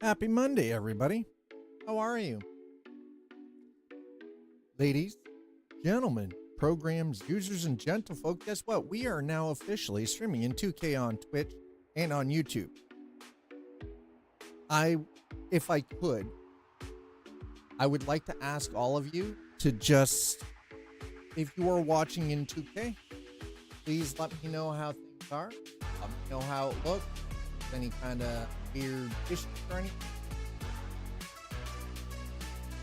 Happy Monday, everybody. How are you? Ladies, gentlemen, programs, users, and gentlefolk, guess what? We are now officially streaming in 2K on Twitch and on YouTube. If I could, I would like to ask all of you to just, if you are watching in 2K, please let me know how things are. Let me know how it looks. Any kind of weird issues or anything.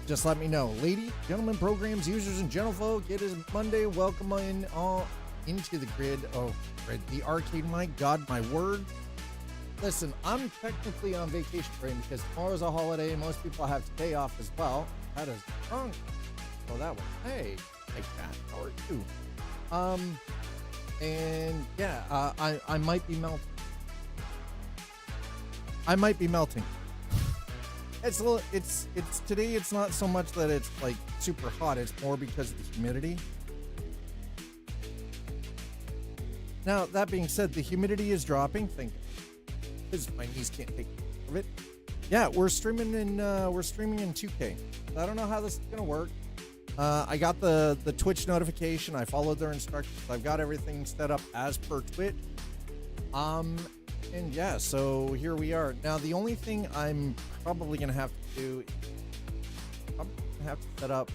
Just let me know. Ladies, gentlemen, programs, users, and gentlefolk, it is Monday. Welcome in all into the grid. Oh, grid, the arcade. My God, my word. Listen, I'm technically on vacation break because tomorrow's a holiday. Most people have today off as well. That is wrong. Oh, that one. Hey, cat. How are you? And yeah, I might be melting. I might be melting. It's a little, it's today. It's not so much that it's like super hot. It's more because of the humidity. Now that being said, the humidity is dropping. Because my knees can't take care of it. Yeah, we're streaming in 2K. I don't know how this is gonna work. I got the Twitch notification. I followed their instructions. I've got everything set up as per Twitch. And yeah, so here we are. Now, the only thing I'm probably going to have to do is I'm going to have to set up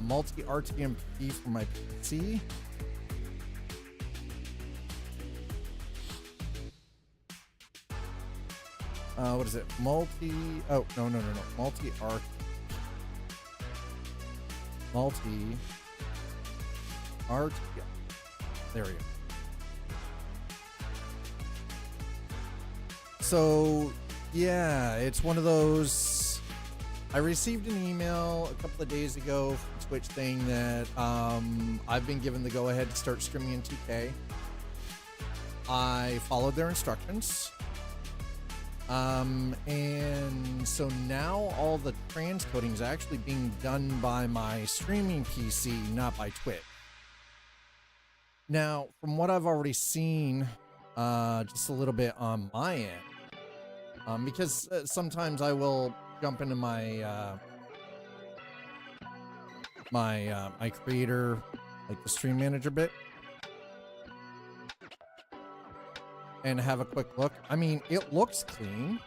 multi-RTMP for my PC. What is it? Multi-RT. There we go. So, yeah, it's one of those. I received an email a couple of days ago from Twitch saying that I've been given the go-ahead to start streaming in 2K. I followed their instructions. And so now all the transcoding is actually being done by my streaming PC, not by Twitch. Now, from what I've already seen, just a little bit on my end, because sometimes I will jump into my my creator, like the stream manager bit, and have a quick look. I mean, it looks clean.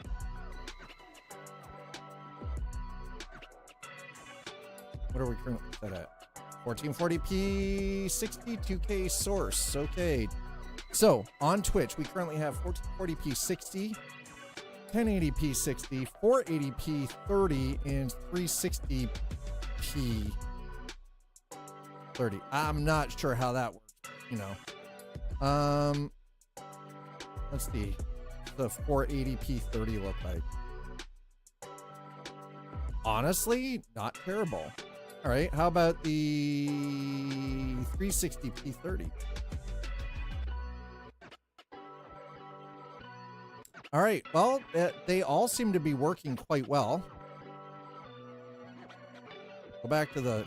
What are we currently set at? 1440p 60 2K source. Okay. So on Twitch, we currently have 1440p 60, 1080p 60, 480p 30, and 360p 30. I'm not sure how that works, you know. Let's see. The 480p 30 look like. Honestly, not terrible. All right, how about the 360p 30? All right, well, they all seem to be working quite well. Go back to the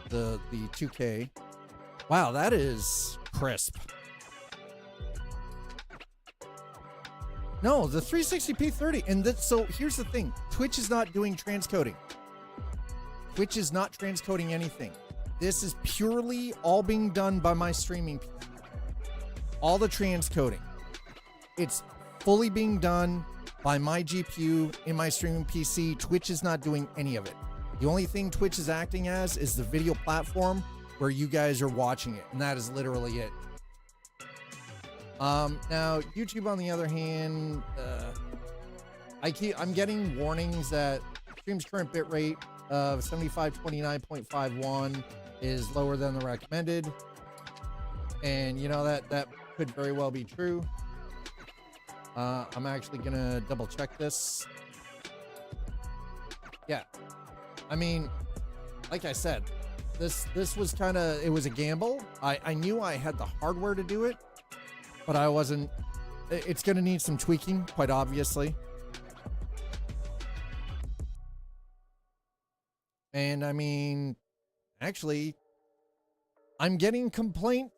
2K. Wow, that is crisp. No, the 360p 30. And so here's the thing. Twitch is not doing transcoding. Twitch is not transcoding anything. This is purely all being done by my streaming PC. All the transcoding. It's fully being done by my GPU in my streaming PC. Twitch is not doing any of it. The only thing Twitch is acting as is the video platform where you guys are watching it, and that is literally it. Now YouTube, on the other hand, I'm getting warnings that stream's current bitrate of 7529.51 is lower than the recommended, and you know that could very well be true. I'm actually gonna double check this. Yeah, I mean, like I said, this was kind of, it was a gamble. I knew I had the hardware to do it, but I wasn't. It's gonna need some tweaking, quite obviously. And I mean, actually, I'm getting complaint.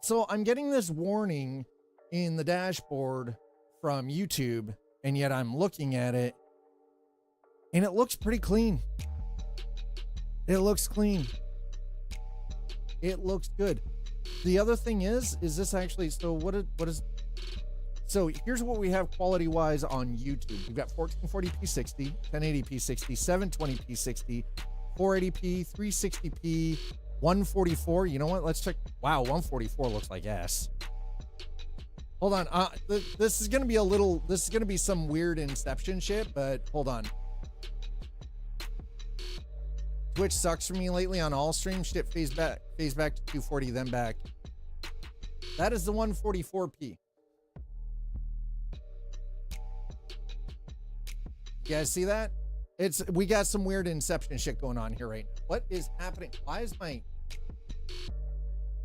So I'm getting this warning in the dashboard from YouTube, and yet I'm looking at it and it looks pretty clean. It looks clean. It looks good. The other thing is this actually, so what is, so here's what we have quality wise on YouTube. We've got 1440p 60, 1080p 60, 720p 60, 480p, 360p, 144. You know what? Let's check. Wow, 144 looks like ass. Hold on. This is gonna be this is gonna be some weird Inception shit, but hold on. Twitch sucks for me lately on all streams. Shit phase back to 240, then back. That is the 144p. You guys see that? We got some weird Inception shit going on here right now. What is happening? Why is my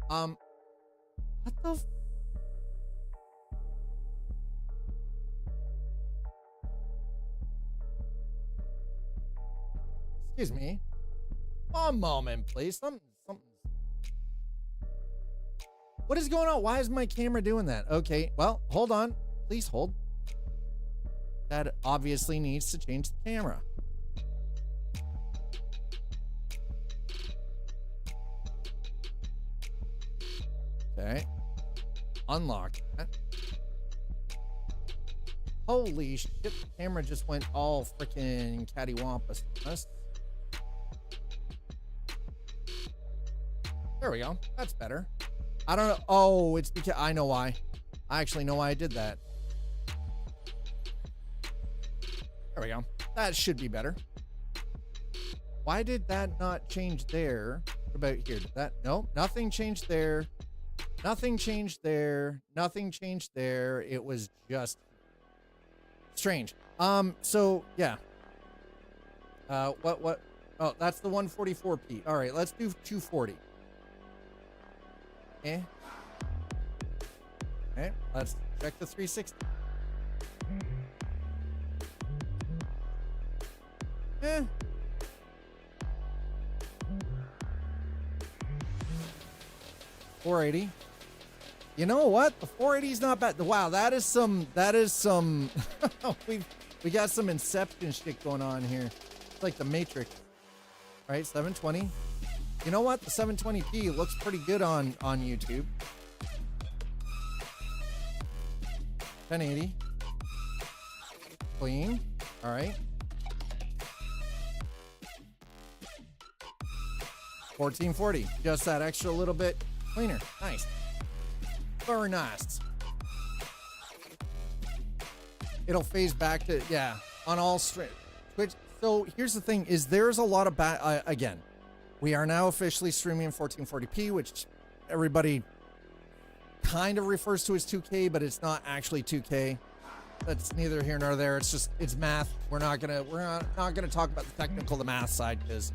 what the excuse me. One moment, please. Something. What is going on? Why is my camera doing that? Okay, well, hold on. Please hold. That obviously needs to change the camera. Okay. Unlock that. Holy shit, the camera just went all freaking cattywampus on us. There we go. That's better. I don't know. Oh, it's because I know why. I actually know why I did that. There we go. That should be better. Why did that not change there? What about here? Did that? No, nothing changed there. Nothing changed there. Nothing changed there. It was just strange. So yeah. What? Oh, that's the 144p. All right, let's do 240. Okay, let's check the 360. 480. You know what? The 480 is not bad. Wow, that is some we got some Inception shit going on here. It's like the Matrix. All right, 720. You know what? The 720p looks pretty good on YouTube. 1080. Clean. All right. 1440. Just that extra little bit cleaner. Nice. Very nice. It'll phase back to, yeah, on all straight. Twitch. So here's the thing is there's a lot of again, we are now officially streaming in 1440p, which everybody kind of refers to as 2K, but it's not actually 2K. That's neither here nor there. It's math. We're not gonna talk about the technical, the math side, because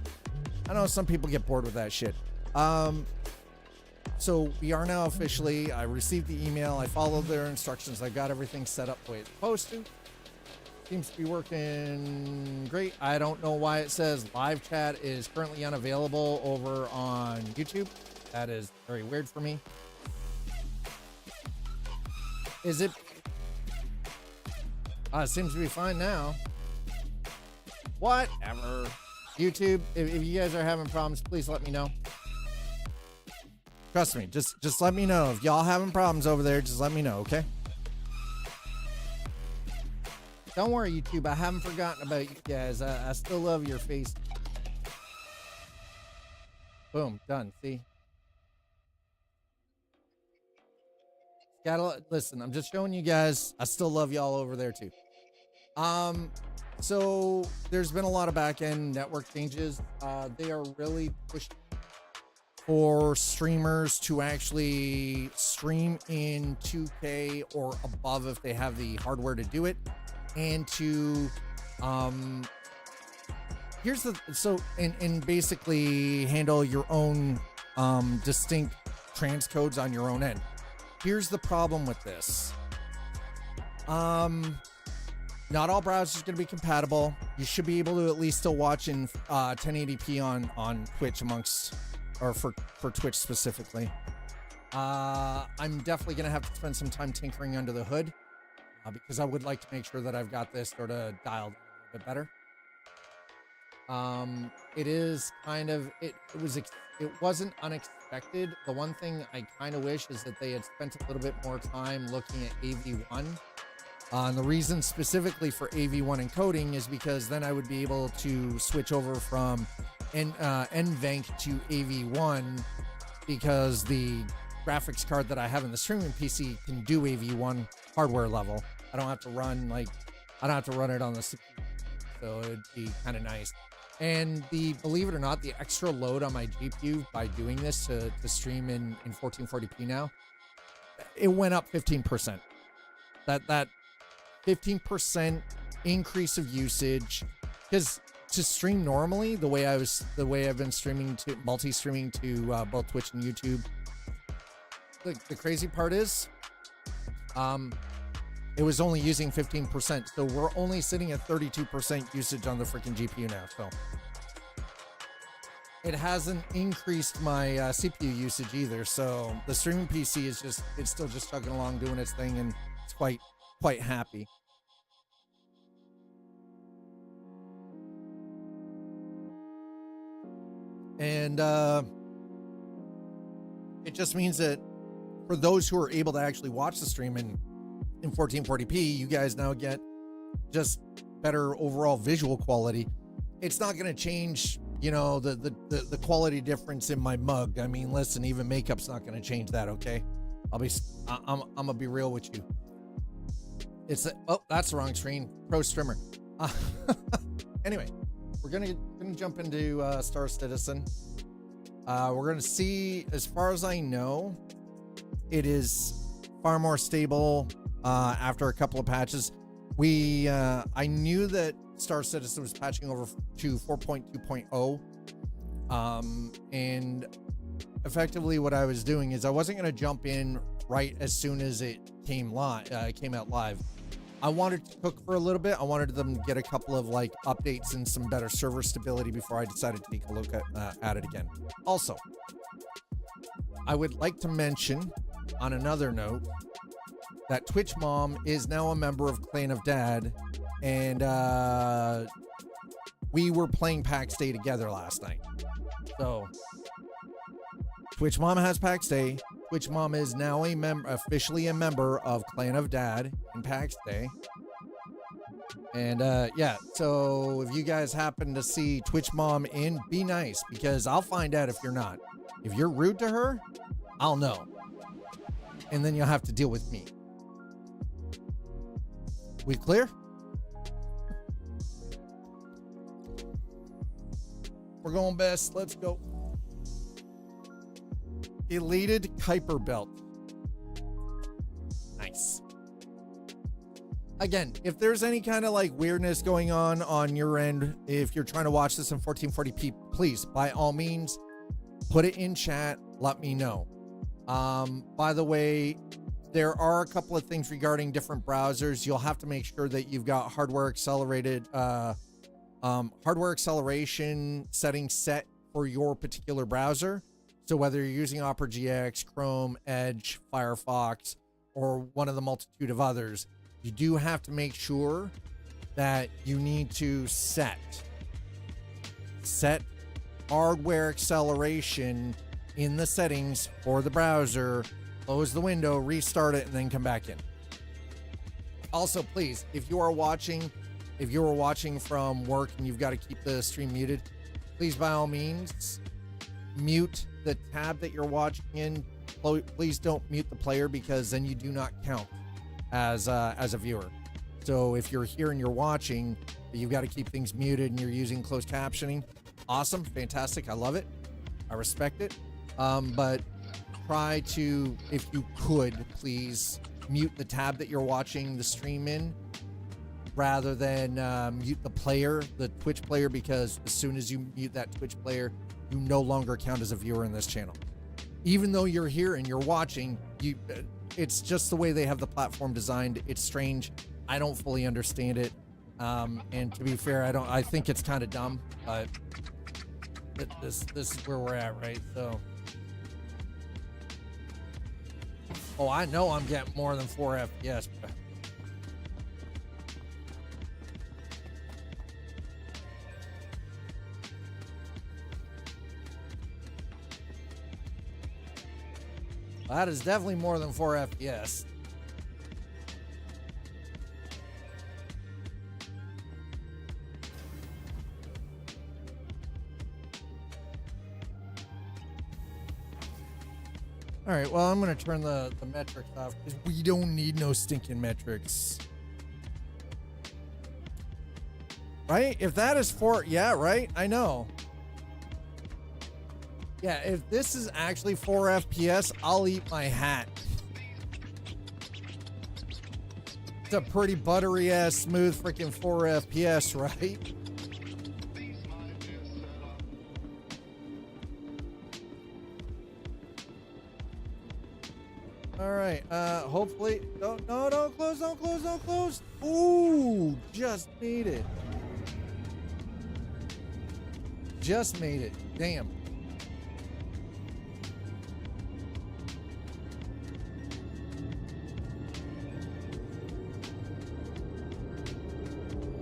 I know some people get bored with that shit. So we are now officially, I received the email, I followed their instructions, I got everything set up the way it's supposed to. Seems to be working great. I don't know why it says live chat is currently unavailable over on YouTube. That is very weird for me. Is it? It seems to be fine now. Whatever. YouTube, if you guys are having problems, please let me know. Trust me, just let me know. If y'all having problems over there, just let me know, okay? Don't worry, YouTube. I haven't forgotten about you guys. I still love your face. Boom, done. See? Gotta listen. I'm just showing you guys. I still love y'all over there too. So there's been a lot of back-end network changes. They are really pushing for streamers to actually stream in 2K or above if they have the hardware to do it, and to and basically handle your own distinct transcodes on your own end. Here's the problem with this. Not all browsers are going to be compatible. You should be able to at least still watch in 1080p on Twitch for Twitch specifically. I'm definitely going to have to spend some time tinkering under the hood because I would like to make sure that I've got this sort of dialed a bit better. It is kind of, it wasn't unexpected. The one thing I kind of wish is that they had spent a little bit more time looking at AV1. And the reason specifically for AV1 encoding is because then I would be able to switch over from NVENC to AV1, because the graphics card that I have in the streaming PC can do AV1 hardware level. I don't have to run it on the CPU, so it'd be kind of nice. And believe it or not, the extra load on my GPU by doing this to stream in 1440p now, it went up 15%. That 15% increase of usage, because to stream normally the way I've been streaming to multi-streaming to both Twitch and YouTube, the crazy part is it was only using 15%, so we're only sitting at 32% usage on the freaking GPU now. So it hasn't increased my CPU usage either, so the streaming PC is it's still just chugging along doing its thing, and it's quite happy. And it just means that for those who are able to actually watch the stream in 1440p, you guys now get just better overall visual quality. It's not going to change, the quality difference in my mug. I mean, listen, even makeup's not going to change that, okay? I'm gonna be real with you. That's the wrong screen. Pro streamer. Anyway, we're gonna jump into Star Citizen. We're gonna see, as far as I know, it is far more stable after a couple of patches. I knew that Star Citizen was patching over to 4.2.0, and effectively what I was doing is I wasn't going to jump in right as soon as it came out live. I wanted to cook for a little bit. I wanted them to get a couple of updates and some better server stability before I decided to take a look at it again. Also, I would like to mention on another note that Twitch Mom is now a member of Clan of Dad, and we were playing PAX Day together last night. So Twitch Mom has PAX Day. Twitch Mom is now officially a member of Clan of Dad in PAX Day. And so if you guys happen to see Twitch Mom in, be nice, because I'll find out if you're not. If you're rude to her, I'll know. And then you'll have to deal with me. We clear? We're going best. Let's go. Elated Kuiper belt. Nice. Again, if there's any kind of weirdness going on your end, if you're trying to watch this in 1440p, please, by all means, put it in chat. Let me know. By the way, there are a couple of things regarding different browsers. You'll have to make sure that you've got hardware acceleration settings set for your particular browser. So whether you're using Opera GX, Chrome, Edge, Firefox, or one of the multitude of others, you do have to make sure that you need to set hardware acceleration in the settings for the browser, close the window, restart it, and then come back in. Also, please, if you are watching from work and you've got to keep the stream muted, please, by all means, mute the tab that you're watching in. Please don't mute the player, because then you do not count as a viewer. So if you're here and you're watching, you've got to keep things muted and you're using closed captioning. Awesome, fantastic, I love it, I respect it. But try to, if you could, please mute the tab that you're watching the stream in, rather than mute the player, the Twitch player, because as soon as you mute that Twitch player, you no longer count as a viewer in this channel. Even though you're here and you're watching, it's just the way they have the platform designed. It's strange. I don't fully understand it. And to be fair, I think it's kind of dumb, but this is where we're at, right? So, oh, I know I'm getting more than 4 FPS, but that is definitely more than 4 FPS. All right, well, I'm going to turn the metrics off, because we don't need no stinking metrics. Right? If that is 4, yeah, right? I know. Yeah, if this is actually 4 FPS, I'll eat my hat. It's a pretty buttery ass smooth freaking 4 FPS, right? All right, hopefully, don't close. Ooh, just made it. Damn.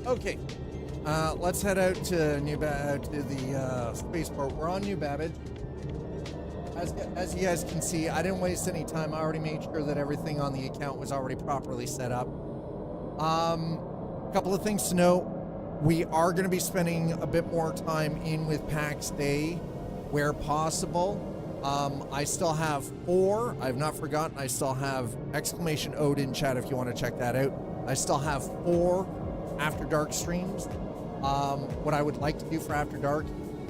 Okay, let's head out to the spaceport. We're on New Babbage. As you guys can see, I didn't waste any time. I already made sure that everything on the account was already properly set up. A couple of things to note. We are going to be spending a bit more time in with PAX Day where possible. I still have 4. I've not forgotten. I still have exclamation Odin chat if you want to check that out. I still have 4 After Dark streams. What I would like to do for After Dark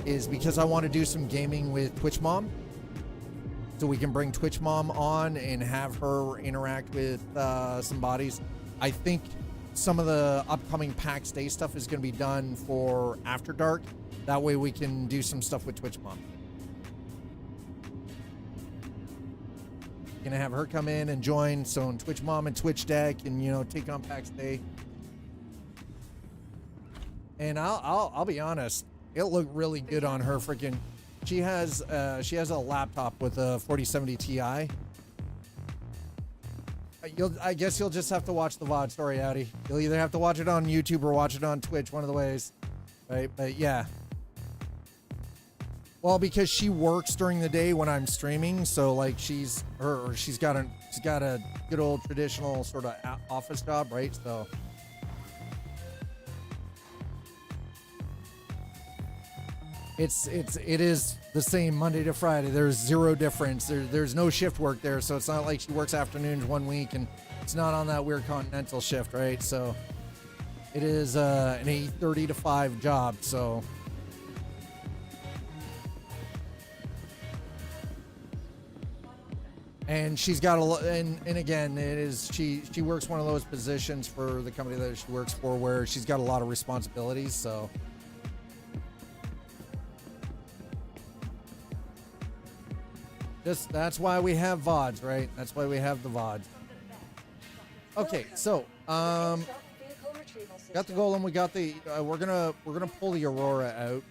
is, because I want to do some gaming with Twitch Mom, so we can bring Twitch Mom on and have her interact with some bodies. I think some of the upcoming PAX Day stuff is going to be done for After Dark. That way we can do some stuff with Twitch Mom. Gonna have her come in and join, so in Twitch Mom and Twitch Deck, and take on PAX Day. And I'll be honest, it looked really good on her freaking. She has a laptop with a 4070 Ti. I guess you'll just have to watch the VOD. Sorry, Audi. You'll either have to watch it on YouTube or watch it on Twitch, one of the ways, right? But yeah. Well, because she works during the day when I'm streaming, so like she's got a good old traditional sort of office job, right? So. It is the same Monday to Friday. There's zero difference. There's no shift work there, so it's not like she works afternoons one week and it's not on that weird continental shift, right? So it is an 8:30 to 5 job. So and she's got and again, it is she works one of those positions for the company that she works for where she's got a lot of responsibilities. So. That's why we have VODs, right? That's why we have the VODs. Okay, so got the golem. We got the. We're gonna pull the Aurora out.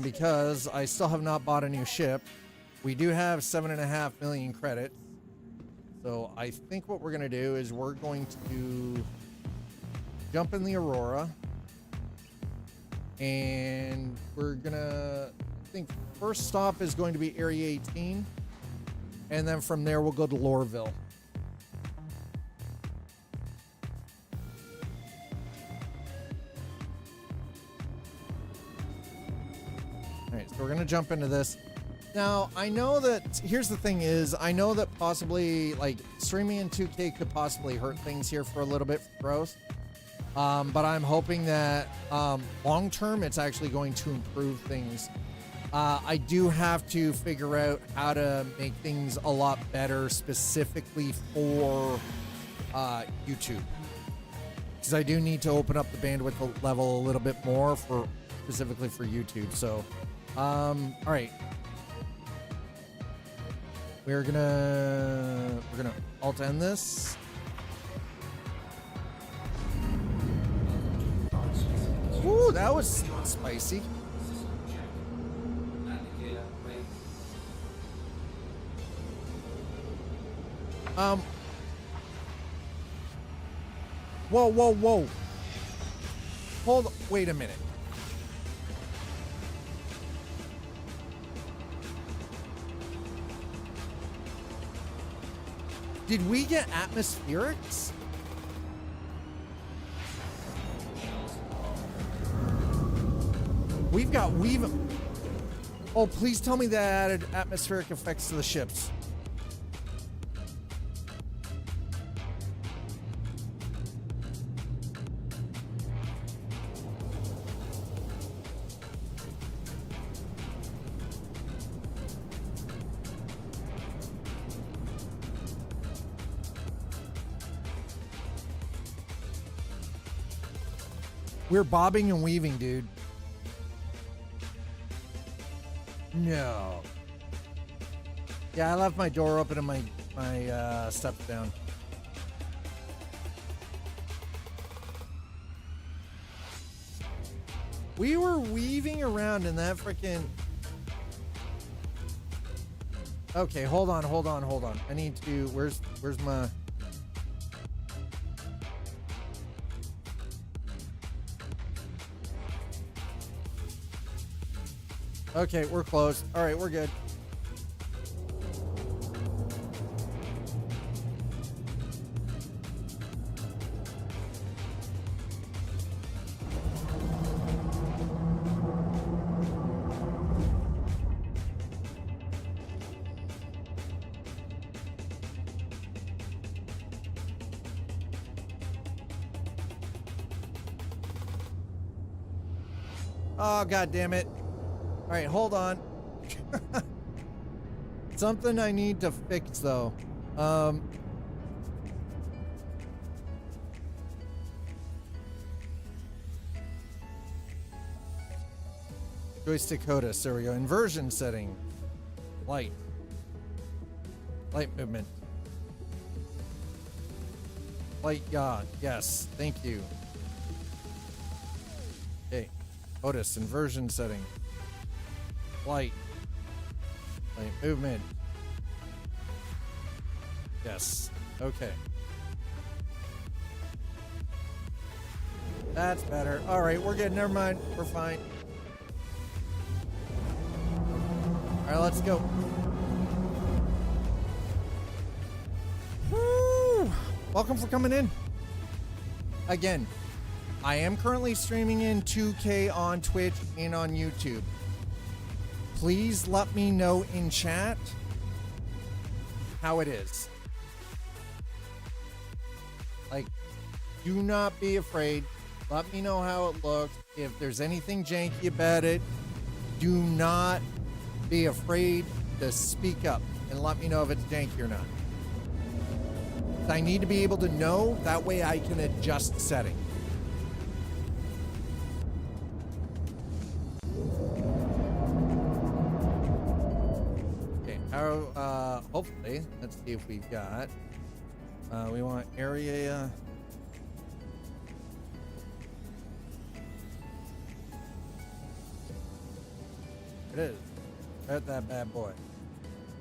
Because I still have not bought a new ship. We do have 7.5 million credits. So I think what we're gonna do is we're going to jump in the Aurora, and we're gonna. I think first stop is going to be Area 18, and then from there we'll go to Lorville. Alright, so we're gonna jump into this. Now, I know that, here's the thing is, I know that possibly, like, streaming in 2K could possibly hurt things here for a little bit for growth. But I'm hoping that long term, it's actually going to improve things. I do have to figure out how to make things a lot better specifically for YouTube. Because I do need to open up the bandwidth level a little bit more for specifically for YouTube. So, all right. We're gonna alt end this. Ooh, that was spicy. Whoa. Wait a minute. Did we get atmospherics? We've Oh, please tell me that added atmospheric effects to the ships. We're bobbing and weaving, dude. No. Yeah, I left my door open and my steps down. We were weaving around in that freaking. Okay, hold on. I need to. Where's my? Okay, we're close. All right, we're good. Oh, God damn it. All right, hold on. Something I need to fix, though. Joystick HOTAS. There we go. Inversion setting. Light. Light movement. Light yaw. Yes. Thank you. Okay. HOTAS. Inversion setting. Light movement. Yes. Okay. That's better. All right, we're good. Never mind. We're fine. All right, let's go. Woo! Welcome for coming in. Again, I am currently streaming in 2K on Twitch and on YouTube. Please let me know in chat how it is. Like, do not be afraid. Let me know how it looks. If there's anything janky about it, do not be afraid to speak up and let me know if it's janky or not. I need to be able to know, that way I can adjust settings. How, hopefully, let's see if we've got, we want area. It is. At that bad boy.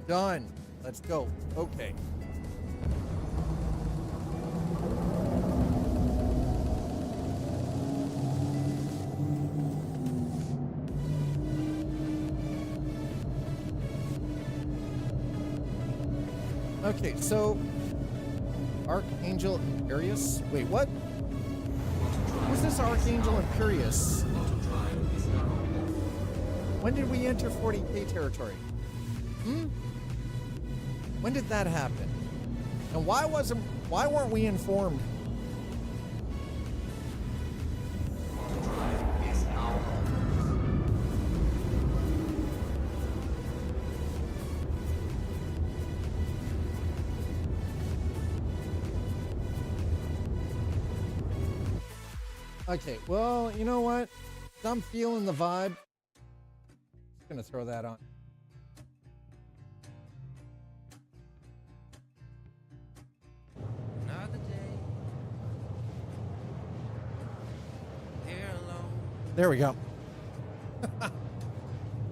Done. Let's go. Okay. Okay, so Archangel Imperius. Wait, what? Who's this Archangel Imperius? When did we enter 40K territory? When did that happen? And why weren't we informed? Okay, well, you know what? I'm feeling the vibe. Just gonna throw that on. Another day. Here alone. There we go.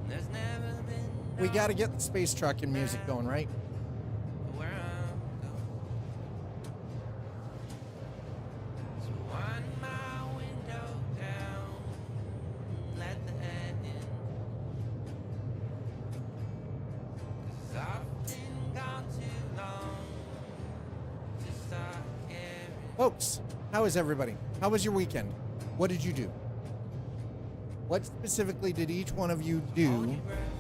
There's never been We gotta get the space truck and music going, right? where I'm going. So wind my window down. Let the air in. 'Cause I've been gone too long to start caring. Folks, how is everybody? How was your weekend? What did you do? What specifically did each one of you do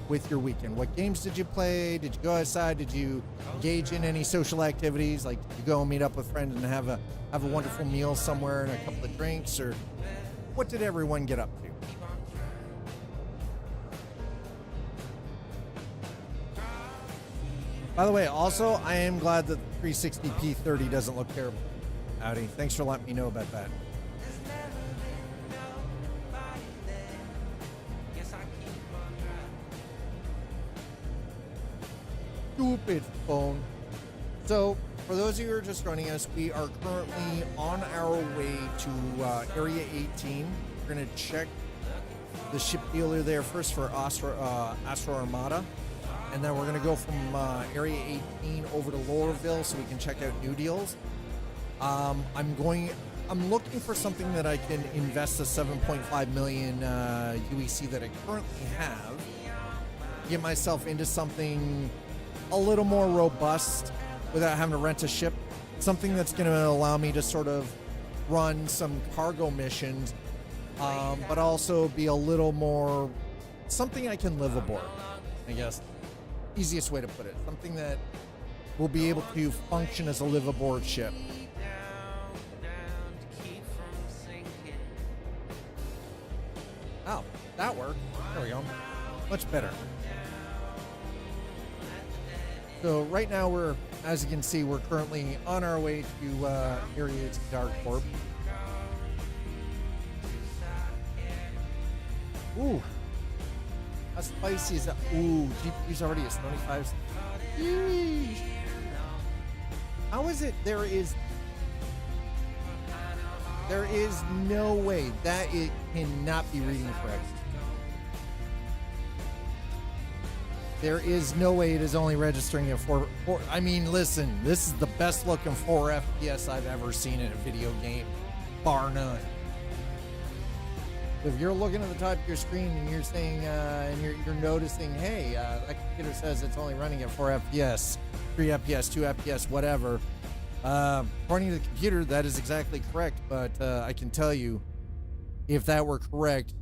with your weekend? What games did you play? Did you go outside? Did you engage in any social activities? Like, did you go and meet up with friends and have a wonderful meal somewhere and a couple of drinks? Or what did everyone get up to? By the way, also, I am glad that the 360p30 doesn't look terrible. Howdy. Thanks for letting me know about that. Stupid phone. So, for those of you who are just joining us, we are currently on our way to Area 18. We're going to check the ship dealer there first for Astro Armada. And then we're going to go from Area 18 over to Laurelville so we can check out new deals. I'm looking for something that I can invest the 7.5 million UEC that I currently have. Get myself into something a little more robust without having to rent a ship. Something that's going to allow me to sort of run some cargo missions, but also be a little more something I can live aboard, I guess. Easiest way to put it. Something that will be able to function as a live aboard ship. Oh, that worked. There we go. Much better. So right now as you can see, we're currently on our way to Area Dark Corp. Ooh. How spicy is that? Ooh, GPU's already at 75. Yeesh. How is it there is no way that it cannot be reading correct. There is no way it is only registering at 4. I mean, listen, this is the best looking 4 FPS I've ever seen in a video game, bar none. If you're looking at the top of your screen and you're saying, and you're noticing, hey, that computer says it's only running at 4 FPS, 3 FPS, 2 FPS, whatever. According to the computer, that is exactly correct. But I can tell you, if that were correct,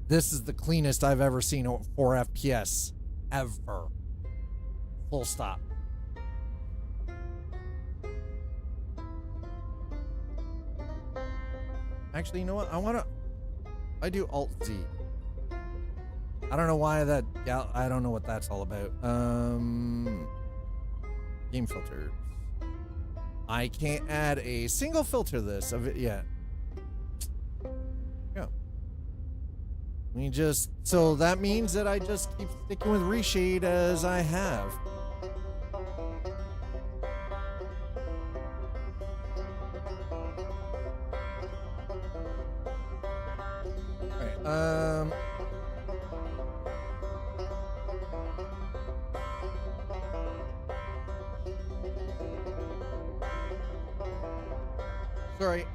this is the cleanest I've ever seen at 4 FPS, ever. Full stop. Actually, you know what? I do Alt-Z. I don't know why that, yeah, I don't know what that's all about. Game filters. I can't add a single filter to this of it yet. Go. So that means that I just keep sticking with reshade as I have. All right, sorry,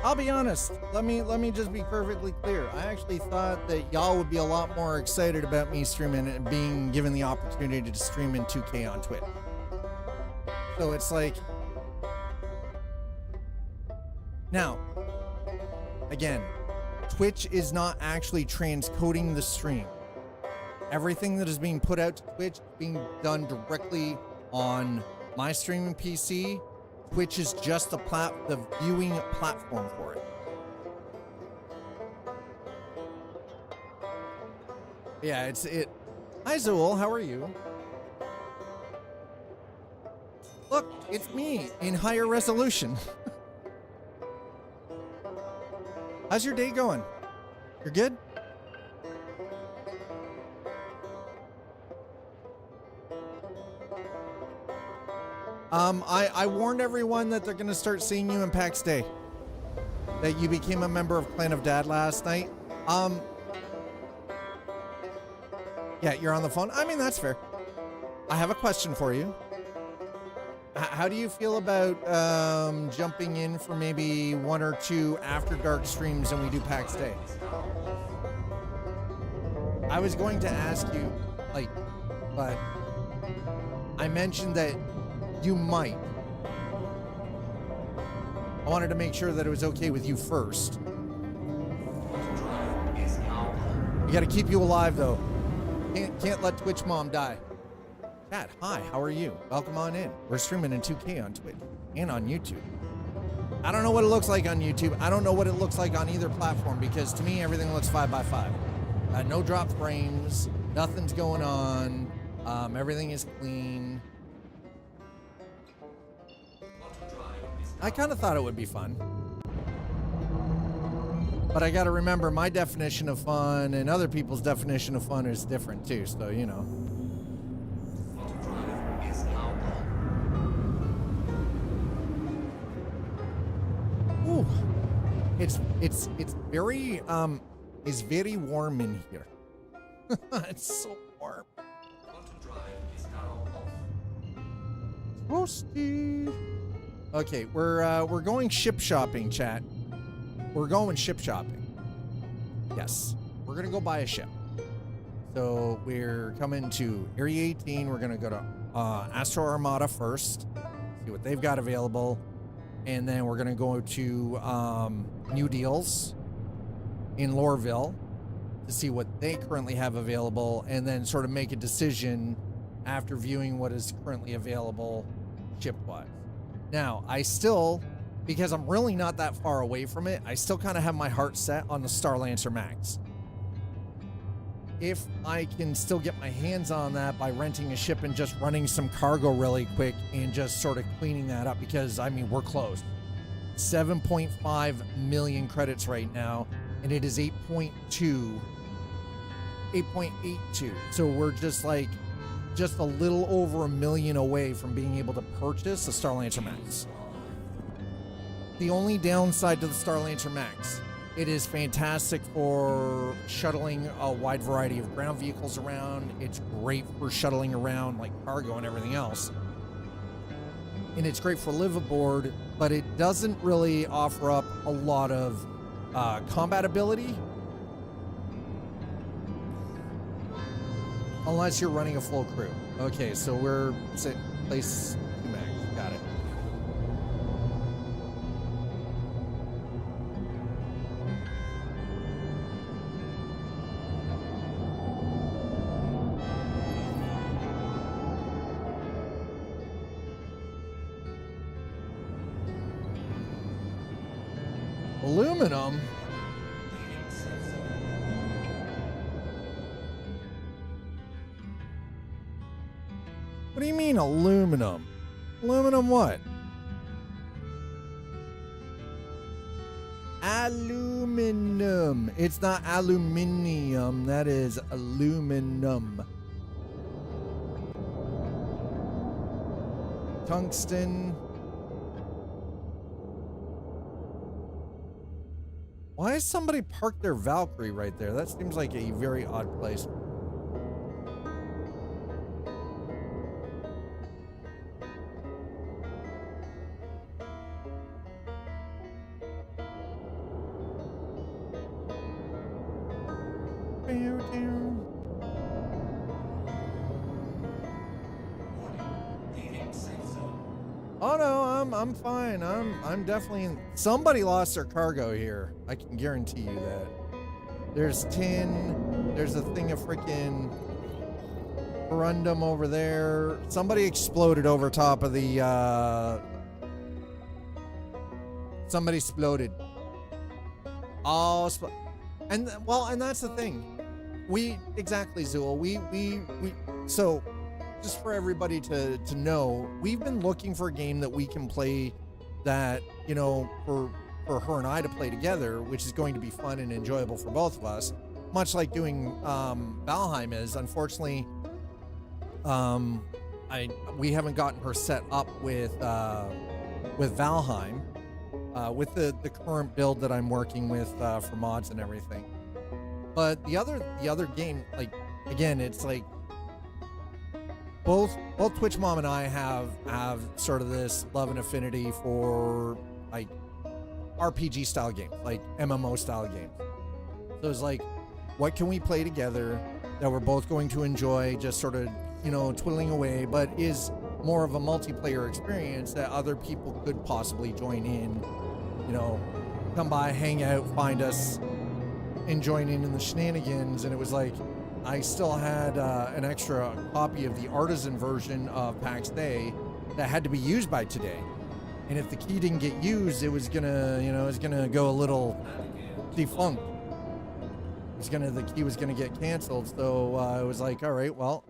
I'll be honest. Let me just be perfectly clear. I actually thought that y'all would be a lot more excited about me streaming and being given the opportunity to stream in 2K on Twitch. So it's like, now, again, Twitch is not actually transcoding the stream. Everything that is being put out to Twitch is being done directly on my streaming PC. Twitch is just the viewing platform for it. Yeah, it. Hi Zool, how are you? Look, it's me in higher resolution. How's your day going? You're good? I warned everyone that they're going to start seeing you in PAX Day. That you became a member of Clan of Dad last night. Yeah, you're on the phone. I mean, that's fair. I have a question for you. How do you feel about jumping in for maybe 1 or 2 After Dark streams when we do PAX Day? I was going to ask you, like, but I mentioned that you might. I wanted to make sure that it was okay with you first. We got to keep you alive, though. Can't let Twitch Mom die. Chat, hi, how are you? Welcome on in. We're streaming in 2K on Twitch and on YouTube. I don't know what it looks like on YouTube. I don't know what it looks like on either platform because to me, everything looks 5x5. No drop frames, nothing's going on. Everything is clean. I kind of thought it would be fun. But I got to remember my definition of fun and other people's definition of fun is different too, so you know. Ooh. It's very warm in here. It's so warm. Roasty. Okay, we're going ship shopping, chat. We're going ship shopping. Yes, we're gonna go buy a ship. So we're coming to Area 18. We're gonna go to Astro Armada first, see what they've got available, and then we're gonna go to New Deals in Loreville to see what they currently have available, and then sort of make a decision after viewing what is currently available ship-wise. Now, I still, because I'm really not that far away from it, I still kind of have my heart set on the Starlancer Max. If I can still get my hands on that by renting a ship and just running some cargo really quick and just sort of cleaning that up, because, I mean, we're close. 7.5 million credits right now, and it is 8.82. So we're just like, just a little over 1 million away from being able to purchase a Starlancer Max. The only downside to the Starlancer Max, it is fantastic for shuttling a wide variety of ground vehicles around. It's great for shuttling around like cargo and everything else. And it's great for live aboard, but it doesn't really offer up a lot of combat ability. Unless you're running a full crew. Okay, so we're place 2 max. Got it. Aluminum? What do you mean aluminum? Aluminum what? Aluminum. It's not aluminium. That is aluminum. Tungsten. Why has somebody parked their Valkyrie right there? That seems like a very odd place. Oh no, I'm fine. I'm definitely in. Somebody lost their cargo here. I can guarantee you that. There's tin. There's a thing of freaking corundum over there. Somebody exploded over top of the. Somebody exploded. Oh, and that's the thing. Exactly, Zool. So. Just for everybody to know, we've been looking for a game that we can play that, you know, for her and I to play together, which is going to be fun and enjoyable for both of us, much like doing Valheim is. Unfortunately, we haven't gotten her set up with Valheim, with the current build that I'm working with for mods and everything. But the other game, like, again, it's like both Twitch Mom and I have sort of this love and affinity for like RPG style games, like MMO style games. So it's like, what can we play together that we're both going to enjoy, just sort of, you know, twiddling away, but is more of a multiplayer experience that other people could possibly join in, you know, come by, hang out, find us, and join in the shenanigans. And it was like, I still had an extra copy of the artisan version of PAX Day that had to be used by today. And if the key didn't get used, it was gonna, you know, it was gonna go a little defunct. The key was gonna get canceled. So it was like, all right, well,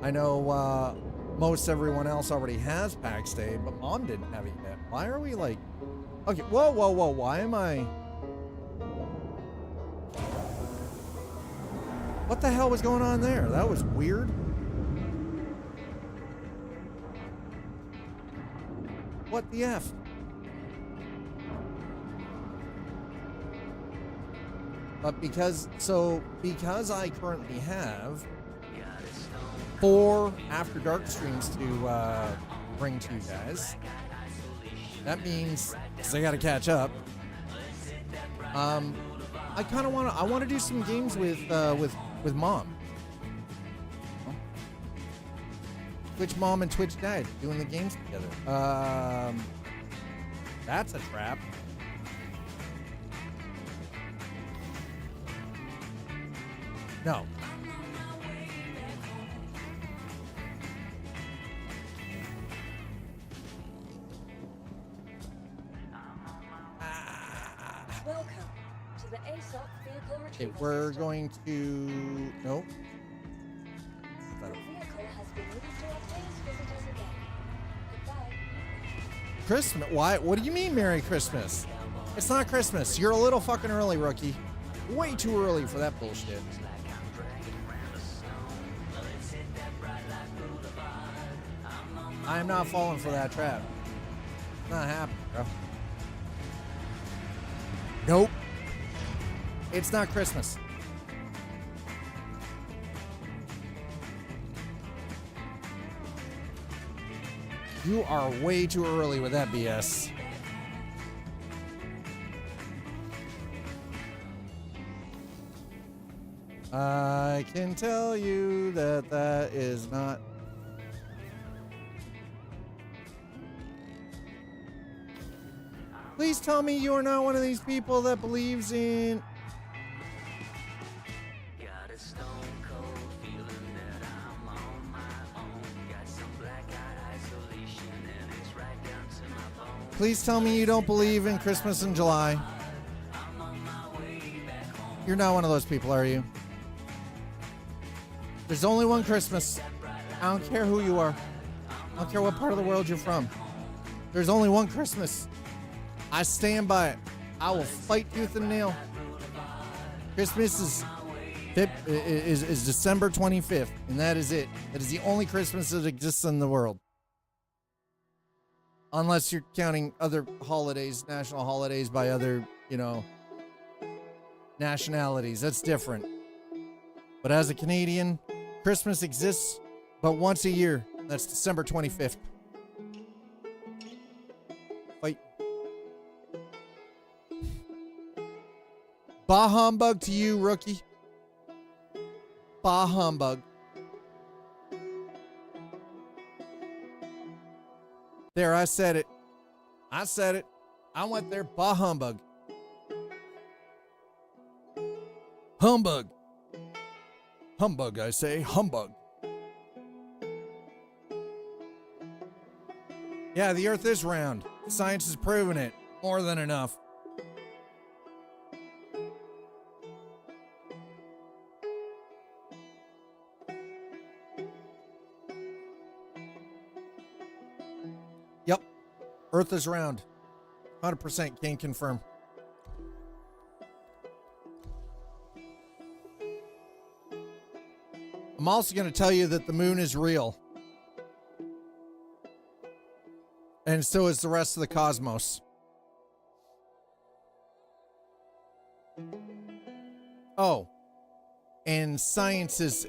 I know most everyone else already has PAX Day, but Mom didn't have it yet. Why are we like, okay, whoa, why am I? What the hell was going on there? That was weird. What the F? But because I currently have 4 After Dark streams to bring to you guys, that means, because I got to catch up, I kind of want to do some games with Mom. Twitch Mom and Twitch Dad doing the games together. That's a trap. No. Welcome to the ASOC vehicle Okay, retrieval we're system. going to. Nope. The vehicle has been moved to our today's visitors again. Goodbye. Christmas? Why? What do you mean, Merry Christmas? It's not Christmas. You're a little fucking early, rookie. Way too early for that bullshit. I am not falling for that trap. It's not happening, bro. Nope. It's not Christmas. You are way too early with that BS. I can tell you that that is not. Please tell me you are not one of these people that believes in. Please tell me you don't believe in Christmas in July. You're not one of those people, are you? There's only one Christmas. I don't care who you are. I don't care what part of the world you're from. There's only one Christmas. I stand by it. I will fight tooth and nail. Christmas is December 25th, and that is it. That is the only Christmas that exists in the world. Unless you're counting other holidays, national holidays by other, nationalities. That's different. But as a Canadian, Christmas exists but once a year. That's December 25th. Fight. Bah humbug to you, rookie. Bah humbug. There, I said it. I said it. I went there. Bah humbug. Humbug. Humbug, I say. Humbug. Yeah, the Earth is round. Science has proven it. More than enough. Yep. Earth is round. 100% can confirm. I'm also going to tell you that the moon is real. And so is the rest of the cosmos. Oh. And science is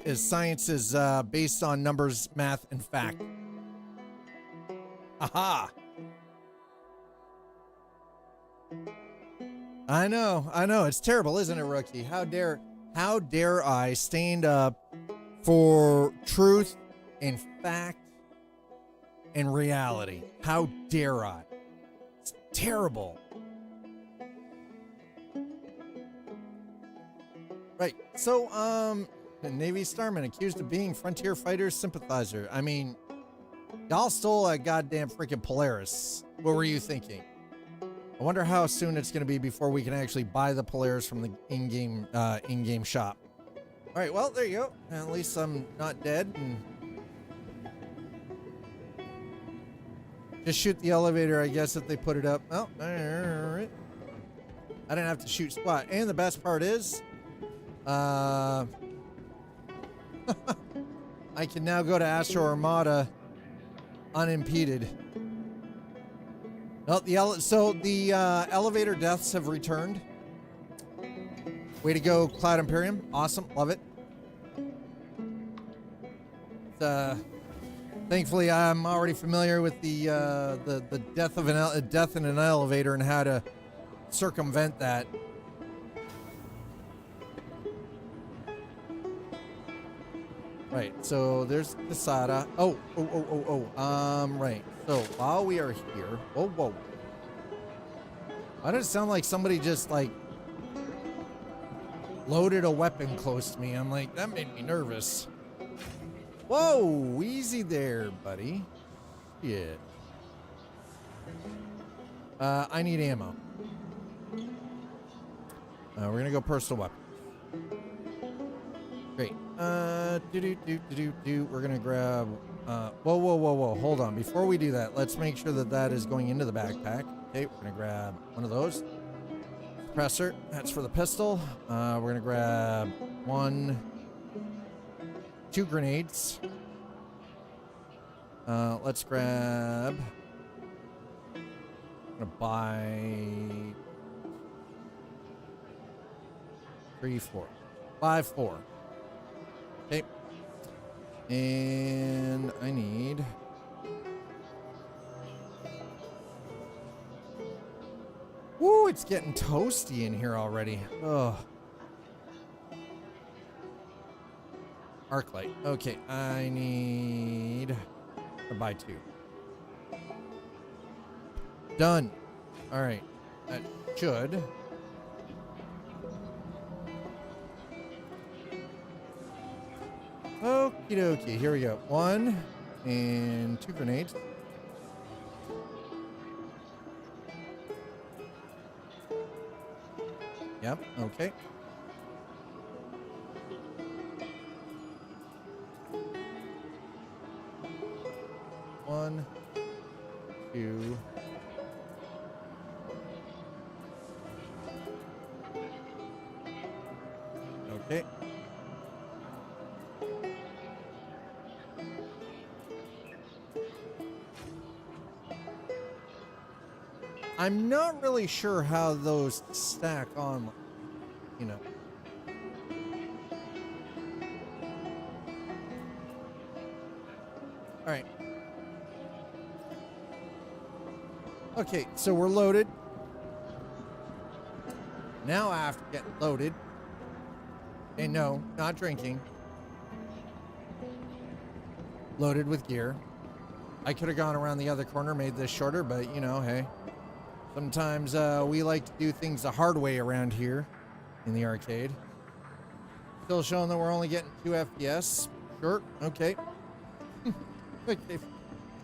based on numbers, math, and fact. Aha. I know. It's terrible, isn't it, rookie? How dare I stand up for truth and fact and reality? How dare I? It's terrible. Right. So, the Navy Starman accused of being Frontier Fighters sympathizer. I mean, y'all stole a goddamn freaking Polaris. What were you thinking? I wonder how soon it's going to be before we can actually buy the Polaris from the in-game shop. All right, well, there you go. At least I'm not dead. And just shoot the elevator, I guess, if they put it up. Oh, all right. I didn't have to shoot squat. And the best part is, I can now go to Astro Armada unimpeded. Oh, the elevator deaths have returned. Way to go, Cloud Imperium. Awesome. Love it. Thankfully, I'm already familiar with the death of death in an elevator and how to circumvent that. Right. So there's Casada. Right. So while we are here, whoa. Why does it sound like somebody just loaded a weapon close to me? I'm like, that made me nervous. Whoa, easy there, buddy. Yeah. I need ammo. We're gonna go personal weapon. Great. We're gonna grab. Whoa. Hold on. Before we do that, let's make sure that is going into the backpack. Okay, we're gonna grab one of those. Suppressor. That's for the pistol. We're gonna grab 2 grenades. Let's grab. I'm gonna buy 3, 4, 5, 4. Okay. And I need. Woo, it's getting toasty in here already. Ugh. Arc light. Okay, I need to buy 2. Done. All right. That should. Okie dokie. Here we go. 1 and 2 grenades. Yep, okay. One, two. Okay. I'm not really sure how those stack on, you know. All right. Okay, so we're loaded. Now I have to get loaded. And no, not drinking. Loaded with gear. I could have gone around the other corner, made this shorter, but you know, hey. Sometimes we like to do things the hard way around here in the arcade. Still showing that we're only getting 2 FPS. Sure, okay. Okay,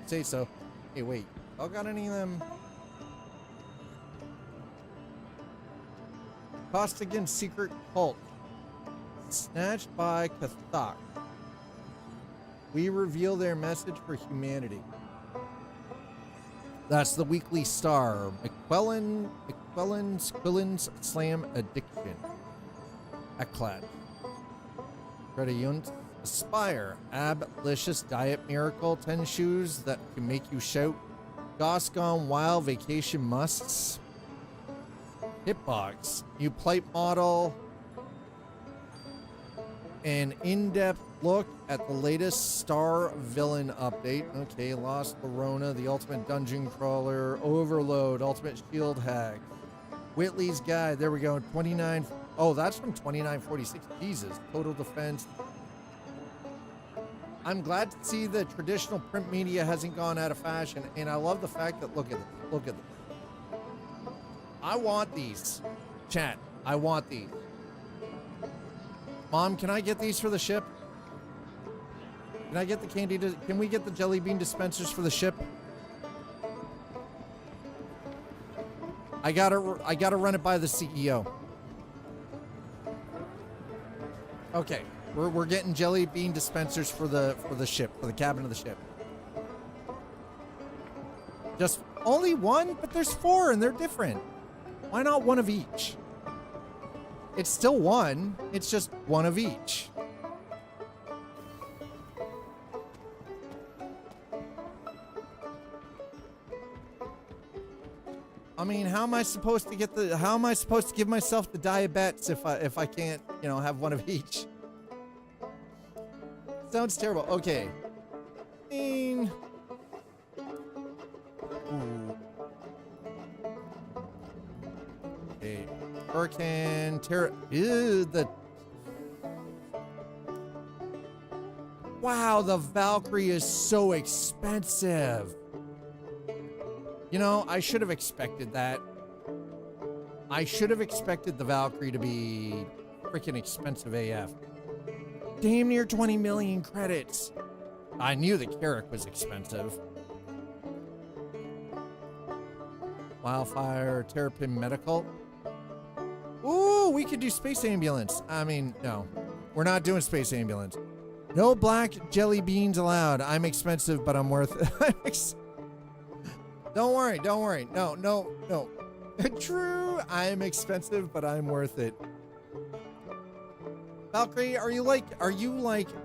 say so. Hey, wait. Y'all got any of them? Costigan's secret cult. Snatched by Kathak. We reveal their message for humanity. That's the weekly star. McQuillan's Slam Addiction. Eclat. Credit Aspire. Ablicious Diet Miracle. 10 shoes that can make you shout. Goss Gone Wild Vacation Musts. Hitbox. New plate model. An in-depth look at the latest star villain update. Okay, Lost Lorona, the ultimate dungeon crawler, Overload, ultimate shield hack, Whitley's Guide. There we go. 29. Oh, that's from 2946. Jesus. Total Defense. I'm glad to see that traditional print media hasn't gone out of fashion, and I love the fact that look at them. Look at them. I want these. Chat. I want these. Mom, can I get these for the ship? Can I get the candy? Can we get the jelly bean dispensers for the ship? I gotta run it by the CEO. Okay, we're getting jelly bean dispensers for the ship, for the cabin of the ship. Just only one, but there's 4 and they're different. Why not one of each? It's still one. It's just one of each. I mean, how am I supposed to get how am I supposed to give myself the diabetes if I can't, you know, have one of each? Sounds terrible. Okay. I mean, okay. Hurricane Terra. Ew, wow, the Valkyrie is so expensive. You know, I should have expected that. I should have expected the Valkyrie to be freaking expensive AF. Damn near 20 million credits. I knew the Carrack was expensive. Wildfire, Terrapin Medical. Ooh, we could do Space Ambulance. I mean, no. We're not doing Space Ambulance. No black jelly beans allowed. I'm expensive, but I'm worth it. Don't worry, don't worry. No, no, no. True, I'm expensive, but I'm worth it. Valkyrie, are you like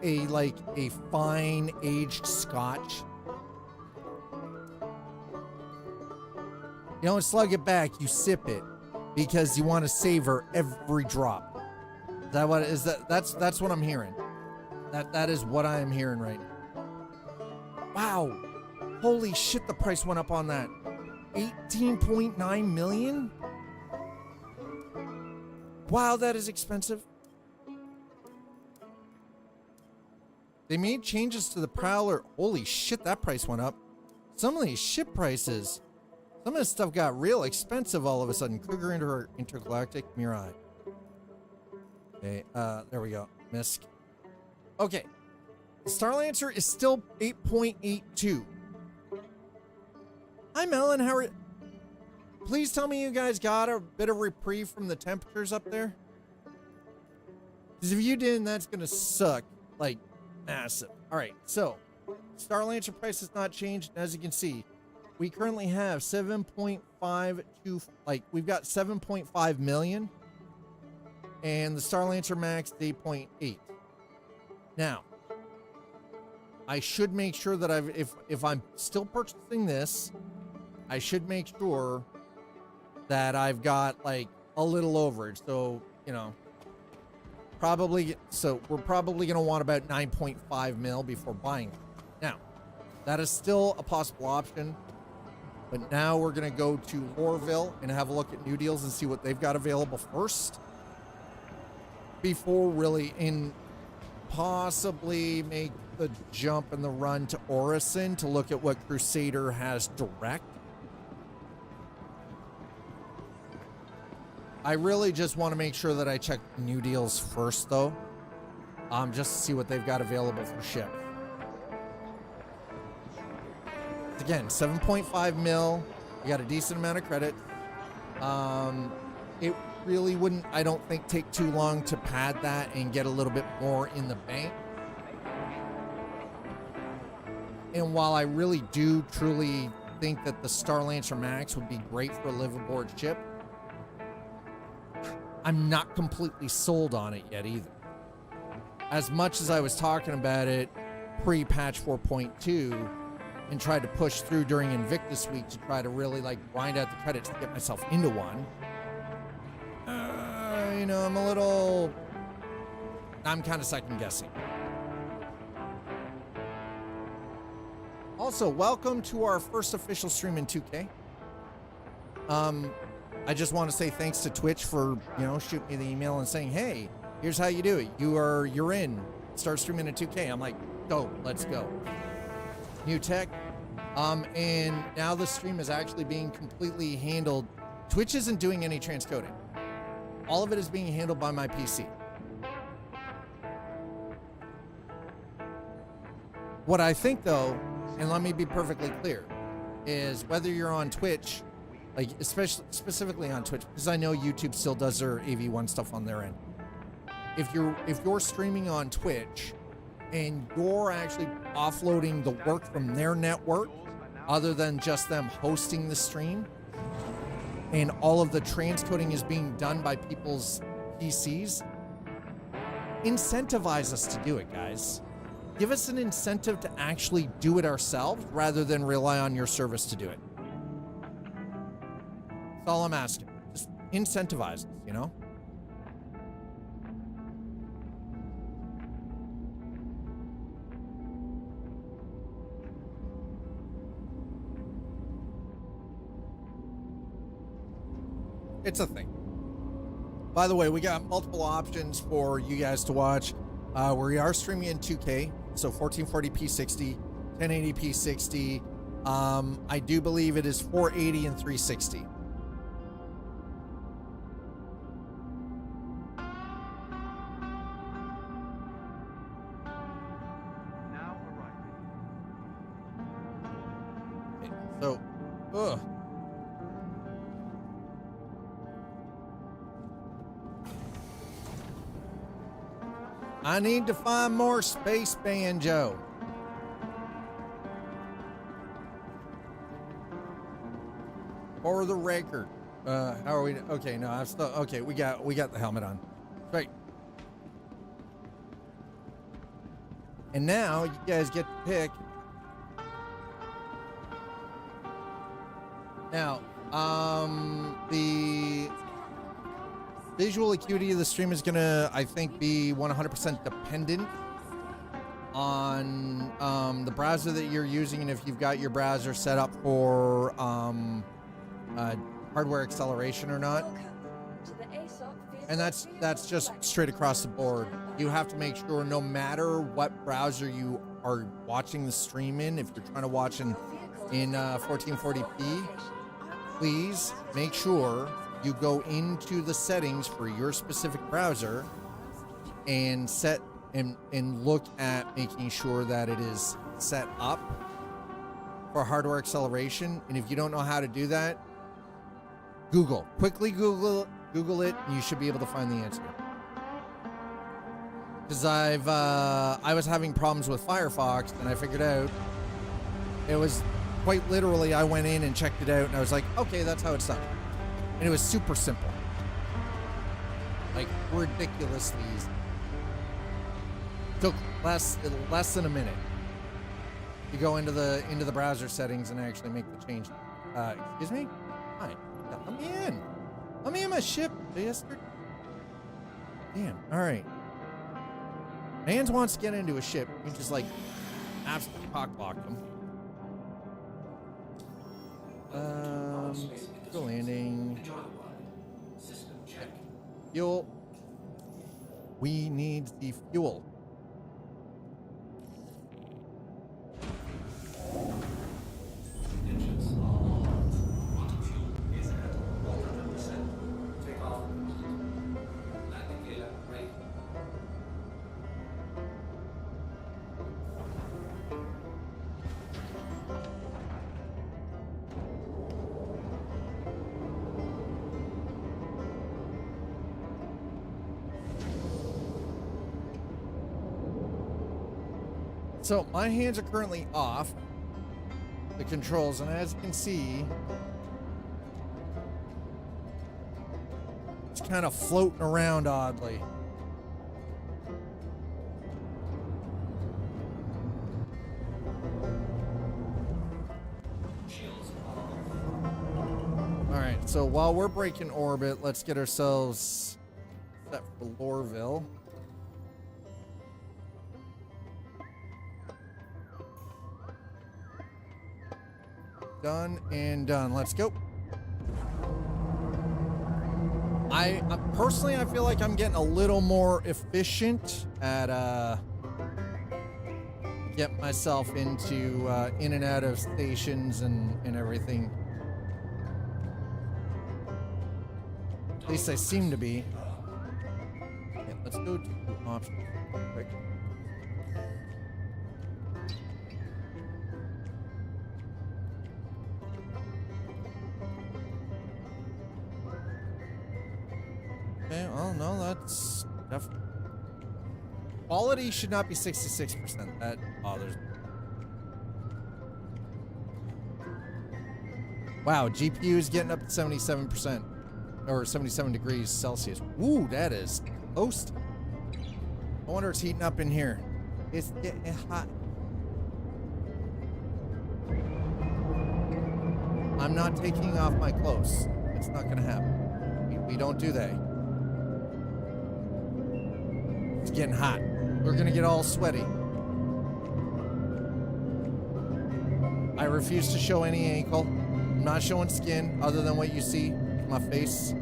a fine aged scotch? You don't slug it back, you sip it because you want to savor every drop. Is that what is that? That's what I'm hearing. That is what I am hearing right now. Wow. Holy shit, the price went up on that. 18.9 million? Wow, that is expensive. They made changes to the Prowler. Holy shit, that price went up. Some of these ship prices. Some of this stuff got real expensive all of a sudden. Cougar Intergalactic Mirai. Okay, there we go. Misk. Okay. The Starlancer is still 8.82. Hi, Melon. How are you? please tell me you guys got a bit of reprieve from the temperatures up there. Because if you didn't, that's going to suck. Like, massive. All right, so Star Lancer price has not changed. As you can see, we currently have 7.52, like, we've got 7.5 million. And the Star Lancer Max is 8.8. Now, I should make sure that if I'm still purchasing this, I should make sure that I've got like a little overage. So, you know, we're probably going to want about 9.5 mil before buying it. Now, that is still a possible option, but now we're going to go to Lorville and have a look at new deals and see what they've got available first before really possibly make the jump and the run to Orison to look at what Crusader has direct. I really just want to make sure that I check new deals first, though, just to see what they've got available for ship. Again, 7.5 mil. You got a decent amount of credit. It really wouldn't, I don't think, take too long to pad that and get a little bit more in the bank. And while I really do truly think that the Star Lancer Max would be great for a live aboard ship, I'm not completely sold on it yet either. As much as I was talking about it pre-patch 4.2 and tried to push through during Invictus Week to try to really like grind out the credits to get myself into one, you know, I'm kind of second guessing. Also, welcome to our first official stream in 2K. I just want to say thanks to Twitch for, you know, shooting me the email and saying, hey, here's how you do it. You're in. Start streaming at 2K. I'm like, go, let's go. New tech. And now the stream is actually being completely handled. Twitch isn't doing any transcoding. All of it is being handled by my PC. What I think, though, and let me be perfectly clear, is whether you're on Twitch, like especially specifically on Twitch, because I know YouTube still does their AV1 stuff on their end. If you're streaming on Twitch and you're actually offloading the work from their network, other than just them hosting the stream, and all of the transcoding is being done by people's PCs, incentivize us to do it, guys. Give us an incentive to actually do it ourselves rather than rely on your service to do it. That's all I'm asking. Just incentivize us, you know? It's a thing. By the way, we got multiple options for you guys to watch. We are streaming in 2K, so 1440p 60, 1080p 60. I do believe it is 480 and 360. Now arriving. Okay, so, ugh. I need to find more space banjo. For the record. How are we? Okay, no, I'm still okay. We got the helmet on. Right. And now you guys get to pick. Now, the visual acuity of the stream is gonna, I think, be 100% dependent on the browser that you're using, and if you've got your browser set up for hardware acceleration or not. And that's just straight across the board. You have to make sure, no matter what browser you are watching the stream in, if you're trying to watch in 1440p, please make sure you go into the settings for your specific browser and set and look at making sure that it is set up for hardware acceleration. And if you don't know how to do that, Quickly Google it, and you should be able to find the answer. Because I was having problems with Firefox, and I figured out it was quite literally, I went in and checked it out, and I was like, okay, that's how it's done. And it was super simple. Like, ridiculously easy. Took less than a minute. You go into the browser settings and actually make the change. Excuse me? Hi. Let me in. Let me in my ship, bastard. Damn. All right. Mans wants to get into a ship. You just like absolutely cockblock them. Go landing. Fuel. We need the fuel. So my hands are currently off the controls, and as you can see, it's kind of floating around oddly. All right, so while we're breaking orbit, let's get ourselves set for Lorville. Done and done. Let's go. I personally, I feel like I'm getting a little more efficient at get myself into in and out of stations and everything. At least I seem to be. Okay, let's go to options real quick. Okay, well, no, that's definitely... Quality should not be 66%. That bothers me. Wow, GPU is getting up to 77%. Or 77 degrees Celsius. Ooh, that is toast. I wonder it's heating up in here. It's getting hot. I'm not taking off my clothes. It's not gonna happen. We don't do that. It's getting hot. We're gonna get all sweaty. I refuse to show any ankle. I'm not showing skin other than what you see in my face.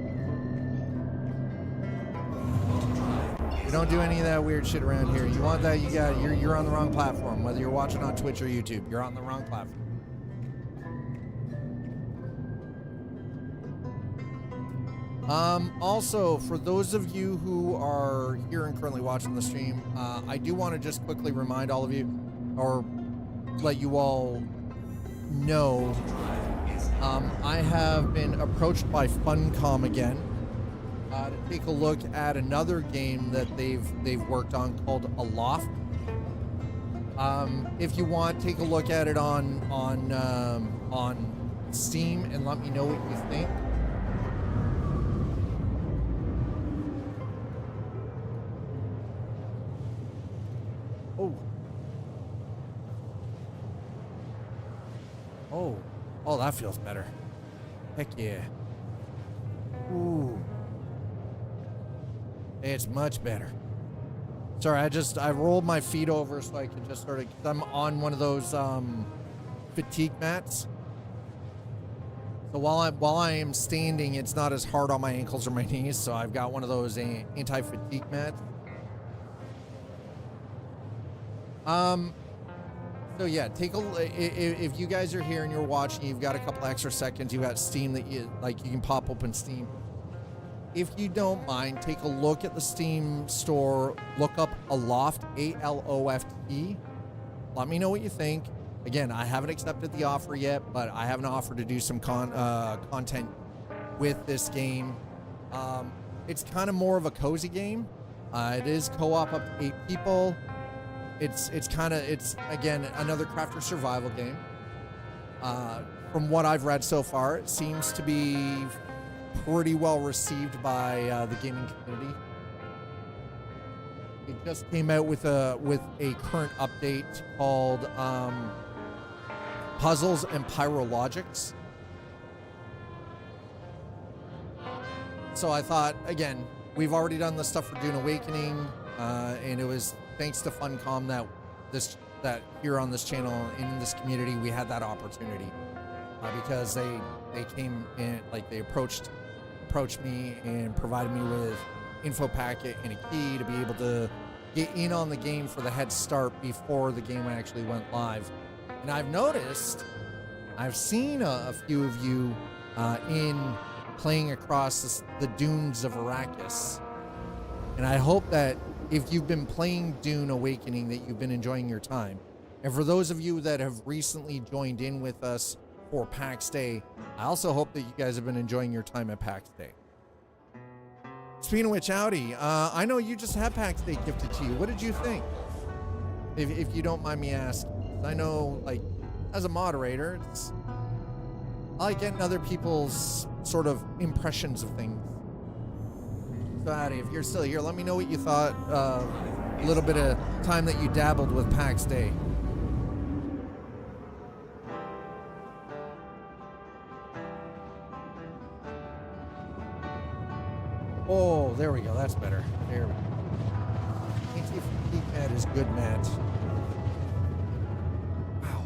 We don't do any of that weird shit around here. You want that, you got it. You're on the wrong platform. Whether you're watching on Twitch or YouTube, you're on the wrong platform. Also, for those of you who are here and currently watching the stream, I do want to just quickly remind all of you, or let you all know, I have been approached by Funcom again to take a look at another game that they've worked on called Aloft. If you want, take a look at it on Steam and let me know what you think. Oh, that feels better. Heck yeah. Ooh. It's much better. Sorry, I rolled my feet over so I could just sort of, I'm on one of those fatigue mats. So while I am standing, it's not as hard on my ankles or my knees, so I've got one of those anti-fatigue mats. So yeah, if you guys are here and you're watching, you've got a couple extra seconds, you've got Steam that you can pop open Steam. If you don't mind, take a look at the Steam store, look up Aloft, A-L-O-F-T. Let me know what you think. Again, I haven't accepted the offer yet, but I have an offer to do some content with this game. It's kind of more of a cozy game. It is co-op up to 8 people. It's again another crafter survival game. From what I've read so far, it seems to be pretty well received by the gaming community. It just came out with a current update called Puzzles and Pyrologics. So I thought, again, we've already done the stuff for Dune Awakening, and it was thanks to Funcom that here on this channel in this community we had that opportunity, because they came in, like they approached me and provided me with info packet and a key to be able to get in on the game for the head start before the game actually went live. And I've seen a few of you in playing across the dunes of Arrakis. And I hope that if you've been playing Dune Awakening, that you've been enjoying your time. And for those of you that have recently joined in with us for PAX Day, I also hope that you guys have been enjoying your time at PAX Day. Speaking of which, Audi, I know you just had PAX Day gifted to you. What did you think? If you don't mind me asking. I know, like, as a moderator, I like getting other people's sort of impressions of things. So, Audi, if you're still here, let me know what you thought a little bit of time that you dabbled with PAX Day. Oh, there we go. That's better. There we go. Anti-keypad is good, Matt. Wow.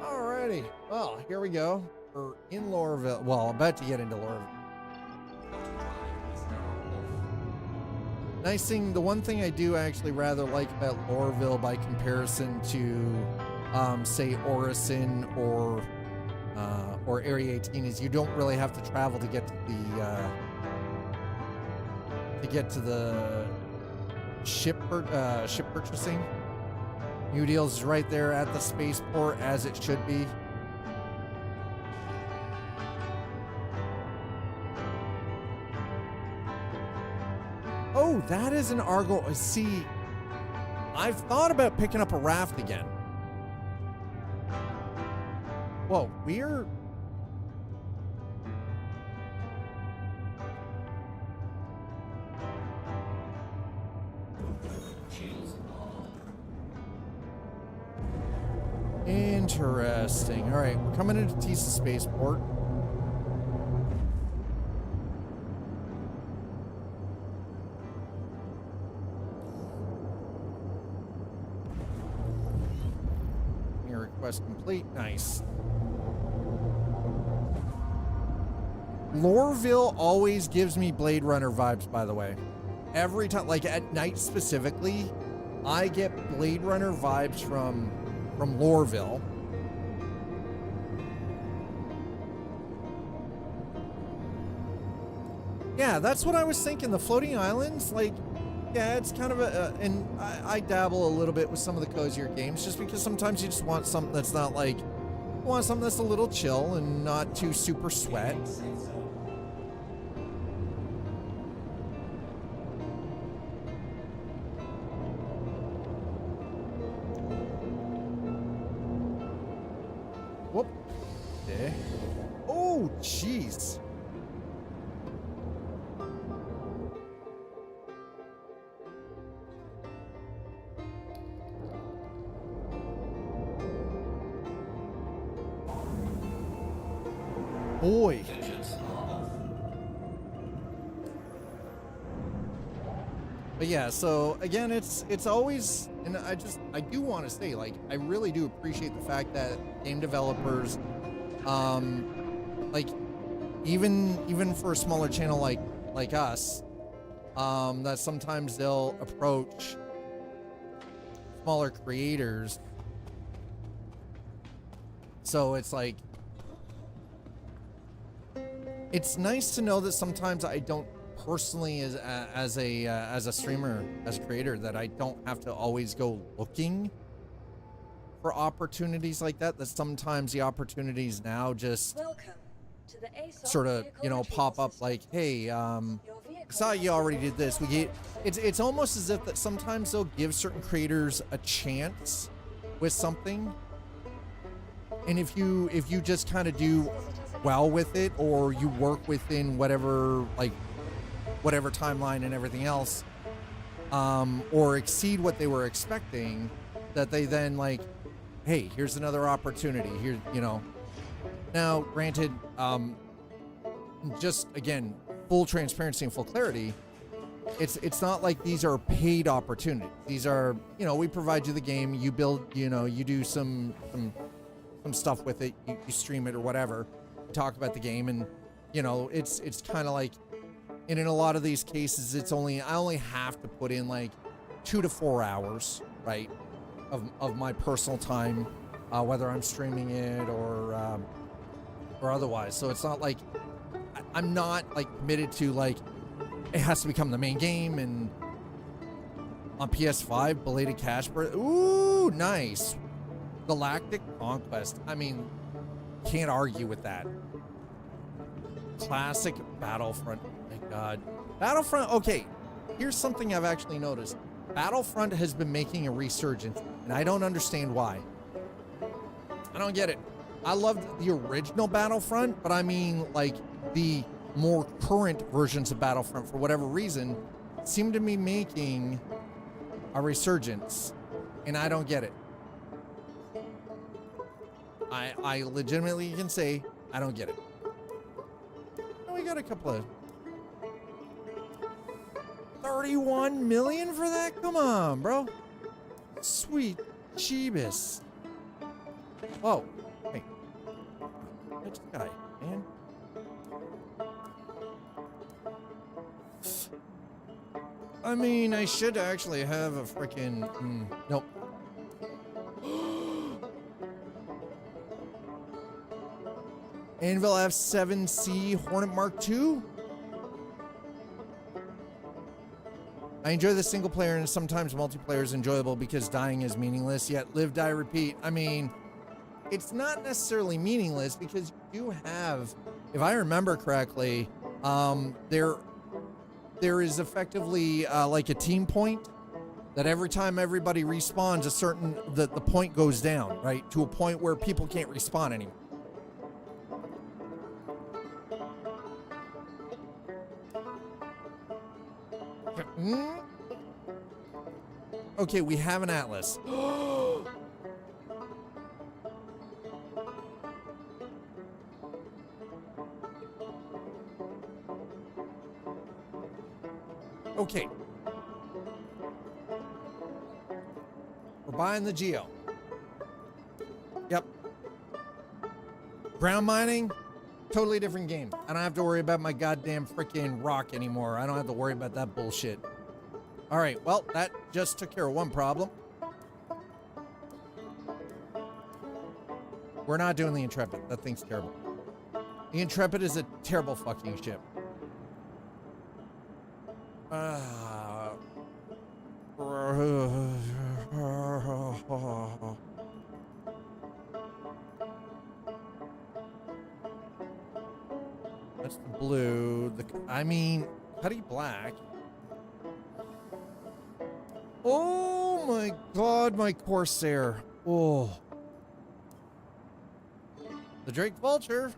Alrighty. Well, here we go. We're in Lorville. Well, I'm about to get into Lorville. Nice thing, the one thing I do actually rather like about Lorville by comparison to say Orison or Area 18 is you don't really have to travel to get to the ship purchasing. New Deals is right there at the spaceport, as it should be. Oh, that is an Argo. See, I've thought about picking up a raft again. Whoa, we're... Interesting. All right, we're coming into Tisa Spaceport. Your request complete. Nice. Lorville always gives me Blade Runner vibes, by the way. Every time, like at night specifically, I get Blade Runner vibes from Lorville. Yeah, that's what I was thinking. The floating islands, like, yeah, it's kind of and I dabble a little bit with some of the cozier games just because sometimes you just want something that's not like, you want something that's a little chill and not too super sweat. Whoop. Okay. Oh, jeez. Boy. But yeah, so again, it's always, and I do want to say, like, I really do appreciate the fact that game developers, like, even for a smaller channel like us, that sometimes they'll approach smaller creators. So it's like, it's nice to know that sometimes I don't personally, as a streamer, as a creator, that I don't have to always go looking for opportunities like that, that sometimes the opportunities now just Welcome to the ASOC sort of, vehicle you know, retrieval pop up system. like, hey, Your vehicle saw has you already been did this. We get it's almost as if that sometimes they'll give certain creators a chance with something. And if you just kind of do well with it, or you work within whatever timeline and everything else, or exceed what they were expecting, that they then like, hey, here's another opportunity here, you know. Now, granted, just again, full transparency and full clarity, it's not like these are paid opportunities. These are, you know, we provide you the game, you build, you know, you do some stuff with it, you stream it or whatever, talk about the game, and you know, it's kind of like, and in a lot of these cases, I only have to put in like 2 to 4 hours, right, of my personal time, whether I'm streaming it or otherwise. So it's not like I'm not like committed to like it has to become the main game. And on PS5, belated cash birth. Ooh, nice. Galactic Conquest. I mean, can't argue with that. Classic Battlefront. Oh my God. Battlefront. Okay, here's something I've actually noticed. Battlefront has been making a resurgence, and I don't understand why. I don't get it. I loved the original Battlefront, but I mean, like, the more current versions of Battlefront, for whatever reason, seem to be making a resurgence, and I don't get it. I legitimately can say I don't get it. We got a couple of 31 million for that? Come on, bro. Sweet Jeebus. Whoa. Hey. Which guy, man? I mean, I should actually have a freaking. Nope. Anvil F7C Hornet Mark II? I enjoy the single player, and sometimes multiplayer is enjoyable because dying is meaningless, yet live, die, repeat. I mean, it's not necessarily meaningless because you do have, if I remember correctly, there is effectively like a team point that every time everybody respawns, the point goes down, right? To a point where people can't respawn anymore. Okay, we have an Atlas. Okay. We're buying the Geo. Yep. Ground mining, totally different game. I don't have to worry about my goddamn freaking rock anymore. I don't have to worry about that bullshit. All right, well, that just took care of one problem. We're not doing the Intrepid. That thing's terrible. The Intrepid is a terrible fucking ship. That's the blue. I mean, Cuddy Black. Oh my God, my Corsair. Oh. The Drake Vulture.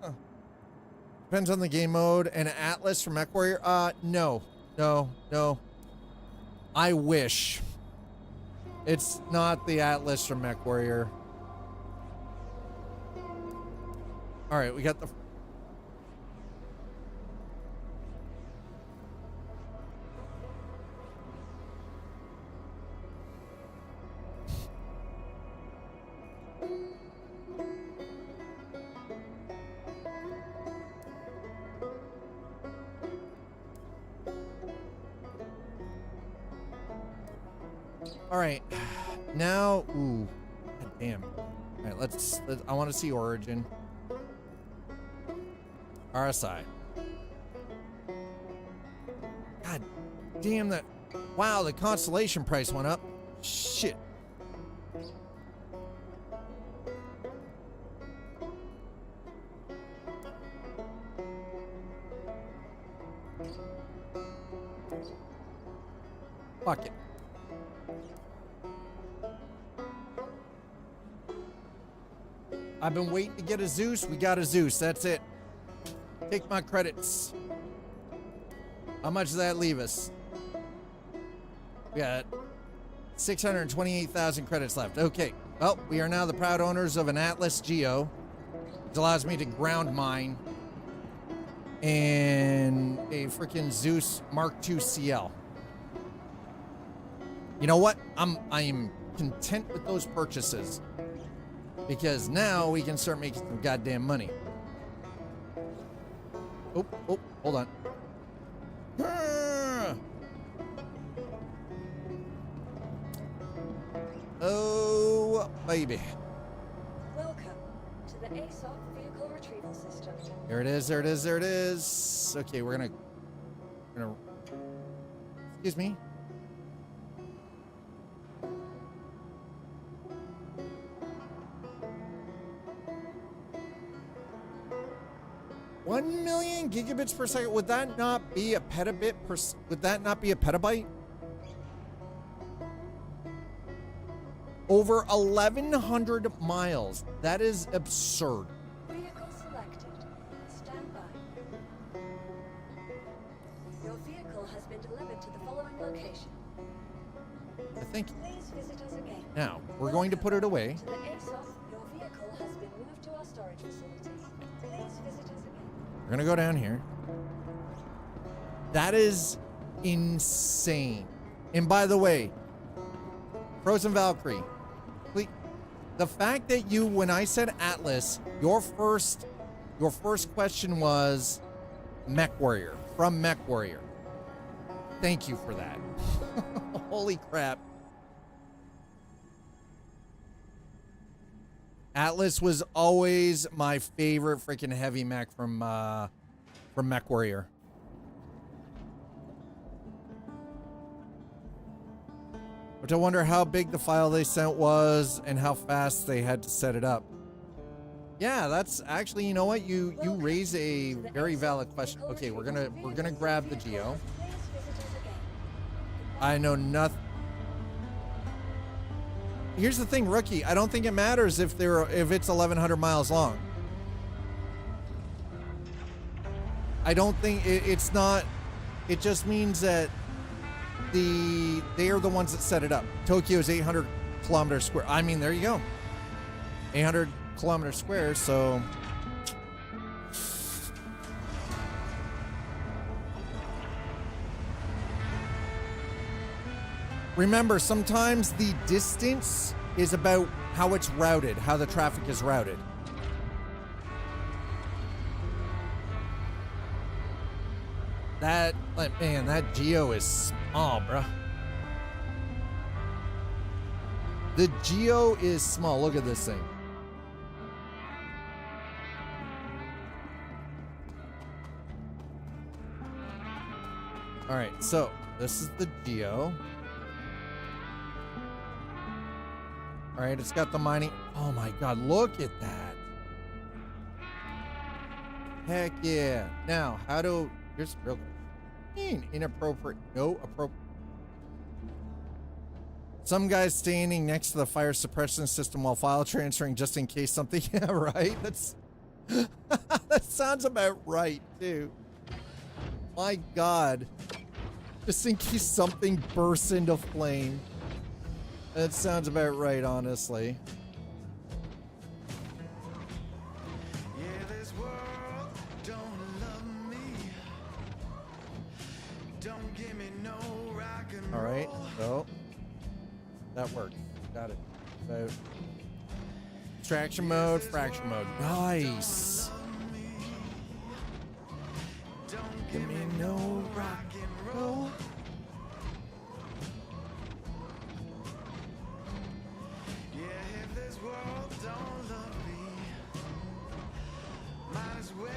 Huh. Depends on the game mode. And Atlas from MechWarrior. No. I wish. It's not the Atlas from MechWarrior. All right, we got the. All right, now, ooh, God damn. All right, let's I want to see Origin. RSI. God damn that. Wow, the Constellation price went up. Shit. Fuck it. I've been waiting to get a Zeus. We got a Zeus. That's it. Take my credits. How much does that leave us? We got 628,000 credits left. Okay. Well, we are now the proud owners of an Atlas Geo, which allows me to ground mine and a freaking Zeus Mark II CL. You know what? I am content with those purchases because now we can start making some goddamn money. Oh, hold on. Oh, baby. Welcome to the ASOP vehicle retrieval system. There it is, there it is, there it is. Okay, we're gonna excuse me. One million gigabits per second. Would that not be a petabit per? Would that not be a petabyte? Over 1,100 miles. That is absurd. Vehicle selected. Stand by. Your vehicle has been delivered to the following location. I think. Please visit us again. Now we're going to put it away. To the ASOP, your vehicle has been moved to our storage facility. Please visit us again. We're gonna go down here. That is insane. And by the way, Frozen Valkyrie, the fact that you, when I said Atlas, your first question was Mech Warrior, from Mech Warrior. Thank you for that. Holy crap. Atlas was always my favorite freaking heavy mech from Mech Warrior. But I wonder how big the file they sent was and how fast they had to set it up. Yeah, that's actually, you know what? You raise a very valid question. Okay, we're gonna grab the Geo. I know nothing. Here's the thing, Rookie. I don't think it matters if it's 1,100 miles long. I don't think it's not. It just means that they are the ones that set it up. Tokyo is 800 kilometers square. I mean, there you go. 800 kilometers square. So remember, sometimes the distance is about how it's routed, how the traffic is routed. That, man, that Geo is small, bruh. The Geo is small. Look at this thing. All right, so this is the Geo. All right, it's got the mining. Oh my God, look at that. Heck yeah. Now, how do, here's real inappropriate, no appropriate. Some guy's standing next to the fire suppression system while file transferring just in case something, yeah, right? That's, that sounds about right too. My God. Just in case something bursts into flame. That sounds about right, honestly. Yeah, this world don't love me. Don't give me no rock and All right, roll. so that worked. Got it. So extraction mode, fraction mode. Nice. Don't Give me no rock and roll. Yeah, if this world don't love me, might as well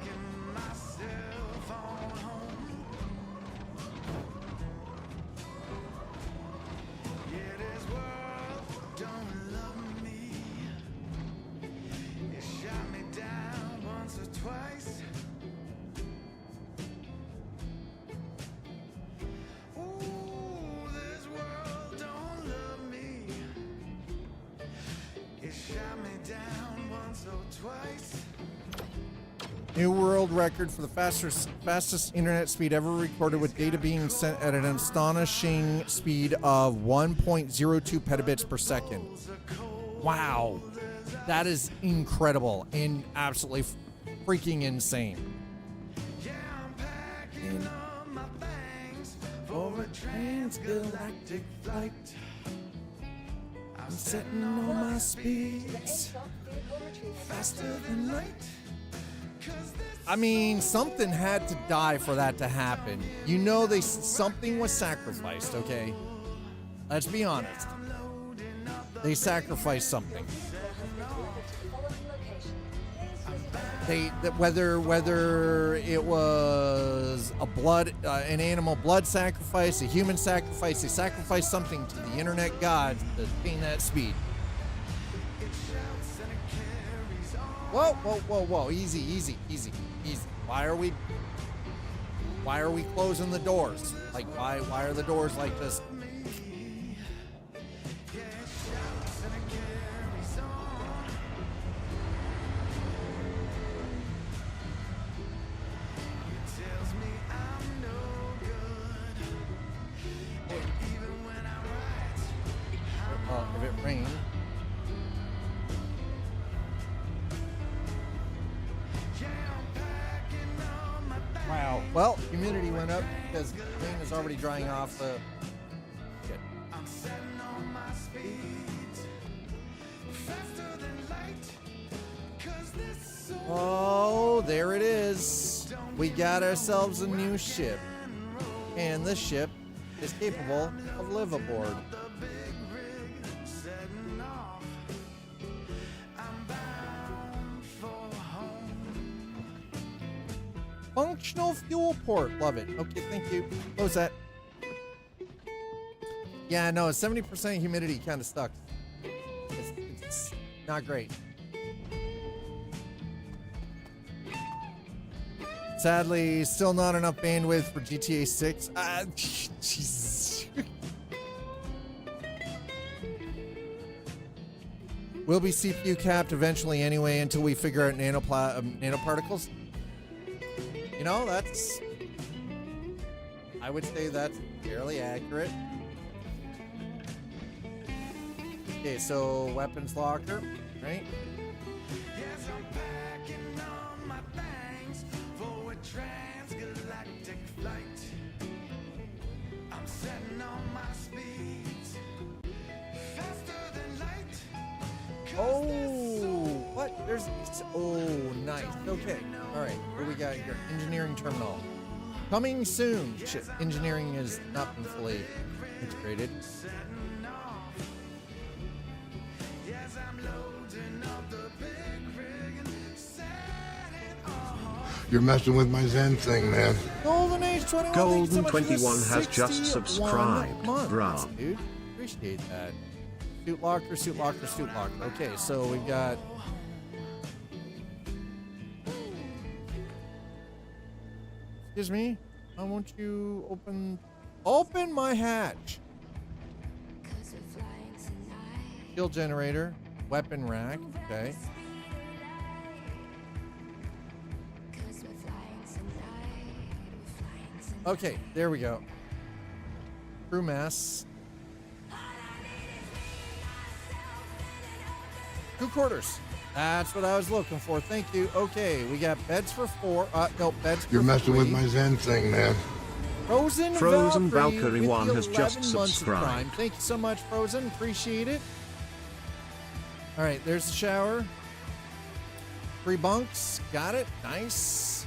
get myself on home. shot me down once or twice. New world record for the fastest internet speed ever recorded, with data being sent at an astonishing speed of 1.02 petabits per second. Wow. That is incredible and absolutely freaking insane. Yeah, I'm packing up my things for a transgalactic flight. I'm setting all my speeds faster than light. I mean, something had to die for that to happen. You know, something was sacrificed, okay? Let's be honest. They sacrificed something. Whether it was an animal blood sacrifice, a human sacrifice, they sacrificed something to the internet gods to attain that speed. Whoa, whoa, whoa, whoa! Easy, easy, easy, easy. Why are we closing the doors? Like, why are the doors like this? Oh, if it rained. Wow. Well, humidity went up because rain is already drying off the shit. I'm setting all my speeds faster than light. 'Cause this soul Oh, there it is. We got ourselves a new ship. And this ship is capable of live aboard. setting off. I'm bound for home. Functional fuel port. Love it. Okay, thank you. What was that? Yeah, no, 70% humidity kind of stuck. It's not great. Sadly, still not enough bandwidth for GTA 6. Jesus. We'll be CPU capped eventually anyway until we figure out nanoparticles. You know, I would say that's fairly accurate. Okay, so weapons locker, right? Yes, I'm packing on my things for a transgalactic flight. I'm setting all my speeds faster than light. Oh, what? Nice. Okay. All right. What do we got here? Engineering terminal. Coming soon. Shit, engineering is not been fully integrated. Yes, I'm loading up the big rig and setting off. You're messing with my Zen thing, man. Golden Age 21. thank you so much for the Golden21 has just 61 subscribed, months, bruh. dude. Appreciate that. Suit locker, suit locker, suit locker. Okay, so we've got. Excuse me. I want you open my hatch. Shield generator, weapon rack. Okay. Okay, there we go. Crew mass. 2 quarters. That's what I was looking for. Thank you. Okay, we got beds for 4. No, beds for You're messing 3. with my Zen thing, man. Frozen Valkyrie with 1 the has 11 just months of subscribed. Prime. Thank you so much, Frozen. Appreciate it. All right, there's the shower. 3 bunks. Got it. Nice.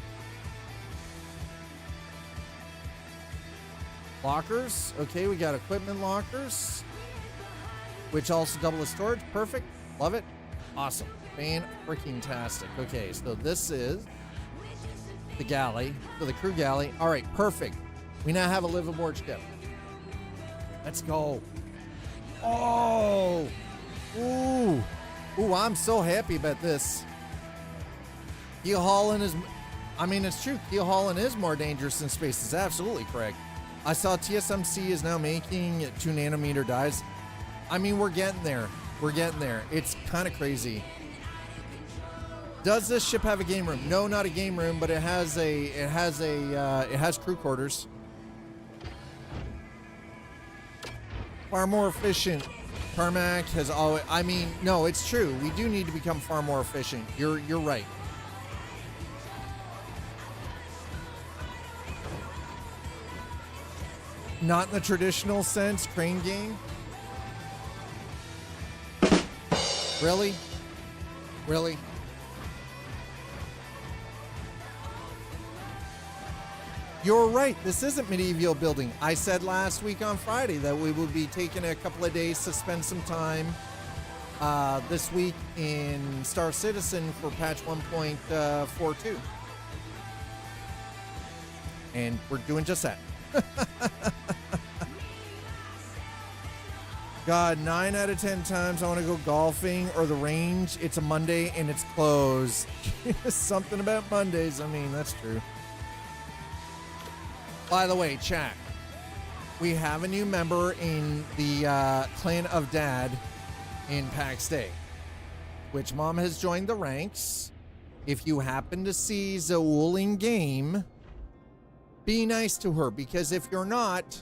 Lockers. Okay, we got equipment lockers, which also double as storage. Perfect. Love it. Awesome. Fan-freaking-tastic. Okay, so this is the galley. So the crew galley. All right, perfect. We now have a live aboard ship. Let's go. Oh. Ooh. Ooh, I'm so happy about this. Keel hauling is... I mean, it's true. Keel hauling is more dangerous than space. Is absolutely correct. I saw TSMC is now making 2 nanometer dies. I mean, we're getting there. We're getting there. It's kind of crazy. Does this ship have a game room? No, not a game room, but it has crew quarters. Far more efficient. Tarmac has always, I mean, no, it's true. We do need to become far more efficient. You're right. Not in the traditional sense, crane game. Really? Really? You're right. This isn't medieval building. I said last week on Friday that we would be taking a couple of days to spend some time this week in Star Citizen for patch 1.42. And we're doing just that. God, 9 out of 10 times I want to go golfing or the range. It's a Monday and it's closed. Something about Mondays. I mean, that's true. By the way, chat, we have a new member in the clan of Dad in PAX Day, which mom has joined the ranks. If you happen to see Zool in game, be nice to her, because if you're not,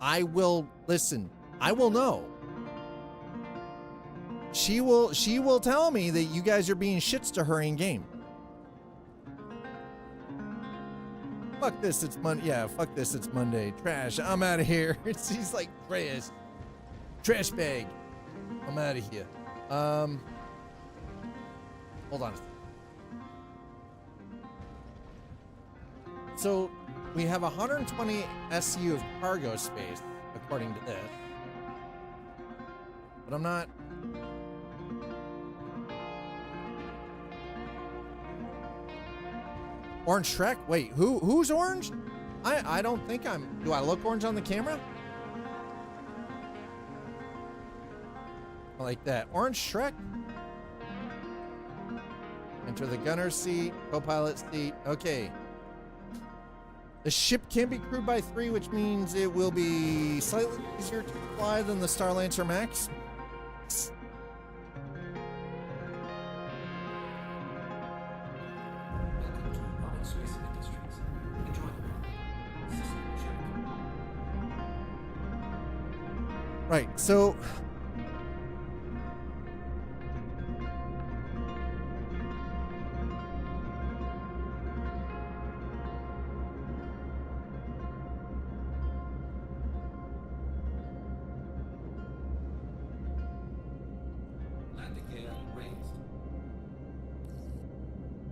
I will listen. I will know. She will tell me that you guys are being shits to her in game. Fuck this, it's Monday. Yeah, fuck this, it's Monday. Trash, I'm out of here. He's like, trash bag. I'm out of here. Hold on a second. So, we have 120 SU of cargo space, according to this. But I'm not... Orange Shrek? Wait, who's orange? I don't think I'm... Do I look orange on the camera? I like that. Orange Shrek? Enter the gunner seat, co-pilot seat. Okay. The ship can be crewed by 3, which means it will be slightly easier to fly than the Starlancer Max. Right, so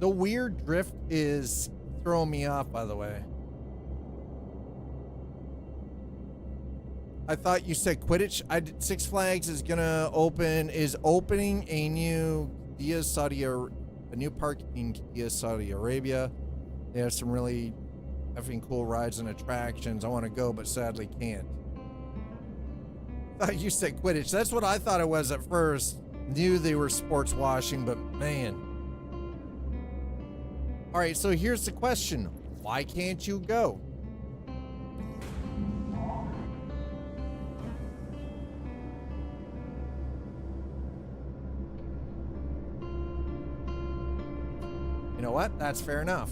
the weird drift is throwing me off, by the way. I thought you said Quidditch. Six Flags is opening a new park in Qiddiya, Saudi Arabia. They have some really effing cool rides and attractions. I want to go, but sadly can't. I thought you said Quidditch. That's what I thought it was at first. Knew they were sports washing, but man. All right, so here's the question. Why can't you go? You know what? That's fair enough.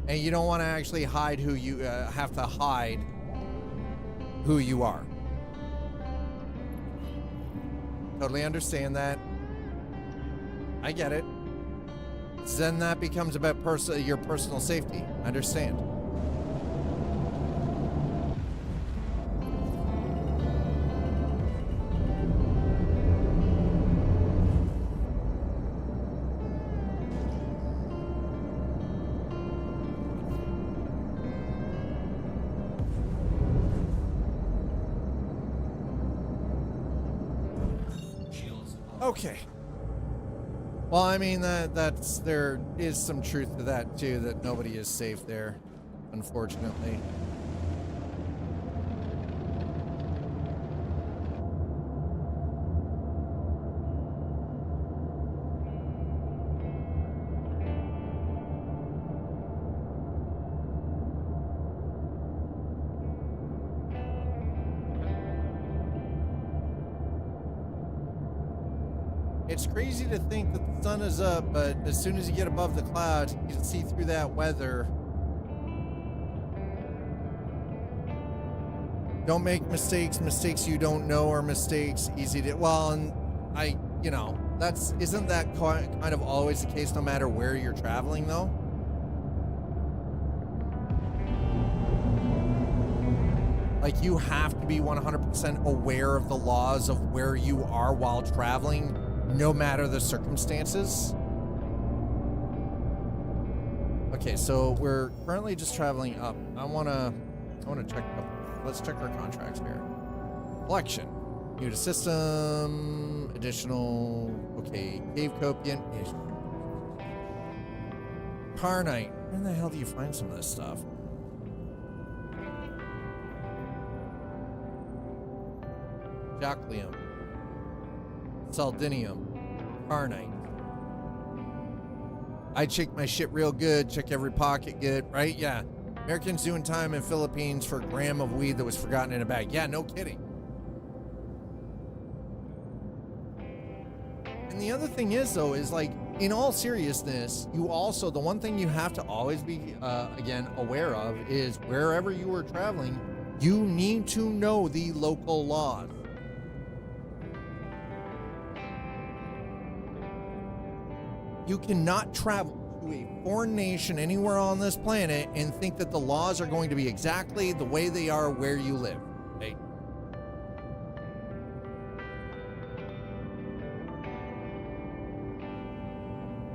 And you don't want to actually hide who you have to hide who you are. Totally understand that. I get it. Then that becomes about your personal safety. I understand. Okay. Well, I mean, there is some truth to that too, that nobody is safe there, unfortunately. It's crazy to think that the sun is up, but as soon as you get above the clouds, you can see through that weather. Don't make mistakes. Mistakes you don't know are mistakes. Easy to, well, and you know, isn't that kind of always the case no matter where you're traveling though? Like you have to be 100% aware of the laws of where you are while traveling, no matter the circumstances. Okay, so we're currently just traveling up. I wanna check up. Let's check our contracts here. Collection. New to system. Additional. Okay. Cave Copian. Carnite. Where in the hell do you find some of this stuff? Jaclium. Saldinium. Carnite. I check my shit real good. Check every pocket good. Right? Yeah. Americans doing time in Philippines for a gram of weed that was forgotten in a bag. Yeah, no kidding. And the other thing is, though, is like, in all seriousness, you also, the one thing you have to always be, again, aware of is wherever you are traveling, you need to know the local laws. You cannot travel to a foreign nation anywhere on this planet and think that the laws are going to be exactly the way they are where you live. Okay?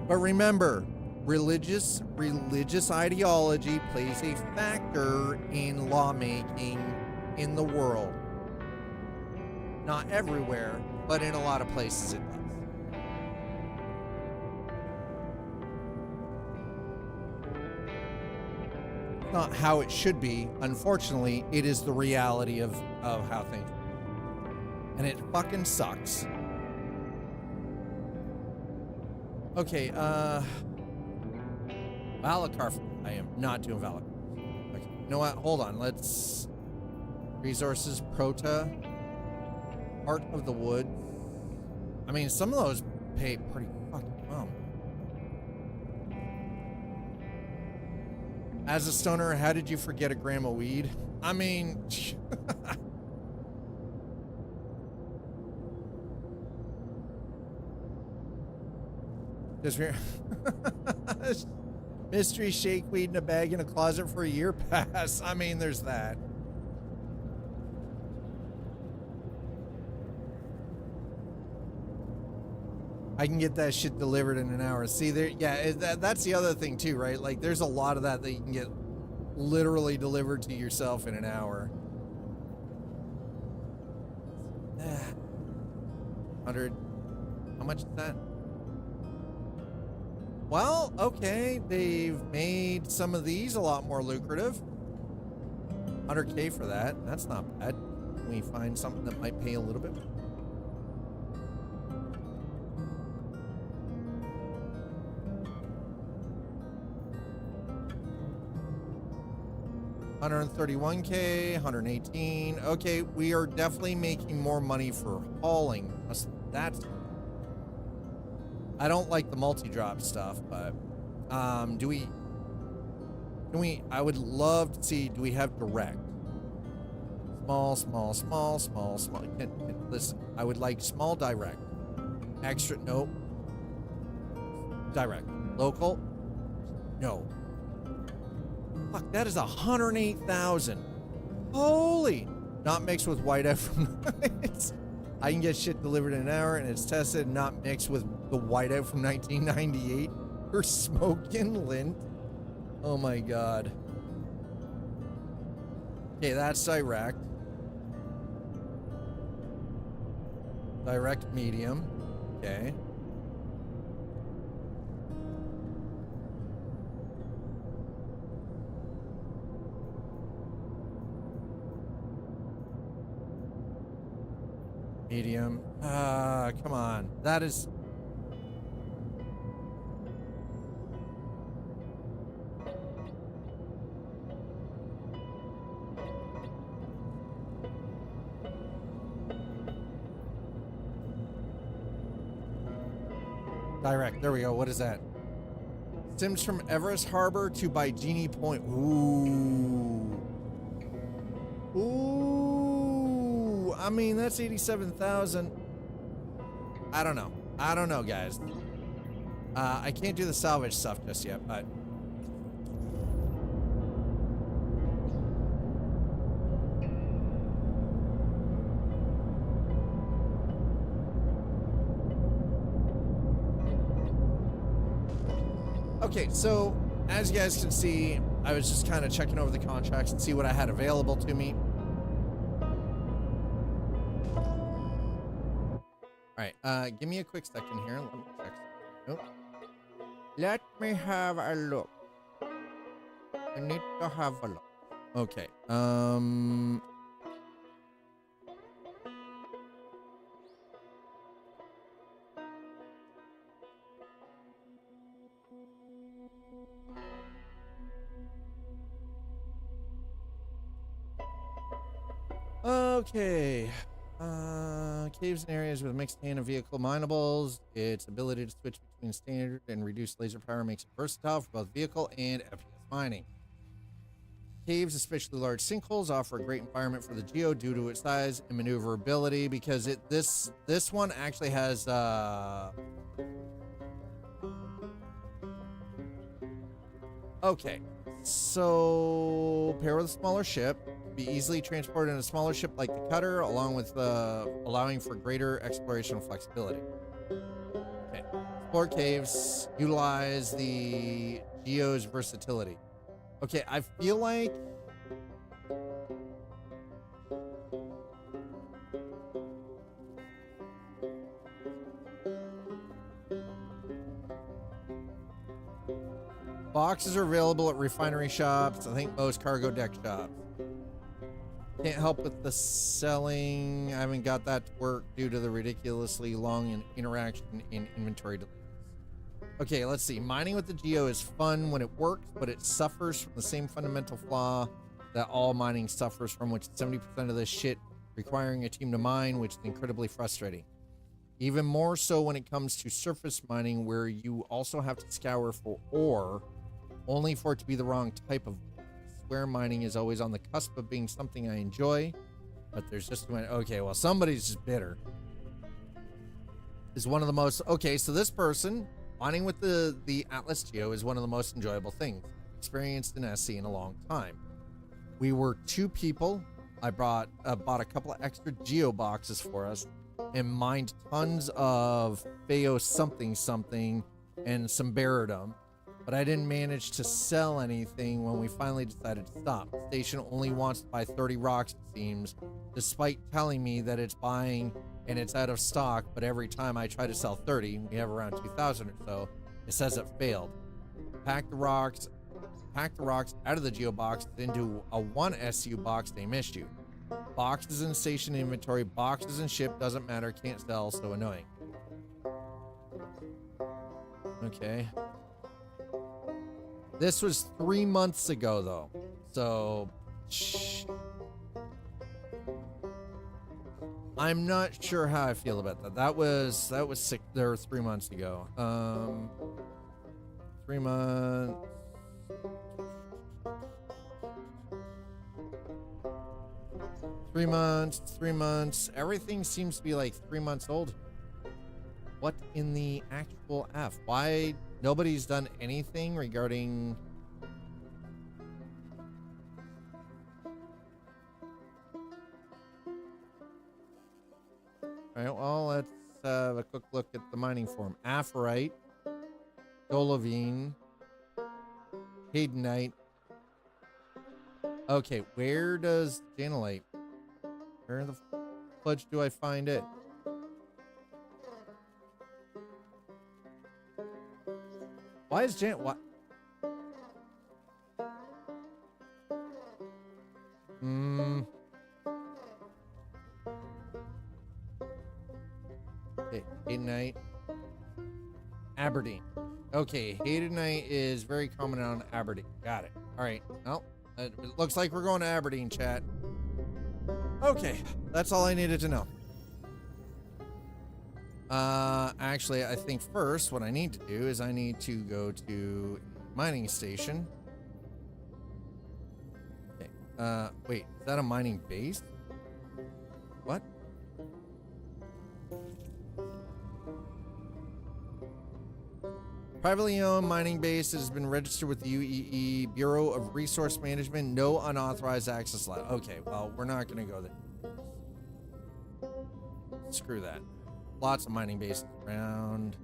But remember, religious ideology plays a factor in lawmaking in the world. Not everywhere, but in a lot of places it does. Not how it should be. Unfortunately, it is the reality of how things are. And it fucking sucks. Okay, Valacar. I am not doing Valacar. Okay, you know what? Hold on. Let's resources, Prota, Heart of the Wood. I mean, some of those pay pretty fucking well. As a stoner, how did you forget a gram of weed? I mean, just mystery shake weed in a bag in a closet for a year pass. I mean, there's that. I can get that shit delivered in an hour. See there, yeah, that's the other thing too, right? Like there's a lot of that you can get literally delivered to yourself in an hour. 100. How much is that? Well, okay, they've made some of these a lot more lucrative. 100K for that. That's not bad. Can we find something that might pay a little bit? $131K, 118. Okay, we are definitely making more money for hauling. That's. I don't like the multi-drop stuff, but do we? Can we? I would love to see. Do we have direct? Small. Listen, I would like small direct. Extra. Nope. Direct. Local. No. Fuck, that is 108,000. Holy! Not mixed with whiteout from I can get shit delivered in an hour and it's tested, not mixed with the whiteout from 1998. We're smoking lint. Oh my god. Okay, that's direct. Direct medium. Okay. Medium. Come on. That is. Direct. There we go. What is that? Sims from Everest Harbor to Bygenie Point. Ooh. Ooh. I mean, that's 87,000. I don't know. I don't know, guys. I can't do the salvage stuff just yet, but... Okay, so as you guys can see, I was just kind of checking over the contracts and see what I had available to me. All right, give me a quick second here. Let me check. Nope. Let me have a look. I need to have a look. Okay. Okay. Caves and areas with mixed hand and vehicle minables. Its ability to switch between standard and reduced laser power makes it versatile for both vehicle and FPS mining. Caves, especially large sinkholes, offer a great environment for the geo due to its size and maneuverability, because this one actually has okay. So pair with a smaller ship. Be easily transported in a smaller ship like the cutter, along with allowing for greater exploration and flexibility. Okay. Explore caves. Utilize the geo's versatility. Okay, I feel like boxes are available at refinery shops. I think most cargo deck shops. Can't help with the selling. I haven't got that to work due to the ridiculously long interaction in inventory delays. Okay, let's see. Mining with the geo is fun when it works, but it suffers from the same fundamental flaw that all mining suffers from, which is 70% of this shit requiring a team to mine, which is incredibly frustrating. Even more so when it comes to surface mining, where you also have to scour for ore, only for it to be the wrong type of ore. Square mining is always on the cusp of being something I enjoy, but there's just okay, well, somebody's just bitter. Is one of the most okay, so this person mining with the Atlas Geo is one of the most enjoyable things I've experienced in SC in a long time. We were 2 people. I bought a couple of extra geo boxes for us and mined tons of Feo something and some Baradum. But I didn't manage to sell anything when we finally decided to stop. The station only wants to buy 30 rocks, it seems, despite telling me that it's buying and it's out of stock, but every time I try to sell 30, we have around 2,000 or so, it says it failed. Pack the rocks out of the geo box into a 1 SU box they missed you. Boxes in station inventory, boxes in ship, doesn't matter, can't sell, so annoying. Okay. This was 3 months ago, though, so I'm not sure how I feel about that. That was 3 months ago. 3 months. 3 months. 3 months. Everything seems to be like 3 months old. What in the actual F? Why? Nobody's done anything regarding... Alright, well, let's have a quick look at the mining form. Aphrite, Dolovine, Haydenite. Okay, where does Janolite? Where the fudge do I find it? Why is what? Okay, Haydenite. Aberdeen. Okay, Haydenite is very common on Aberdeen. Got it. All right. Well, it looks like we're going to Aberdeen, chat. Okay, that's all I needed to know. Actually, I think first what I need to do is I need to go to mining station. Okay. Wait, is that a mining base? What? Privately owned mining base has been registered with the UEE Bureau of Resource Management. No unauthorized access allowed. Okay, well, we're not going to go there. Screw that. Lots of mining bases around.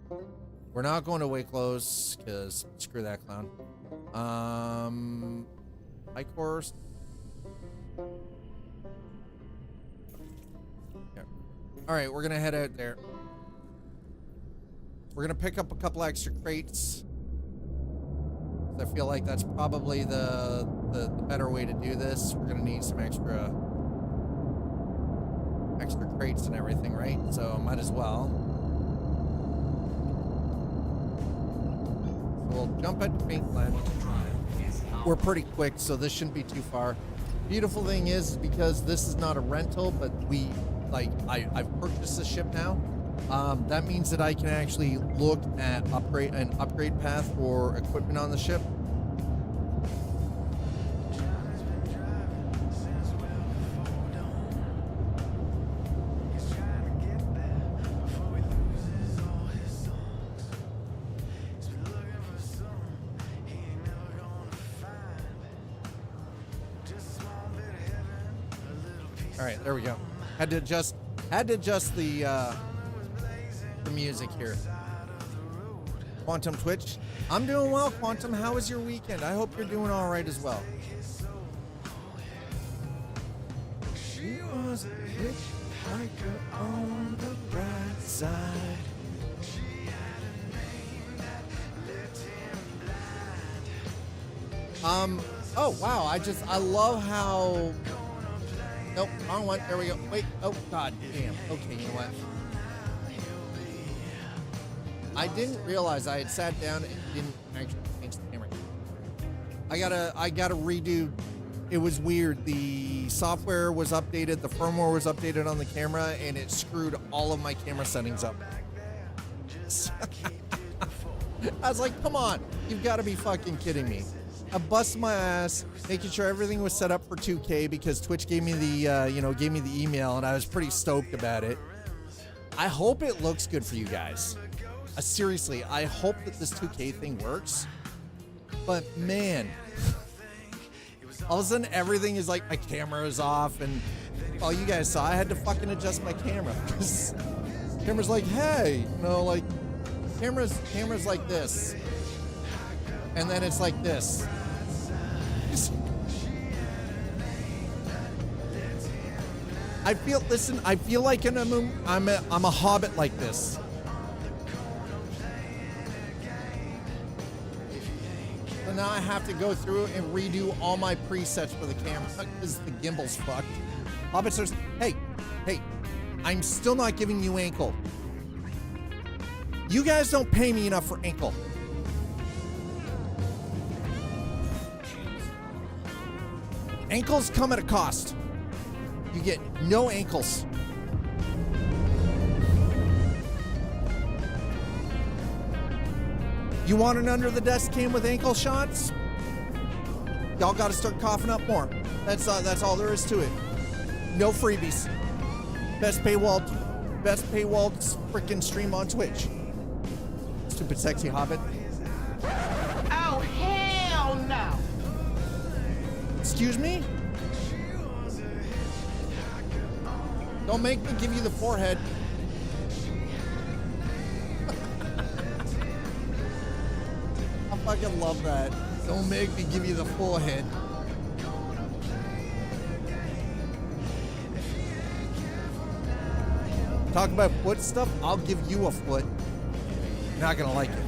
We're not going to way close because screw that clown. High course. Yeah. All right, we're gonna head out there. We're gonna pick up a couple extra crates. I feel like that's probably the better way to do this. We're gonna need some extra crates and everything, right? So might as well. So we'll jump at Freelancer. We're pretty quick, so this shouldn't be too far. Beautiful thing is because this is not a rental, but I've purchased the ship now. That means that I can actually look at an upgrade path for equipment on the ship. All right, there we go. Had to adjust the music here. Quantum Twitch. I'm doing well, Quantum. How was your weekend? I hope you're doing all right as well. She was a hitchhiker on the bright side. Oh wow, I love how. Nope, wrong one. There we go. Wait. Oh, god damn. Okay, you know what? I didn't realize I had sat down and didn't actually change the camera. I gotta redo. It was weird. The software was updated, the firmware was updated on the camera, and it screwed all of my camera settings up. I was like, come on, you've got to be fucking kidding me. I busted my ass making sure everything was set up for 2K because Twitch gave me the email, and I was pretty stoked about it. I hope it looks good for you guys. Seriously, I hope that this 2K thing works. But man, all of a sudden everything is like, my camera is off, and all you guys saw, I had to fucking adjust my camera. Camera's like, hey, like camera's like this, and then it's like this. I feel like I'm a hobbit like this. So now I have to go through and redo all my presets for the camera because the gimbal's fucked. Hobbits are, hey, I'm still not giving you ankle. You guys don't pay me enough for ankle. Ankles come at a cost. You get no ankles. You want an under the desk cam with ankle shots? Y'all got to start coughing up more. That's all there is to it. No freebies. Best paywall freaking stream on Twitch. Stupid sexy hobbit. Oh hell no! Excuse me? Don't make me give you the forehead. I fucking love that. Don't make me give you the forehead. Talk about foot stuff, I'll give you a foot. You're not gonna like it.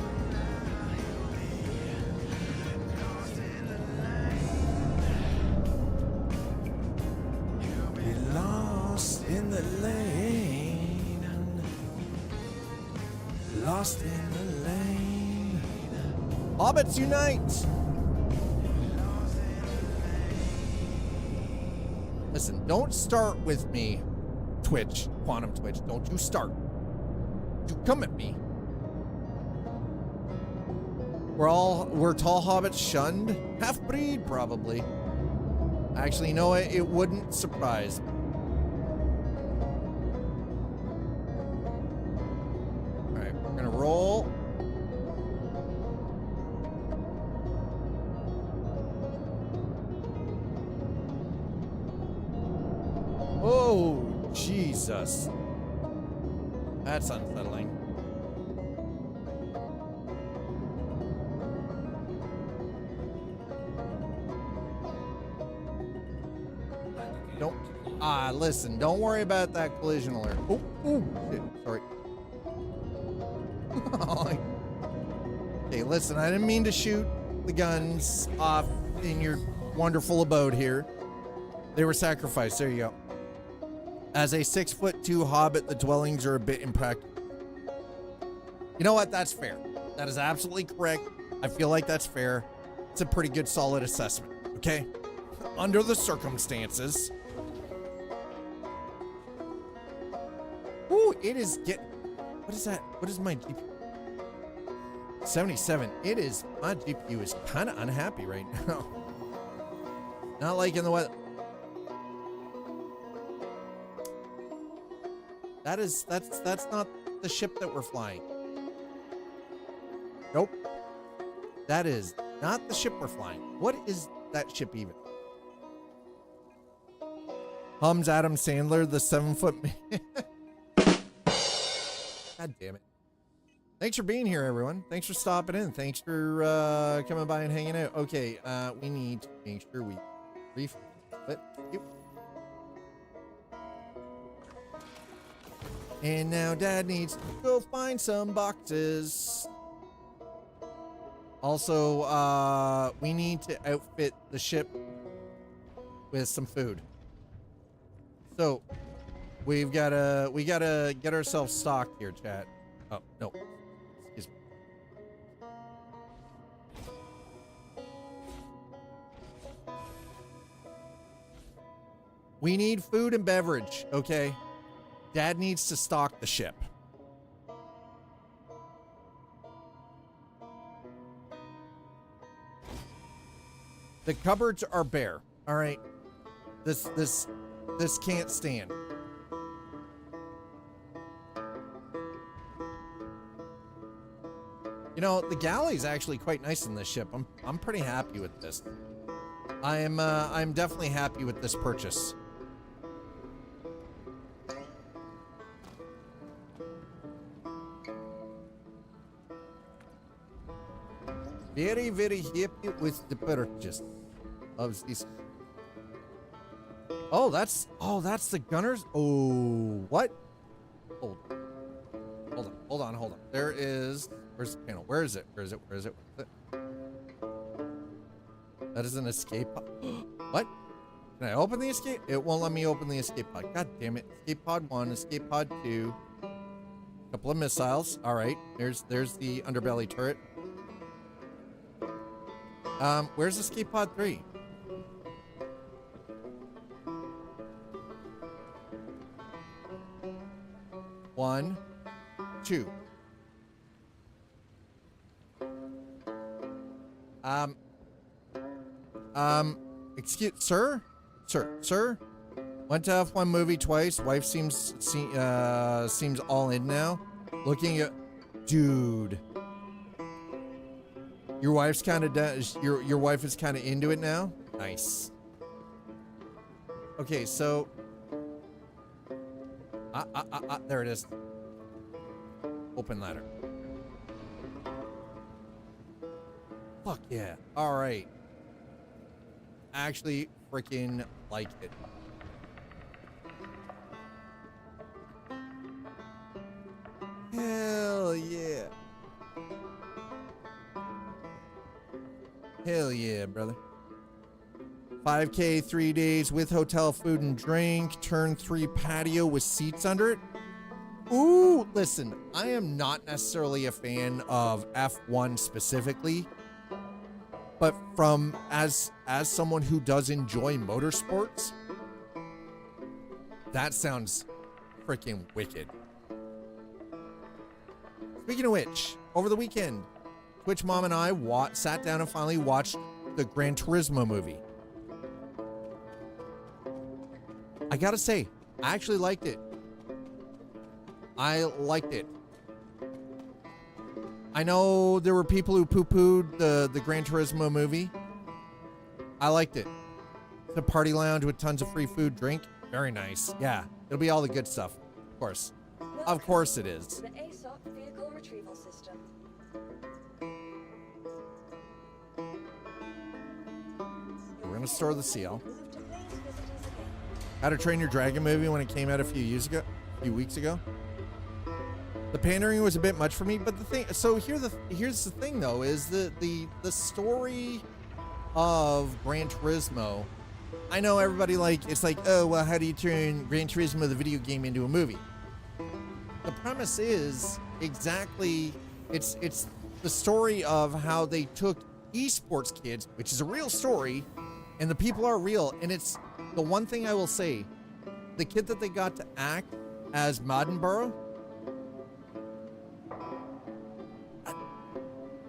We're lost in the lane. Lost in the lane. Hobbits unite! Listen, don't start with me, Twitch, Quantum Twitch. Don't you start. to come at me. Were tall hobbits shunned? Half-breed, probably. Actually, you know what? It wouldn't surprise me. Alright, we're gonna roll. Oh, Jesus. That's unsettling. Don't. Listen, don't worry about that collision alert. Oh, shit, sorry. Okay, listen, I didn't mean to shoot the guns off in your wonderful abode here. They were sacrificed. There you go. As a 6'2" hobbit, the dwellings are a bit impractical. You know what? That's fair. That is absolutely correct. I feel like that's fair. It's a pretty good, solid assessment. Okay? Under the circumstances. Ooh, it is getting... What is that? What is my GPU? 77. It is... My GPU is kind of unhappy right now. Not liking the weather. That's not the ship that we're flying. Nope. That is not the ship we're flying. What is that ship even? Hums Adam Sandler, the 7-foot man. God damn it. Thanks for being here, everyone. Thanks for stopping in. Thanks for coming by and hanging out. Okay, we need to make sure we refill it. Yep. And now Dad needs to go find some boxes. Also, we need to outfit the ship with some food. So, we gotta get ourselves stocked here, chat. Oh, no. Excuse me. We need food and beverage, okay? Dad needs to stock the ship. The cupboards are bare. All right. This can't stand. You know, the galley's actually quite nice in this ship. I'm pretty happy with this. I'm definitely happy with this purchase. Very, very happy with the purchase of this. Oh, that's the gunners. Oh, what? Hold on. Where's the panel? Where is it? That is an escape pod. What? Can I open the escape? It won't let me open the escape pod. God damn it. Escape pod 1, escape pod 2. Couple of missiles. All right. There's the underbelly turret. Where's escape pod 3? One, two. Excuse, sir? Went to F1 movie twice. Wife seems all in now. Looking at, dude. Your wife's kind of your wife is kind of into it now. Nice. Okay, so there it is. Open ladder. Fuck yeah. All right. Actually freaking like it. Hell yeah. Hell yeah, brother. 5K, 3 days with hotel food and drink. Turn 3 patio with seats under it. Ooh, listen, I am not necessarily a fan of F1 specifically, but from as someone who does enjoy motorsports, that sounds freaking wicked. Speaking of which, over the weekend, Twitch Mom and I sat down and finally watched the Gran Turismo movie. I gotta say, I actually liked it. I liked it. I know there were people who poo-pooed the Gran Turismo movie. I liked it. The party lounge with tons of free food, drink. Very nice. Yeah, it'll be all the good stuff. Of course. Of course it is. The ASOP vehicle retrieval system. We're gonna store the seal. Move to please visitors again. How to Train Your Dragon movie when it came out a few weeks ago. The pandering was a bit much for me, but the thing, so here's the thing though, is the story of Gran Turismo. I know everybody it's like, oh well, how do you turn Gran Turismo the video game into a movie? The premise is exactly, it's the story of how they took esports kids, which is a real story, and the people are real, and it's the one thing I will say, the kid that they got to act as Maddenborough,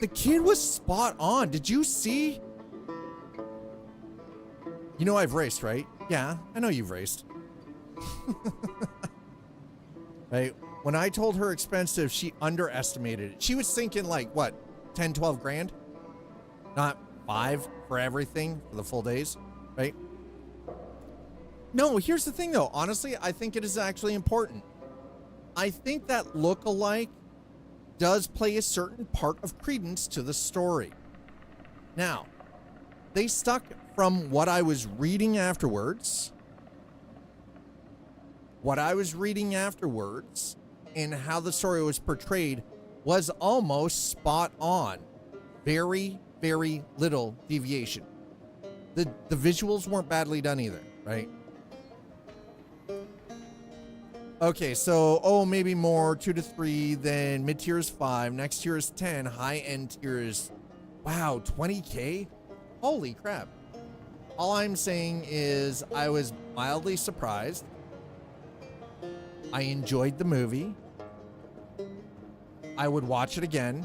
the kid was spot on. Did you see? You know I've raced, right? Yeah, I know you've raced. Right? When I told her expensive, she underestimated it. She was thinking like, what, 10, 12 grand? Not 5 for everything for the full days, right? No, here's the thing though. Honestly, I think it is actually important. I think that look-alike does play a certain part of credence to the story. Now, they stuck from what I was reading afterwards, and how the story was portrayed was almost spot on. Very, very little deviation. The visuals weren't badly done either, right? Okay, so, maybe more, 2 to 3, then mid-tier is 5, next tier is 10, high-end tier is, wow, 20K? Holy crap. All I'm saying is I was mildly surprised. I enjoyed the movie. I would watch it again.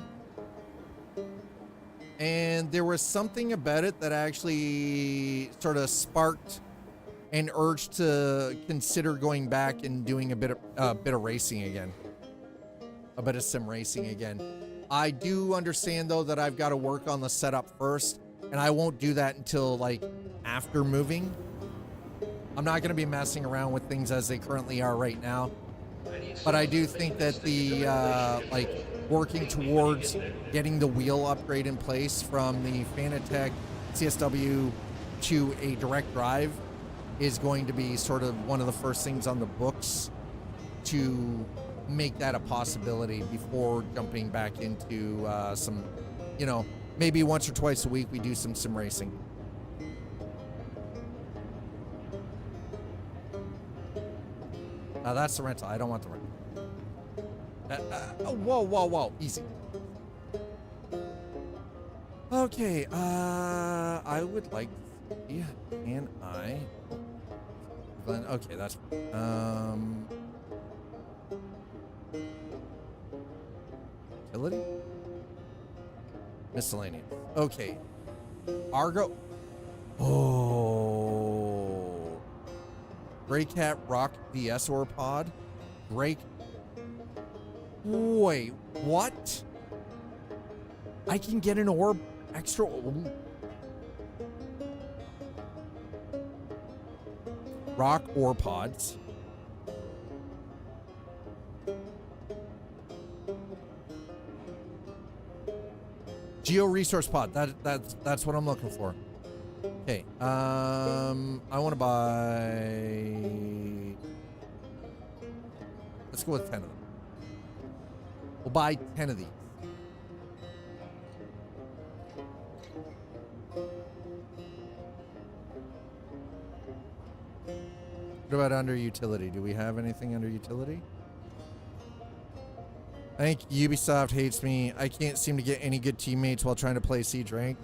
And there was something about it that actually sort of sparked an urge to consider going back and doing a bit of racing again. A bit of sim racing again. I do understand though that I've got to work on the setup first, and I won't do that until like after moving. I'm not going to be messing around with things as they currently are right now. But I do think that the working towards getting the wheel upgrade in place from the Fanatec CSW to a direct drive is going to be sort of one of the first things on the books to make that a possibility before jumping back into some, maybe once or twice a week we do some sim racing. That's the rental. I don't want the rental. Whoa. Easy. Okay, I would like to see, can I... Okay, that's... Utility? Miscellaneous. Okay. Argo... Oh... Gray Cat Rock DS Ore Pod? Gray... Wait, what? I can get an orb extra... Rock ore pods. Geo resource pod. That's what I'm looking for. Okay. I want to buy. Let's go with 10 of them. We'll buy 10 of these. What about under utility? Do we have anything under utility? I think Ubisoft hates me. I can't seem to get any good teammates while trying to play Siege Rank.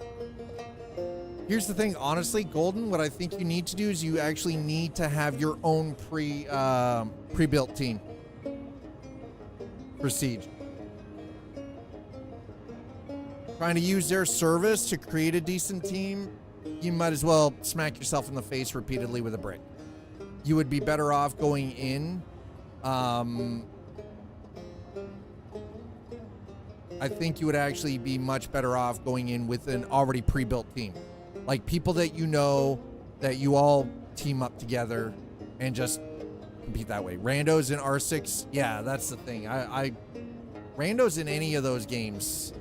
Here's the thing, honestly, Golden, what I think you need to do is you actually need to have your own pre-built team for Siege. trying to use their service to create a decent team, you might as well smack yourself in the face repeatedly with a brick. You would be better off going in. I think you would actually be much better off going in with an already pre-built team. Like people that you know, that you all team up together and just compete that way. Randos in R6, yeah, that's the thing. Randos in any of those games.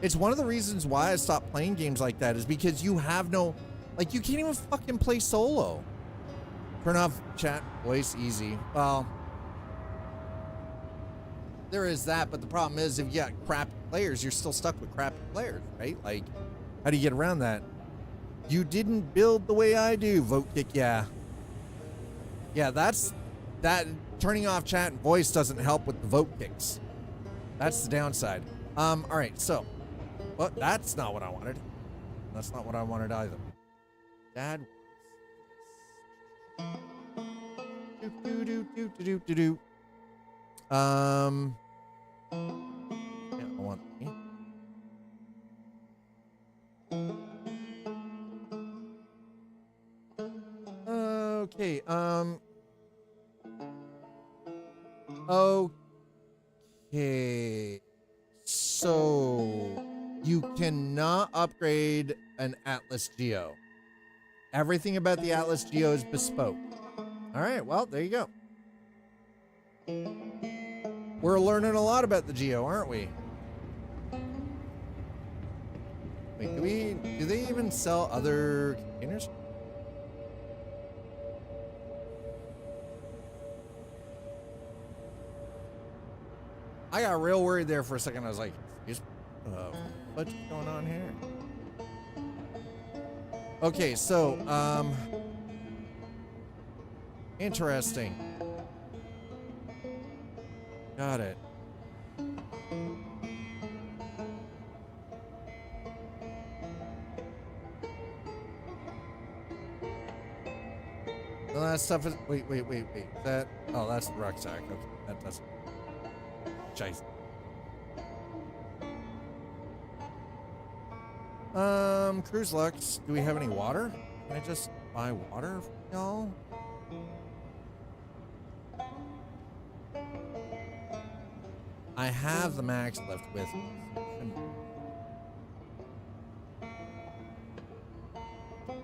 It's one of the reasons why I stopped playing games like that is because you have no, like you can't even fucking play solo. Turn off chat voice, easy. Well, there is that, but the problem is if you got crappy players, you're still stuck with crappy players, right? Like, how do you get around that? You didn't build the way I do, vote kick, yeah. Yeah, that turning off chat and voice doesn't help with the vote kicks. That's the downside. All right, so, well, that's not what I wanted. That's not what I wanted either. Dad. Do. Yeah, I want me. Okay, okay. So you cannot upgrade an Atlas Geo. Everything about the Atlas Geo is bespoke. All right, well, there you go. We're learning a lot about the Geo, aren't we? Wait, do they even sell other containers? I got real worried there for a second. I was like, what's going on here? Okay, so, interesting. Got it. Well, that stuff is, wait. That, oh, that's the rucksack. Okay, that doesn't. Jeez. Cruise Lux, do we have any water? Can I just buy water for y'all? I have the max left with me.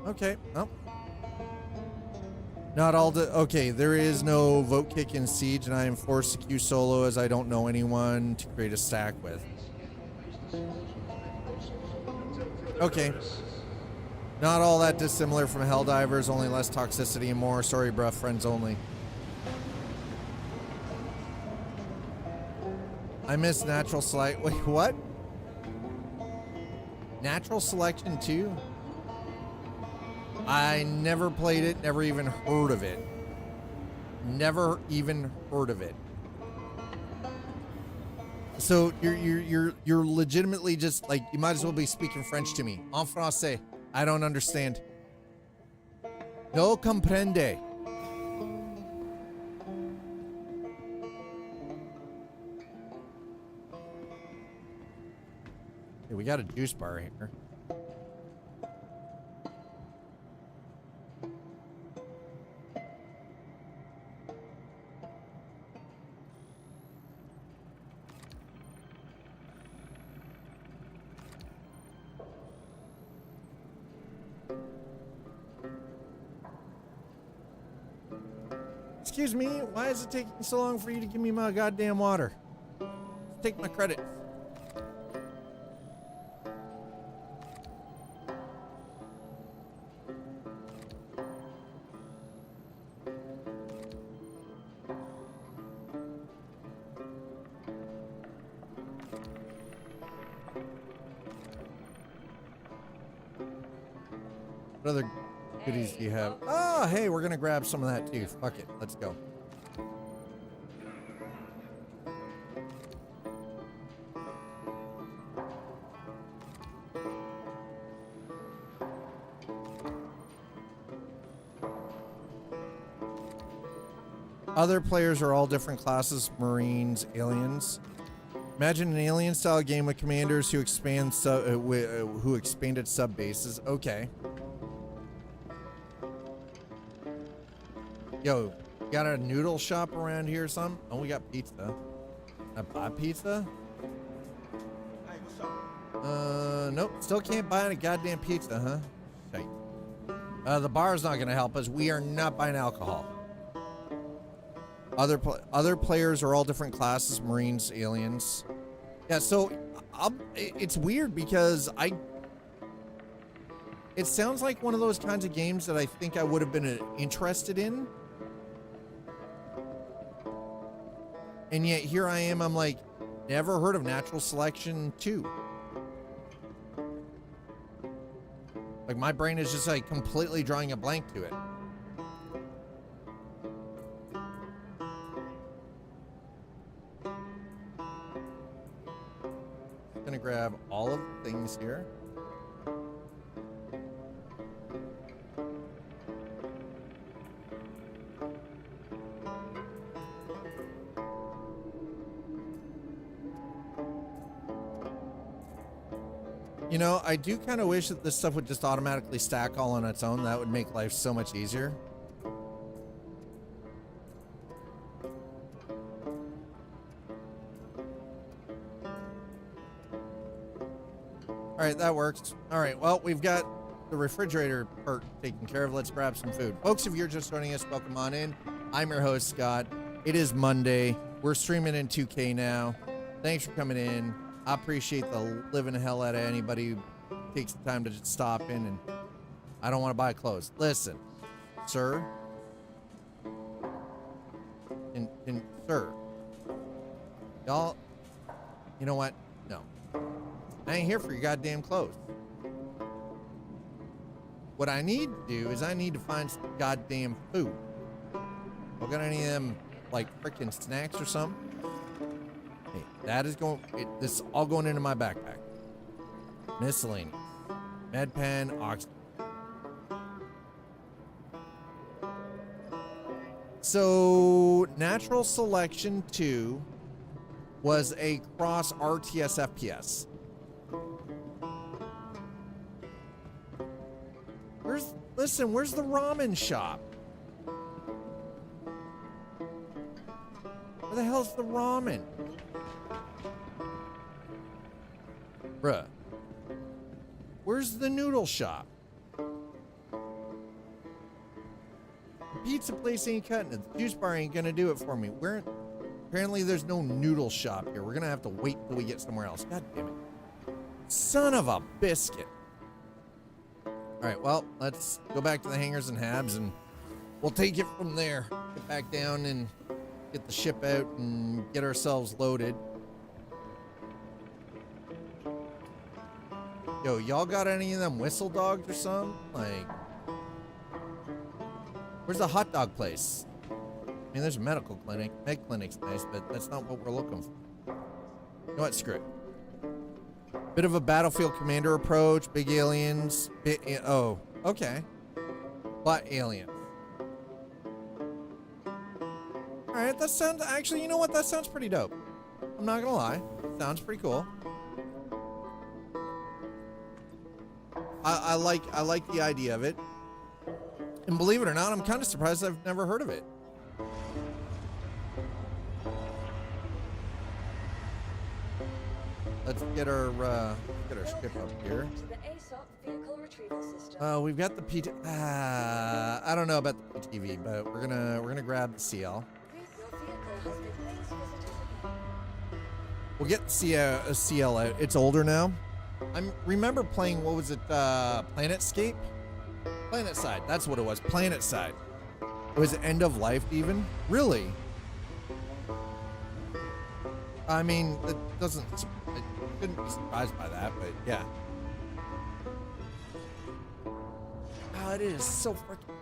Okay, well. Not all the, okay, there is no vote kick in Siege, and I am forced to queue solo as I don't know anyone to create a stack with. Okay. Not all that dissimilar from Helldivers, only less toxicity and more. Sorry, bruh, friends only. I miss natural select. Wait, what? Natural selection too? I never played it, never even heard of it. Never even heard of it. So you're legitimately just like, you might as well be speaking French to me. En français. I don't understand. No comprende. Hey, we got a juice bar here. Excuse me, why is it taking so long for you to give me my goddamn water? Take my credit. What other goodies do you have? Oh, hey, we're gonna grab some of that too. Fuck it, let's go. Other players are all different classes, Marines, aliens. Imagine an alien-style game with commanders who expanded sub bases. Okay. Yo, got a noodle shop around here or something? Oh, we got pizza. I buy pizza? Nope. Still can't buy a goddamn pizza, huh? Shite. The bar's not gonna help us. We are not buying alcohol. Other players are all different classes: Marines, aliens. Yeah, so it's weird because it sounds like one of those kinds of games that I think I would have been interested in. And yet here I am, I'm like, never heard of Natural Selection 2. Like, my brain is just like completely drawing a blank to it. I'm gonna grab all of the things here. You know, I do kind of wish that this stuff would just automatically stack all on its own. That would make life so much easier. All right, that works. All right, well, we've got the refrigerator part taken care of. Let's grab some food. Folks, if you're just joining us, welcome on in. I'm your host, Scott. It is Monday. We're streaming in 2K now. Thanks for coming in. I appreciate the living hell out of anybody who takes the time to just stop in, and I don't want to buy clothes. Listen, sir. Sir. Y'all, you know what? No. I ain't here for your goddamn clothes. What I need to do is I need to find some goddamn food. I got any of them, like, freaking snacks or something? Hey, that is going, this is all going into my backpack. Miscellaneous. Med pen, oxygen. So, Natural Selection 2 was a cross RTS FPS. Where's the ramen shop? Where the hell's the ramen? Bruh. Where's the noodle shop? The pizza place ain't cutting it. The juice bar ain't gonna do it for me. Apparently there's no noodle shop here. We're gonna have to wait till we get somewhere else. God damn it. Son of a biscuit. Alright, well, let's go back to the hangars and habs and we'll take it from there. Get back down and get the ship out and get ourselves loaded. Yo, y'all got any of them whistle dogs or something? Like, where's the hot dog place? I mean, there's a medical clinic. Med clinic's nice, but that's not what we're looking for. You know what? Screw it. Bit of a battlefield commander approach. Big aliens. Oh, okay. But aliens. All right, that sounds, actually, you know what? That sounds pretty dope. I'm not gonna lie. Sounds pretty cool. I like the idea of it. And believe it or not, I'm kind of surprised I've never heard of it. Let's get our ship up here. To the ASOP vehicle retrieval system. We've got the PT. I don't know about the PTV, but we're gonna grab the CL. Your vehicle has been please visit us again. We'll get the CL out. It's older now. I remember playing, what was it, Planetscape? Planetside, that's what it was, Planetside. It was end of life even? Really? I mean, it couldn't be surprised by that, but yeah. Oh, it is so freaking...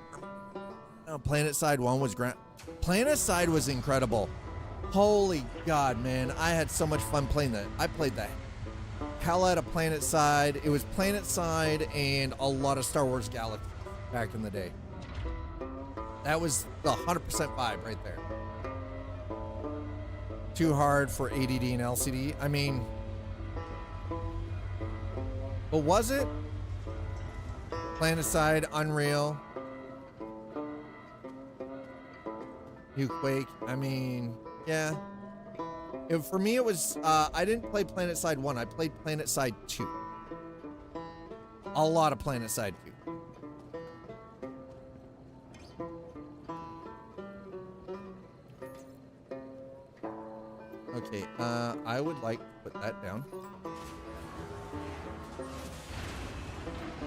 No, Planetside 1 was grand. Planetside was incredible. Holy God, man. I had so much fun playing that. I played that hell out of Planetside. It was Planetside and a lot of Star Wars Galaxy back in the day. That was the 100% vibe right there. too hard for ADD and LCD. I mean, but was it? Planetside, Unreal, New Quake. I mean, yeah. For me, it was, I didn't play Planetside 1. I played Planetside 2. A lot of Planetside 2. Okay, I would like to put that down.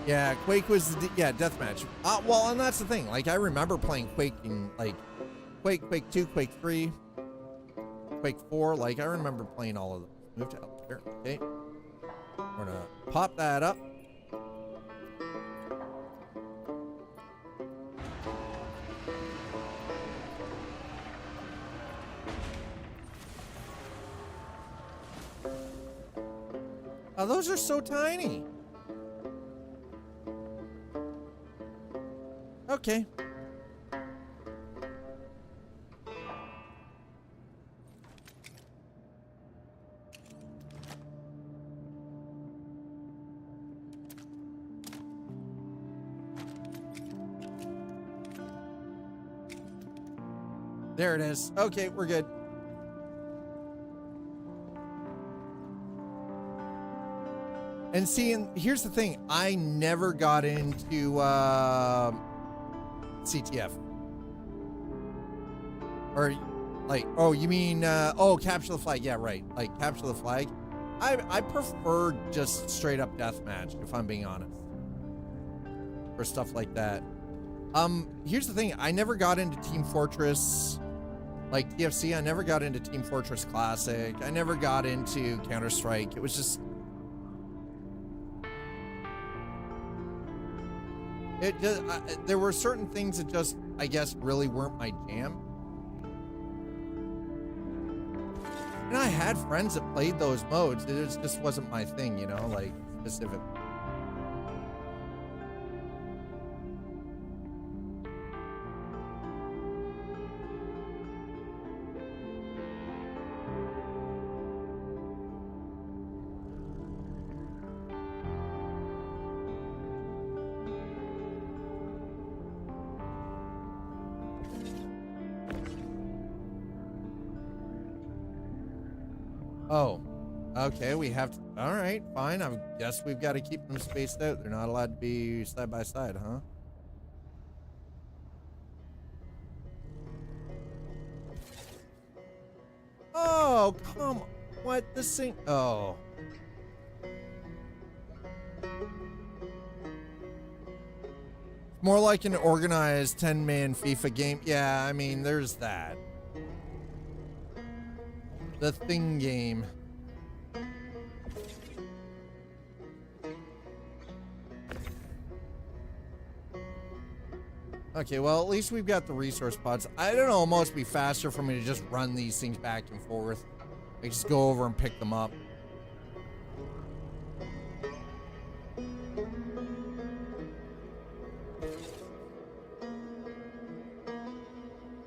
Yeah, Quake was, yeah, deathmatch. Well, and that's the thing. Like, I remember playing Quake in, like, Quake 2, Quake 3, Quake 4. Like, I remember playing all of them. Move to up here. Okay. We're gonna pop that up. Oh, those are so tiny. Okay. There it is. Okay, we're good. And see, and here's the thing. I never got into CTF. Or, like, oh, you mean, oh, capture the flag. Yeah, right. Like, capture the flag. I prefer just straight up deathmatch, if I'm being honest. For stuff like that. Here's the thing. I never got into Team Fortress, like TFC. I never got into Team Fortress Classic. I never got into Counter-Strike. It was just... It just, there were certain things that just, I guess, really weren't my jam. And I had friends that played those modes. It just wasn't my thing, you know, like, specific. Oh, okay, we have to, all right, fine. I guess we've got to keep them spaced out. They're not allowed to be side by side, huh? Oh, come on. What? This thing? Oh. More like an organized 10-man FIFA game. Yeah, I mean, there's that. The thing game. Okay, well, at least we've got the resource pods. I don't know, almost be faster for me to just run these things back and forth. I just go over and pick them up.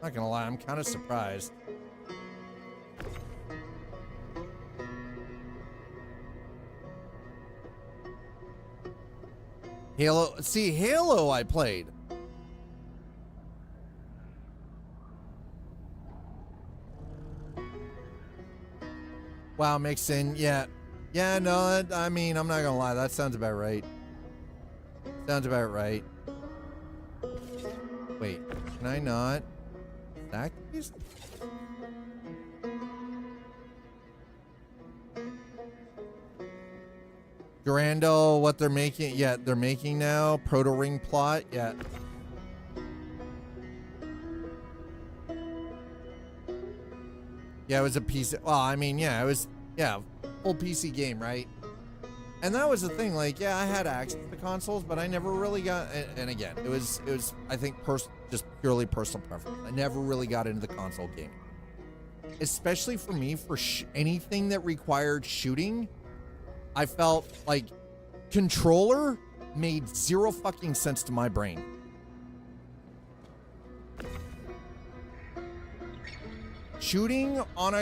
Not gonna lie, I'm kind of surprised. Halo, see, Halo I played. Wow, mixin', yeah. Yeah, no, I mean, I'm not gonna lie, that sounds about right. Sounds about right. Wait, can I not stack these? Durandal, what they're making, yeah, they're making now. Proto ring plot, yeah. Yeah, it was a PC. Well, I mean, yeah, it was, yeah, full PC game, right? And that was the thing, like, yeah, I had access to consoles, but I never really got, and again, it was, I think, just purely personal preference. I never really got into the console gaming. Especially for me, for anything that required shooting, I felt like controller made zero fucking sense to my brain. shooting on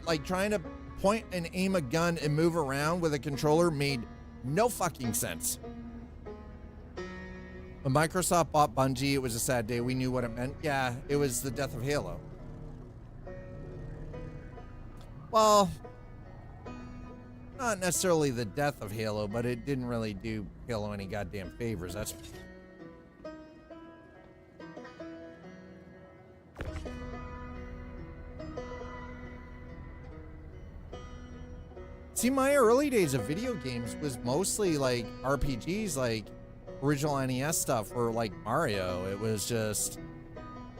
like trying to point and aim a gun and move around with a controller made no fucking sense. When Microsoft bought Bungie, it was a sad day. We knew what it meant. Yeah, it was the death of Halo. Well, not necessarily the death of Halo, but it didn't really do Halo any goddamn favors. That's... See, my early days of video games was mostly like RPGs, like original NES stuff, or like Mario. It was just,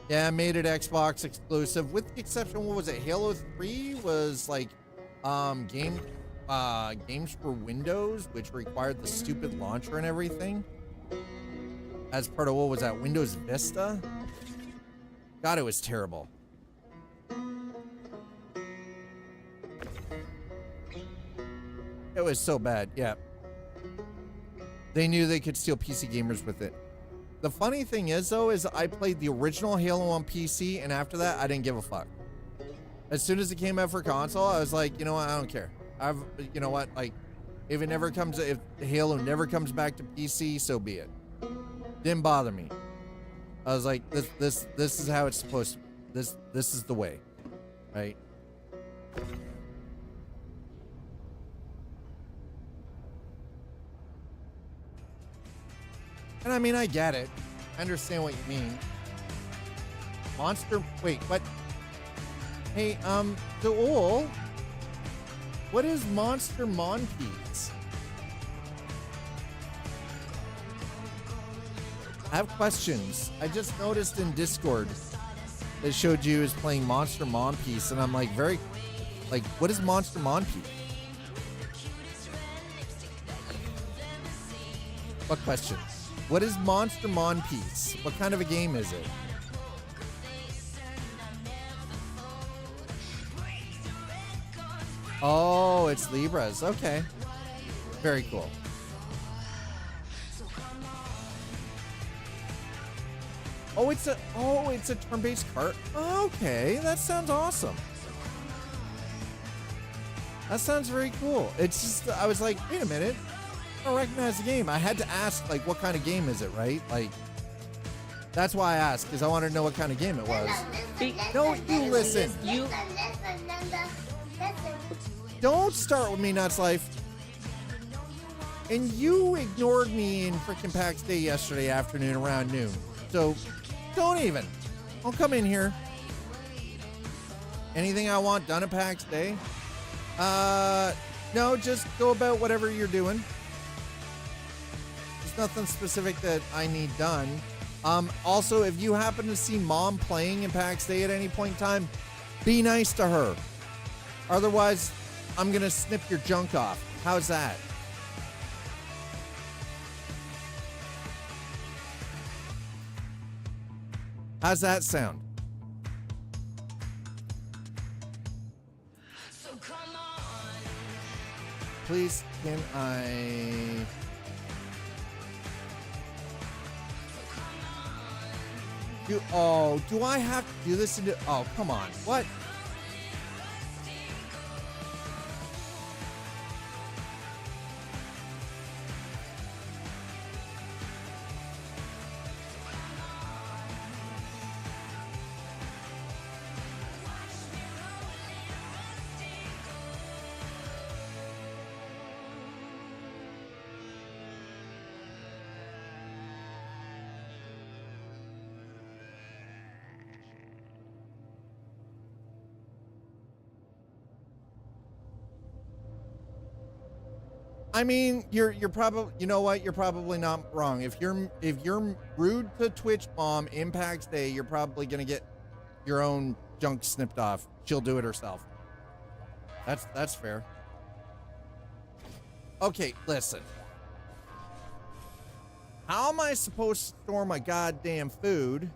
yeah, made it Xbox exclusive, with the exception, what was it? Halo 3 was like games for Windows, which required the stupid launcher and everything. As part of, what was that, Windows Vista? God, it was terrible. It was so bad, yeah. They knew they could steal PC gamers with it. The funny thing is, though, is I played the original Halo on PC, and after that, I didn't give a fuck. As soon as it came out for console, I was like, you know what, I don't care. You know what, like, if Halo never comes back to PC, so be it. Didn't bother me. I was like, this is how it's supposed to be. This is the way, right? And I mean, I get it. I understand what you mean. Monster, wait, what? Hey, Joel, what is Monster Monkeys? I have questions. I just noticed in Discord that showed you is playing Monster Monpiece, and I'm like, what is Monster Monpiece? What questions? What is Monster Monpiece? What kind of a game is it? Oh, it's Libras. Okay. Very cool. Oh, it's a turn-based cart. Okay, that sounds awesome. That sounds very cool. It's just, I was like, wait a minute. I don't recognize the game. I had to ask, like, what kind of game is it, right? Like, that's why I asked, because I wanted to know what kind of game it was. No, you listen. Don't start with me, Nuts Life. And you ignored me in freaking PAX Day yesterday afternoon around noon. So, don't even. Don't come in here. Anything I want done at PAX Day? No, just go about whatever you're doing. There's nothing specific that I need done. Also, if you happen to see Mom playing in PAX Day at any point in time, be nice to her. Otherwise, I'm going to snip your junk off. How's that? How's that sound? Please, can I... do I have to do this? Oh, come on. What? I mean, you're probably, you know what? You're probably not wrong. If you're rude to Twitch Mom in PAX Day, you're probably gonna get your own junk snipped off. She'll do it herself. That's fair. Okay, listen. How am I supposed to store my goddamn food?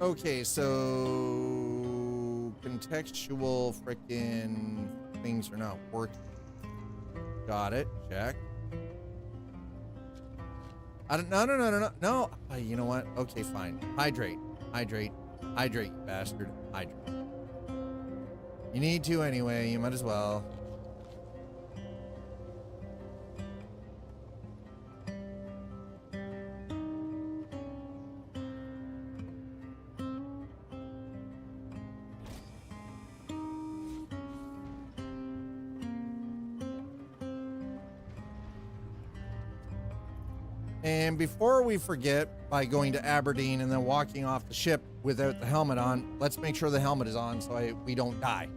Okay, so contextual frickin' things are not working. Got it. Check. I don't. No. You know what? Okay, fine. Hydrate, you bastard. Hydrate. You need to anyway. You might as well. And before we forget, by going to Aberdeen and then walking off the ship without the helmet on, let's make sure the helmet is on so we don't die.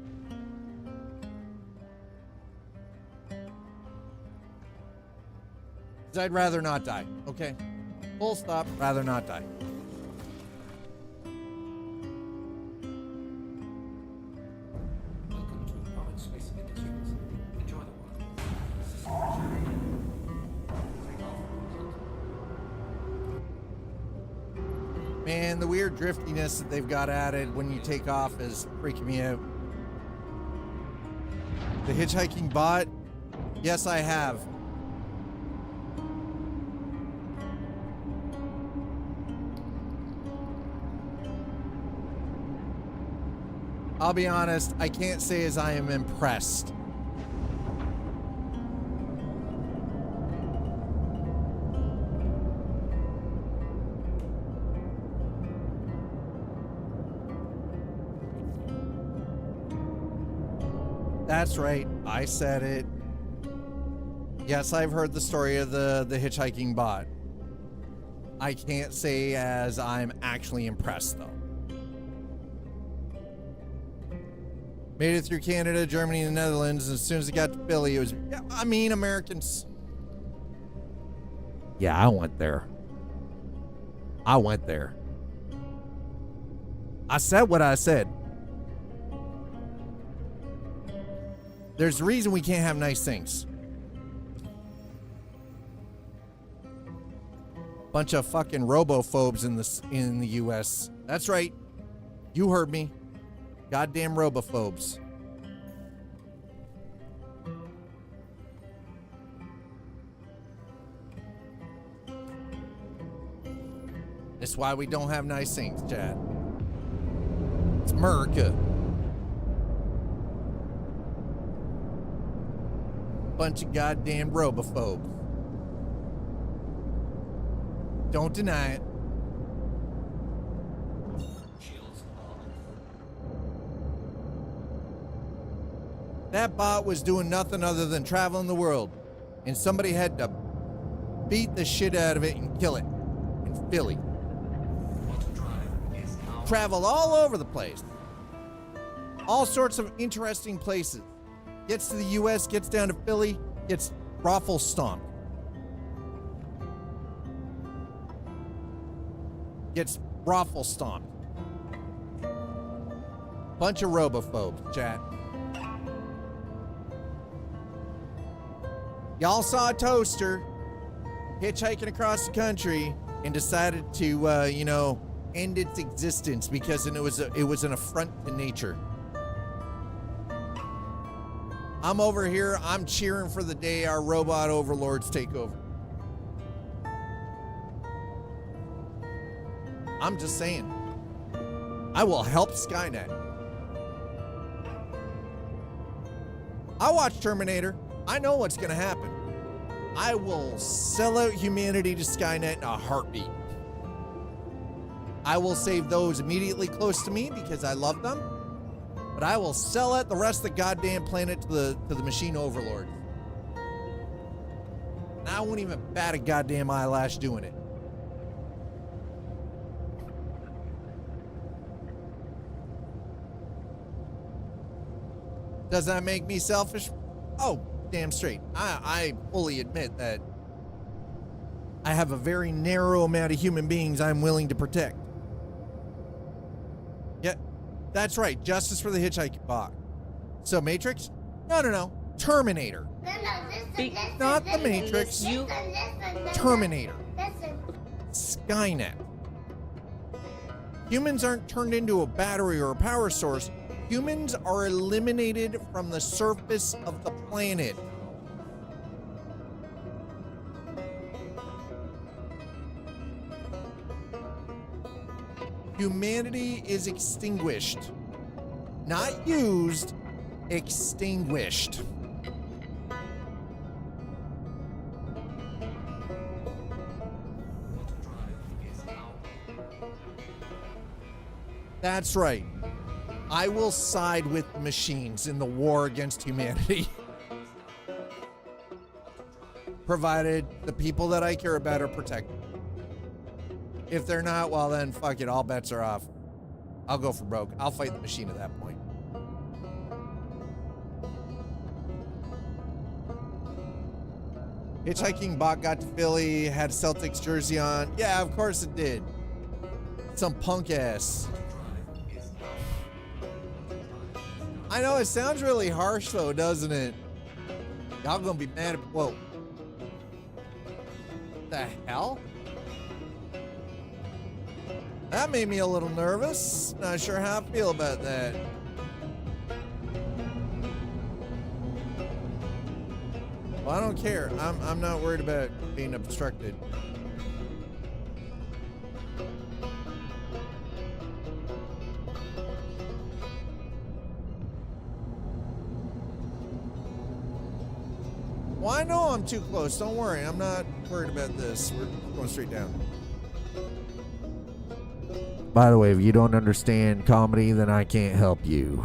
'Cause I'd rather not die. Okay. Full stop. Rather not die. Man, the weird driftiness that they've got added when you take off is freaking me out. The hitchhiking bot? Yes, I have. I'll be honest, I can't say as I am impressed. That's right, I said it. Yes, I've heard the story of the hitchhiking bot. I can't say as I'm actually impressed, though. Made it through Canada, Germany, and the Netherlands. And as soon as it got to Philly, it was, yeah, I mean, Americans. Yeah, I went there. I went there. I said what I said. There's a reason we can't have nice things. Bunch of fucking robophobes in the US. That's right. You heard me. Goddamn robophobes. That's why we don't have nice things, Chad. It's America. Bunch of goddamn robophobes. Don't deny it. That bot was doing nothing other than traveling the world, and somebody had to beat the shit out of it and kill it in Philly. Traveled all over the place. All sorts of interesting places. Gets to the US, gets down to Philly, gets raffle stomped. Gets raffle stomped. Bunch of robophobes, chat. Y'all saw a toaster hitchhiking across the country and decided to, end its existence because it was an affront to nature. I'm over here, I'm cheering for the day our robot overlords take over. I'm just saying. I will help Skynet. I watch Terminator. I know what's gonna happen. I will sell out humanity to Skynet in a heartbeat. I will save those immediately close to me because I love them. But I will sell out the rest of the goddamn planet to the machine overlords. And I won't even bat a goddamn eyelash doing it. Does that make me selfish? Oh, damn straight. I fully admit that I have a very narrow amount of human beings I'm willing to protect. Yeah, that's right. Justice for the hitchhiking bot. So Matrix? No. Terminator. Not the Matrix. Terminator. Skynet. Humans aren't turned into a battery or a power source. Humans are eliminated from the surface of the planet. Humanity is extinguished. Not used, extinguished. That's right. I will side with the machines in the war against humanity. Provided the people that I care about are protected. If they're not, well then, fuck it, all bets are off. I'll go for broke. I'll fight the machine at that point. Hitchhiking bot got to Philly, had a Celtics jersey on. Yeah, of course it did. Some punk ass. I know, it sounds really harsh though, doesn't it? Y'all gonna be mad at, whoa. The hell? That made me a little nervous. Not sure how I feel about that. Well, I don't care. I'm not worried about being obstructed. Well, I know I'm too close. Don't worry. I'm not worried about this. We're going straight down. By the way, if you don't understand comedy, then I can't help you.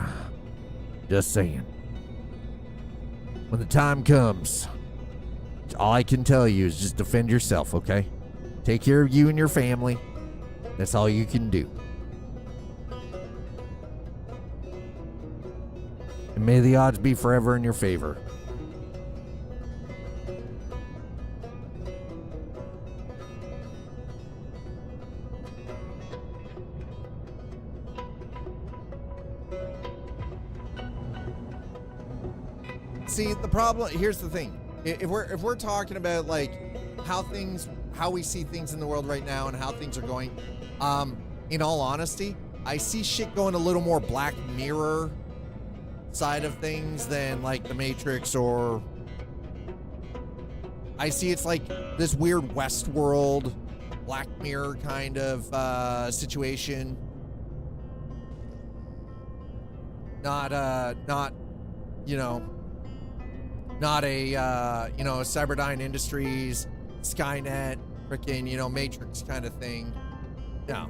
Just saying. When the time comes, all I can tell you is just defend yourself, okay? Take care of you and your family. That's all you can do. And may the odds be forever in your favor. See, the problem, here's the thing. If we're talking about like how we see things in the world right now and how things are going, in all honesty, I see shit going a little more Black Mirror side of things than like the Matrix, or I see it's like this weird Westworld Black Mirror kind of situation. Not you know, not a Cyberdyne Industries, Skynet, freaking, Matrix kind of thing. No.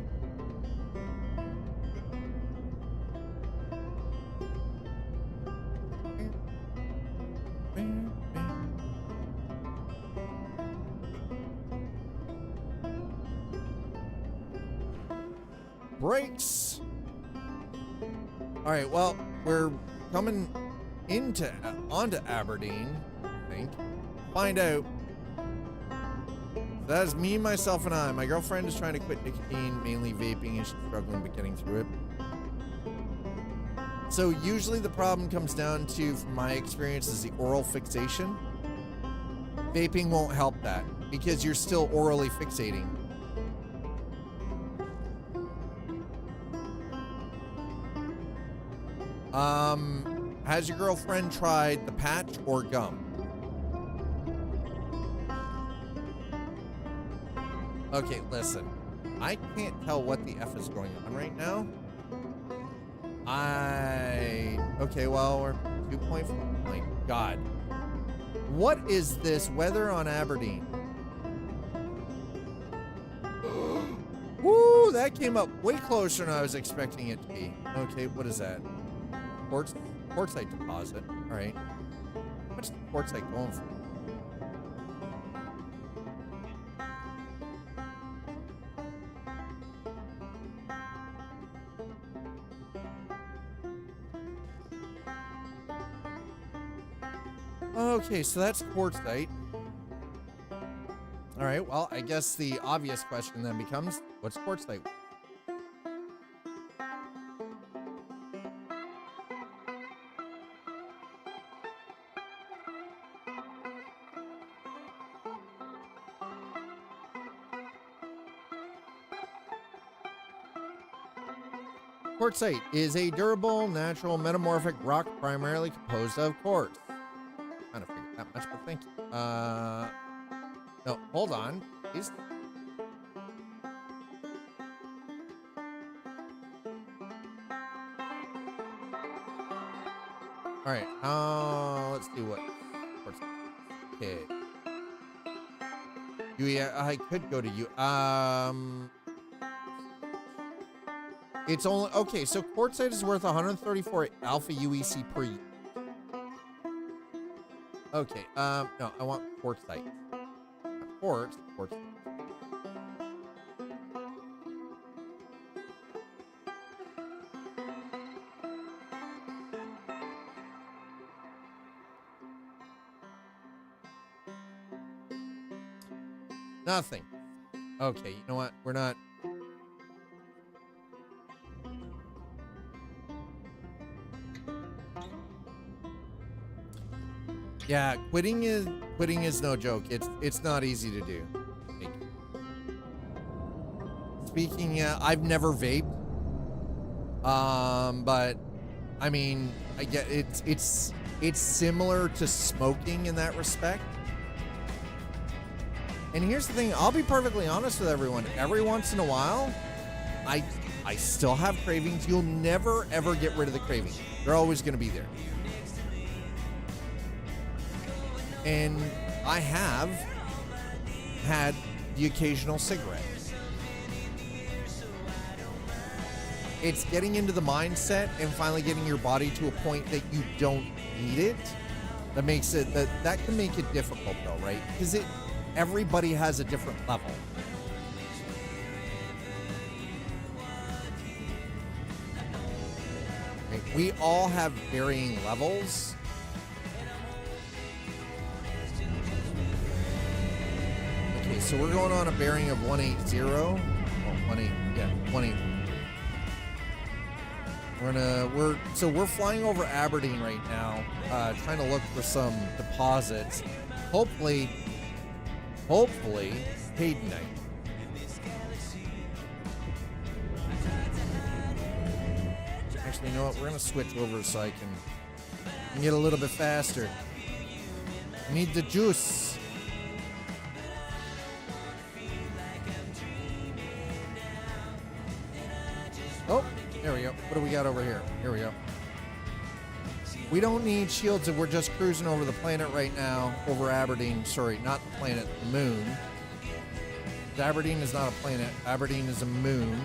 Brakes. All right, well, we're coming onto Aberdeen, I think. Find out. That is me, myself, and I. My girlfriend is trying to quit nicotine, mainly vaping, and she's struggling but getting through it. So usually the problem comes down to, from my experience, is the oral fixation. Vaping won't help that because you're still orally fixating. Has your girlfriend tried the patch or gum? Okay, listen. I can't tell what the F is going on right now. Okay, well, we're 2.4. My God. What is this weather on Aberdeen? Woo, that came up way closer than I was expecting it to be. Okay, what is that? Quartzite deposit. All right. How much is quartzite going for? Okay, so that's quartzite. All right, well, I guess the obvious question then becomes, what's quartzite? Quartzite is a durable, natural, metamorphic rock primarily composed of quartz. Kind of figured that much, but thank you. No, hold on. Please. All right. Let's do what? Okay. I could go to you. It's only okay. So quartzite is worth 134 alpha UEC per year. Okay. No, I want quartzite. Quartz. Nothing. Okay, you know what? We're not. Yeah, quitting is no joke. It's not easy to do. Speaking, I've never vaped. But I mean, I get it's similar to smoking in that respect. And here's the thing, I'll be perfectly honest with everyone. Every once in a while, I still have cravings. You'll never ever get rid of the craving. They're always going to be there. And I have had the occasional cigarette. It's getting into the mindset and finally getting your body to a point that you don't need it. That makes it that can make it difficult though, right? Because everybody has a different level. Right? We all have varying levels. Okay, so we're going on a bearing of 180. Oh, 18, yeah, 18. We're flying over Aberdeen right now, trying to look for some deposits. Hopefully Haydenite. Actually, you know what? We're gonna switch over so I can get a little bit faster. I need the juice. Oh, there we go. What do we got over here? Here we go. We don't need shields if we're just cruising over the planet right now, over Aberdeen. Sorry, not the planet, the moon. Aberdeen is not a planet. Aberdeen is a moon.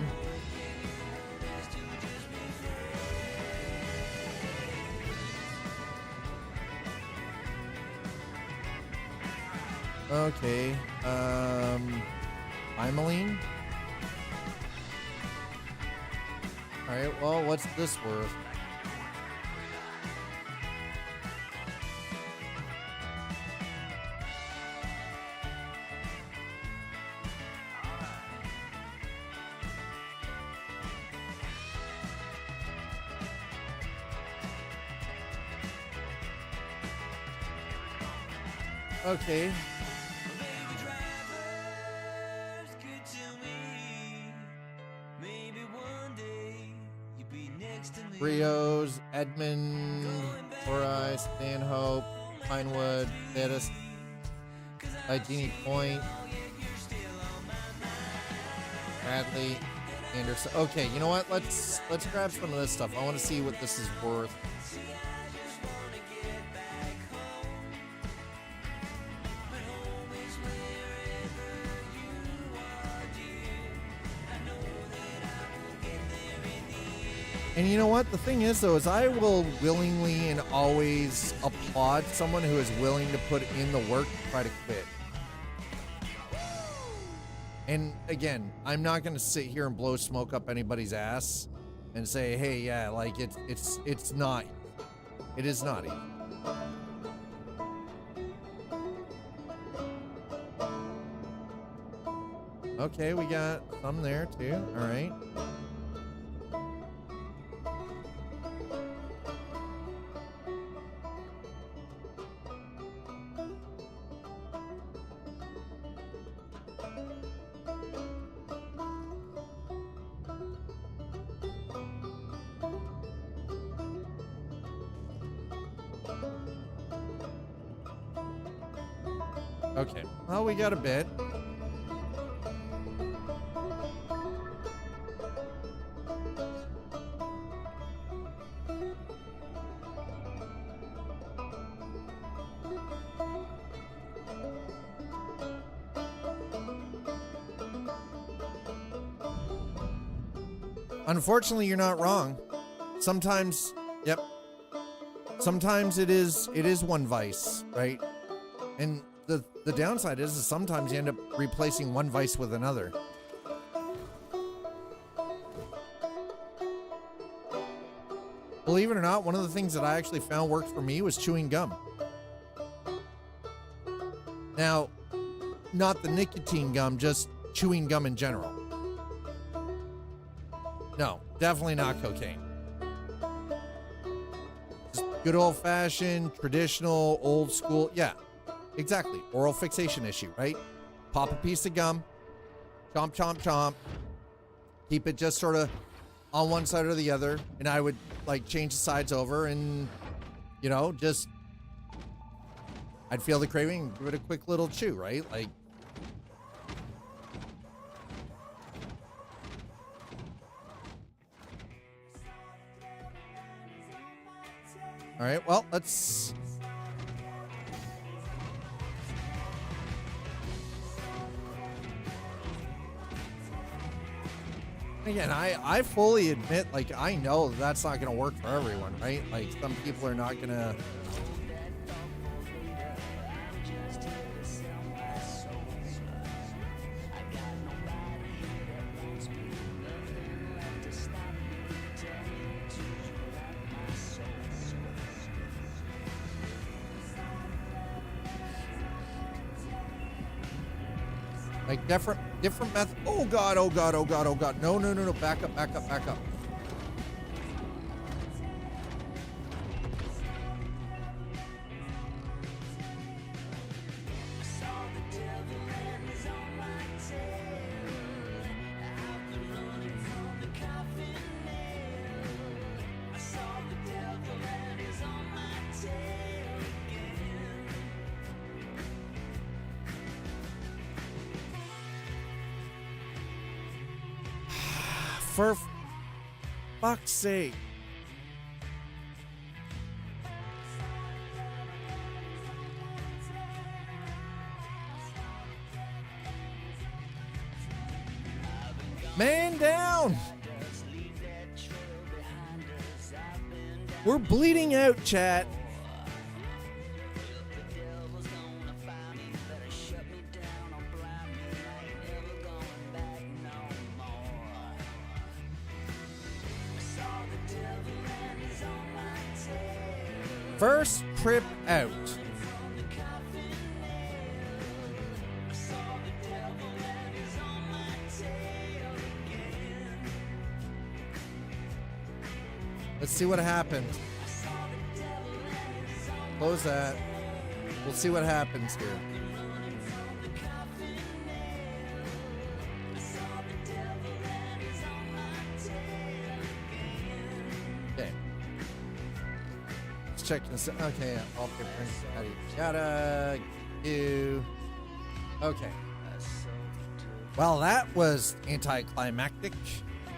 Okay. Imeline? Alright, well, what's this worth? Okay. Rios, Edmund, Horai, Stanhope, Pinewood, Bettis, Dini Point, Bradley, Anderson. Okay, you know what? Let's grab some of this stuff. I want to see what this is worth. And you know what? The thing is, though, is I will willingly and always applaud someone who is willing to put in the work to try to quit. And again, I'm not going to sit here and blow smoke up anybody's ass and say, hey, yeah, like it's not. It is not easy. Okay, we got some there too. All right. Okay. Well, we got a bit. Unfortunately, you're not wrong. Sometimes, yep. Sometimes it is one vice, right? And the downside is sometimes you end up replacing one vice with another. Believe it or not, one of the things that I actually found worked for me was chewing gum. Now, not the nicotine gum, just chewing gum in general. No, definitely not cocaine. Just good old-fashioned, traditional, old school. Yeah, exactly. Oral fixation issue, right? Pop a piece of gum, chomp, chomp, chomp. Keep it just sort of on one side or the other. And I would like change the sides over and, you know, just, I'd feel the craving, give it a quick little chew, right? Like, all right, well, let's... Again, I fully admit, like, I know that's not going to work for everyone, right? Like, some people are not going to... Like different method. Oh God, oh God, oh God, oh God. No, no, no, no. Back up, back up, back up. For fuck's sake. Man down. We're bleeding out, chat. First trip out. Let's see what happens. Close that. We'll see what happens here. Okay. Let's check this. Okay, yeah. All different. Yada. You. Okay. Well, that was anticlimactic.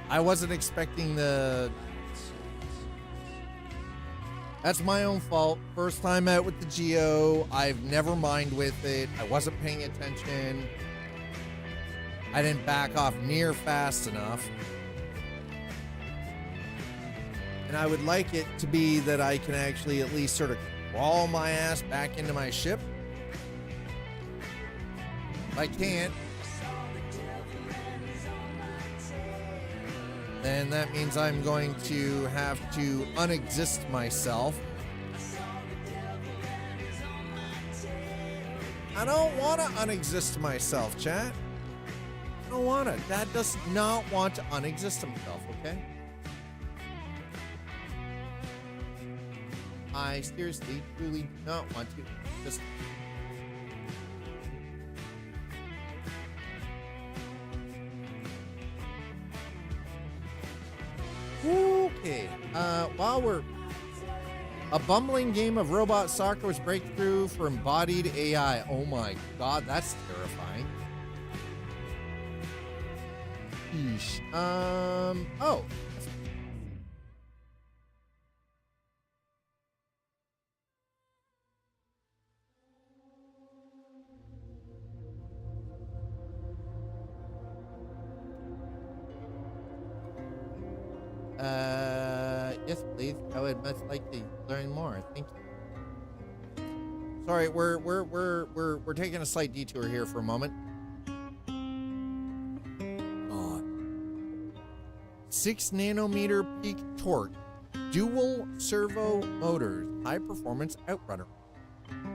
I wasn't expecting the... That's my own fault. First time out with the Geo. I've never mined with it. I wasn't paying attention. I didn't back off near fast enough. And I would like it to be that I can actually at least sort of crawl my ass back into my ship. If I can't, then that means I'm going to have to unexist myself. I don't want to unexist myself, chat. I don't want to. Dad does not want to unexist himself, okay? I seriously, truly do not want to. Just... Okay, while we're A bumbling game of robot soccer was breakthrough for embodied AI. Oh my god, that's terrifying. Yeesh. Oh. Yes, please. I would much like to learn more. Thank you. Sorry, we're taking a slight detour here for a moment. God. 6 nanometer peak torque, dual servo motors, high performance outrunner.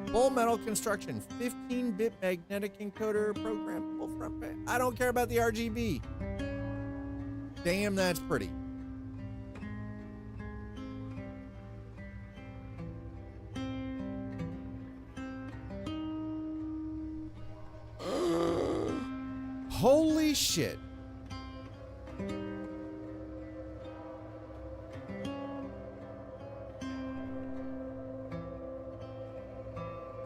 Full metal construction, 15-bit magnetic encoder, programmable front panel. I don't care about the RGB. Damn, that's pretty. Holy shit.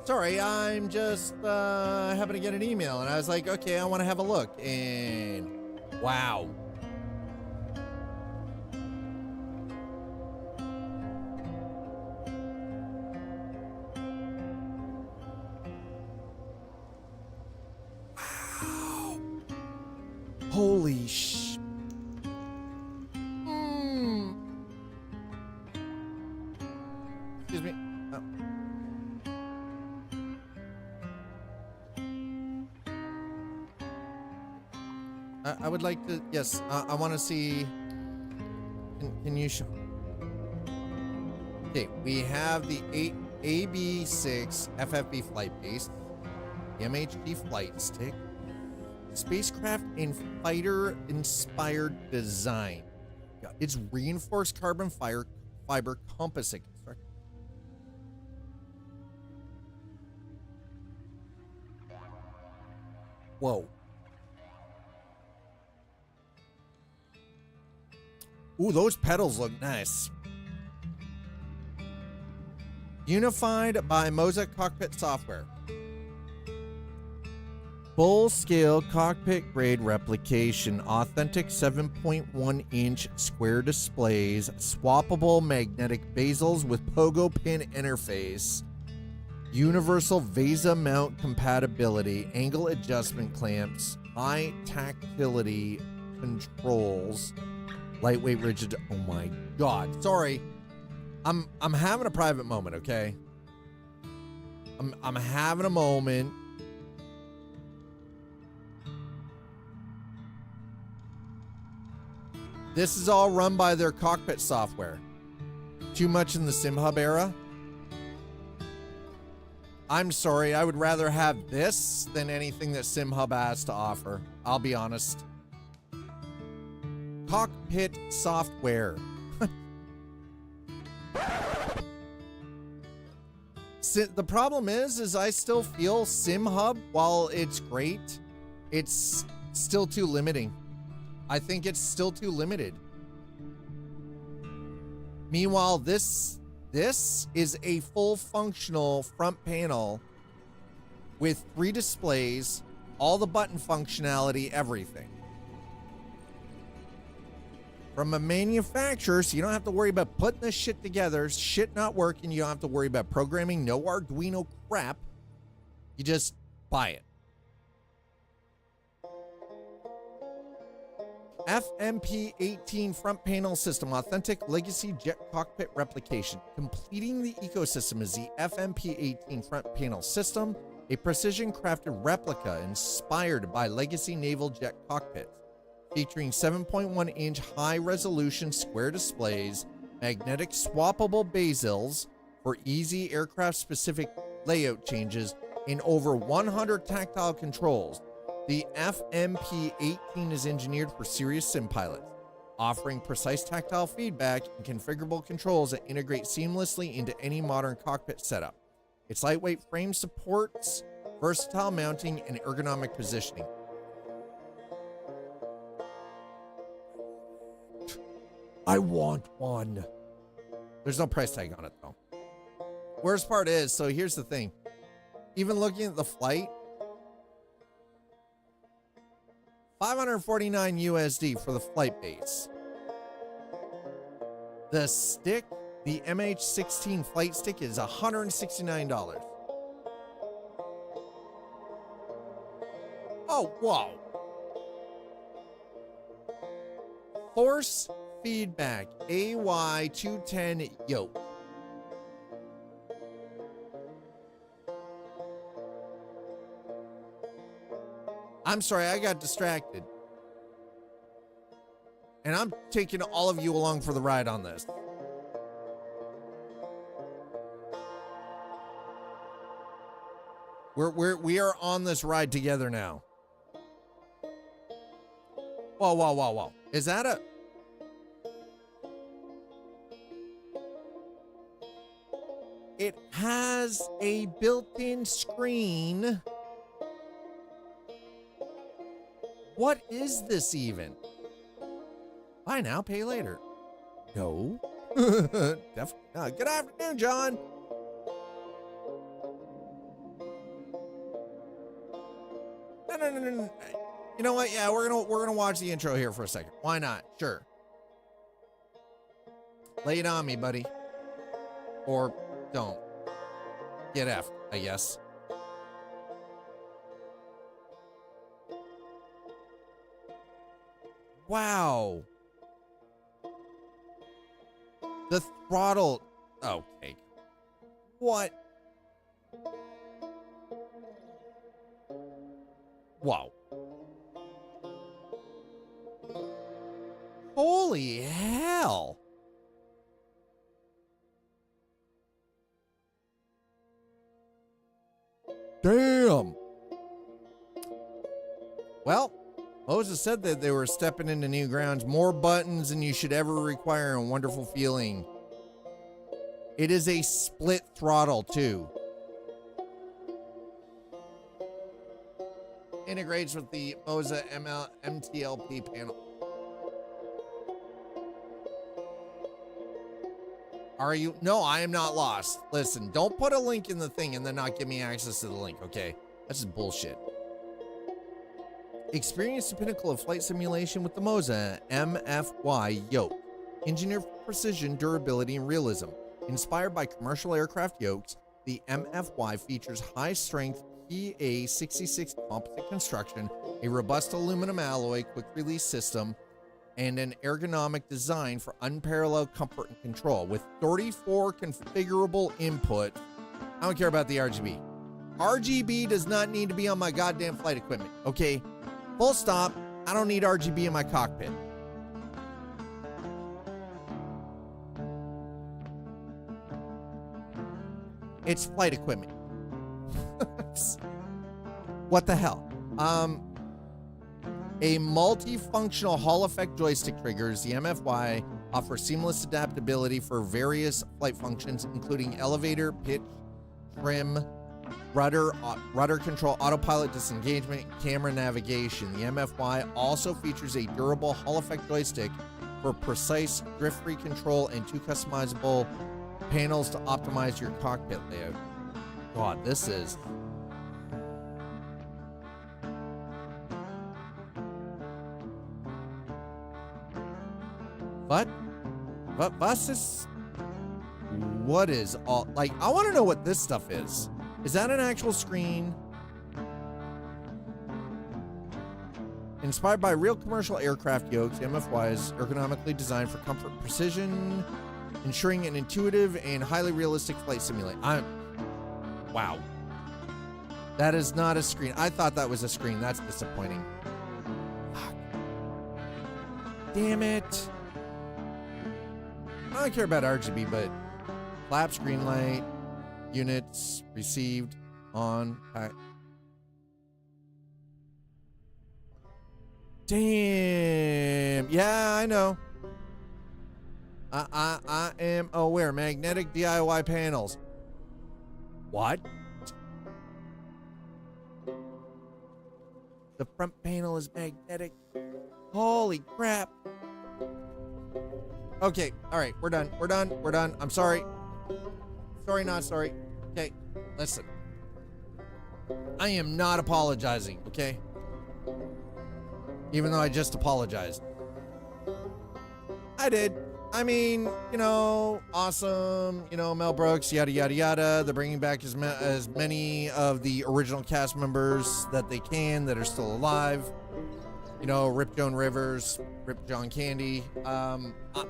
Sorry, I'm just happened to get an email and I was like, okay, I want to have a look. And wow. Wow. Holy sh. Excuse me. Oh. I would like to, yes, I want to see, can you show? Okay, we have the AB6 FFB flight base, the MHD flight stick, spacecraft and fighter inspired design. It's reinforced carbon fiber composite construction. Whoa. Ooh, those pedals look nice. Unified by Mosaic cockpit software. Full-scale cockpit-grade replication, authentic 7.1-inch square displays, swappable magnetic bezels with pogo pin interface, universal VESA mount compatibility, angle adjustment clamps, high tactility controls, lightweight rigid. Oh my god. Sorry. I'm having a private moment, okay? I'm having a moment. This is all run by their cockpit software. Too much in the SimHub era? I'm sorry, I would rather have this than anything that SimHub has to offer. I'll be honest. Cockpit software. The problem is I still feel SimHub, while it's great, it's still too limiting. I think it's still too limited. Meanwhile, this is a full functional front panel with 3 displays, all the button functionality, everything. From a manufacturer, so you don't have to worry about putting this shit together, shit not working, you don't have to worry about programming, no Arduino crap. You just buy it. FMP18 front panel system, authentic legacy jet cockpit replication. Completing the ecosystem is the FMP18 front panel system, a precision crafted replica inspired by legacy naval jet cockpits, featuring 7.1-inch high-resolution square displays, magnetic swappable bezels for easy aircraft-specific layout changes, and over 100 tactile controls. The FMP18 is engineered for serious sim pilots, offering precise tactile feedback and configurable controls that integrate seamlessly into any modern cockpit setup. Its lightweight frame supports versatile mounting and ergonomic positioning. I want one. There's no price tag on it, though. Worst part is, so here's the thing. Even looking at the flight, 549 USD for the flight base. The stick, the MH16 flight stick, is $169. Oh, whoa. Force feedback AY210 yoke. I'm sorry, I got distracted. And I'm taking all of you along for the ride on this. We are on this ride together now. Whoa, whoa, whoa, whoa. Is that a... It has a built-in screen. What is this even? Buy now, pay later. No. Definitely not. Good afternoon, John. No. You know what? Yeah, we're gonna watch the intro here for a second. Why not? Sure. Lay it on me, buddy. Or don't. Get F, I guess. Wow. The throttle. Okay. What? Wow. Holy hell. Damn. Well, Moses said that they were stepping into new grounds. More buttons than you should ever require, and wonderful feeling. It is a split throttle too. Integrates with the Moza MTLP panel. Are you? No, I am not lost. Listen, don't put a link in the thing and then not give me access to the link, okay? That's just bullshit. Experience the pinnacle of flight simulation with the Moza MFY yoke. Engineered for precision, durability, and realism. Inspired by commercial aircraft yokes, the MFY features high-strength PA66 composite construction, a robust aluminum alloy quick-release system, and an ergonomic design for unparalleled comfort and control. With 34 configurable input, I don't care about the RGB. RGB does not need to be on my goddamn flight equipment, okay? Full stop. I don't need RGB in my cockpit. It's flight equipment. What the hell? A multifunctional Hall effect joystick triggers. The MFY offers seamless adaptability for various flight functions, including elevator, pitch, trim, rudder control, autopilot disengagement, camera navigation. The MFY also features a durable Hall effect joystick for precise drift-free control and 2 customizable panels to optimize your cockpit layout. God, this is... What is... What is all... Like, I want to know what this stuff is. Is that an actual screen? Inspired by real commercial aircraft yokes, MFY is ergonomically designed for comfort, precision, ensuring an intuitive and highly realistic flight simulation. Wow. That is not a screen. I thought that was a screen. That's disappointing. Fuck. Damn it. I don't care about RGB, but flaps, green light, units received on. Damn. Yeah, I know. I am aware. Magnetic DIY panels. What? The front panel is magnetic. Holy crap. Okay, all right, we're done. I'm sorry. Sorry, not sorry. Okay, listen. I am not apologizing, okay? Even though I just apologized. I did. I mean, you know, awesome. You know, Mel Brooks, yada, yada, yada. They're bringing back as many of the original cast members that they can that are still alive. You know, Rip Joan Rivers, Rip John Candy.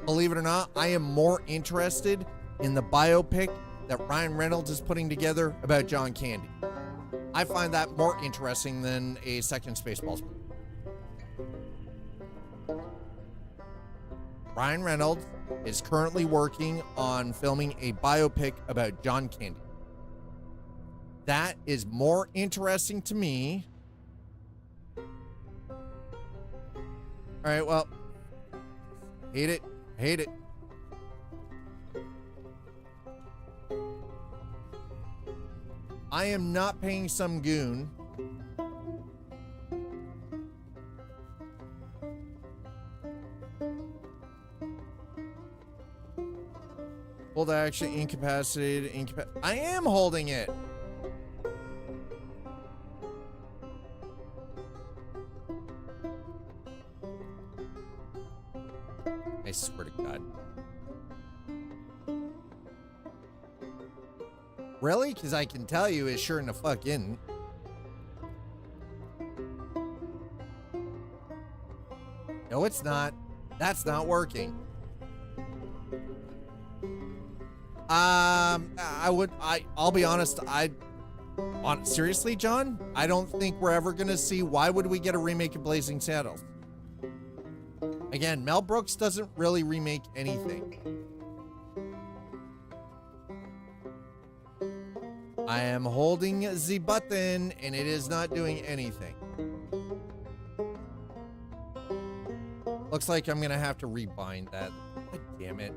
Believe it or not, I am more interested in the biopic that Ryan Reynolds is putting together about John Candy. I find that more interesting than a second Spaceballs movie. Ryan Reynolds is currently working on filming a biopic about John Candy. That is more interesting to me. All right, well, hate it, hate it. I am not paying some goon hold action, incapacitated, I am holding it. I swear to God. Really? Because I can tell you it sure in the fuck isn't. No, it's not. That's not working. I'll be honest, seriously, John, I don't think we're ever gonna see, why would we get a remake of Blazing Saddles? Again, Mel Brooks doesn't really remake anything. I am holding the button and it is not doing anything. Looks like I'm gonna have to rebind that. God damn it.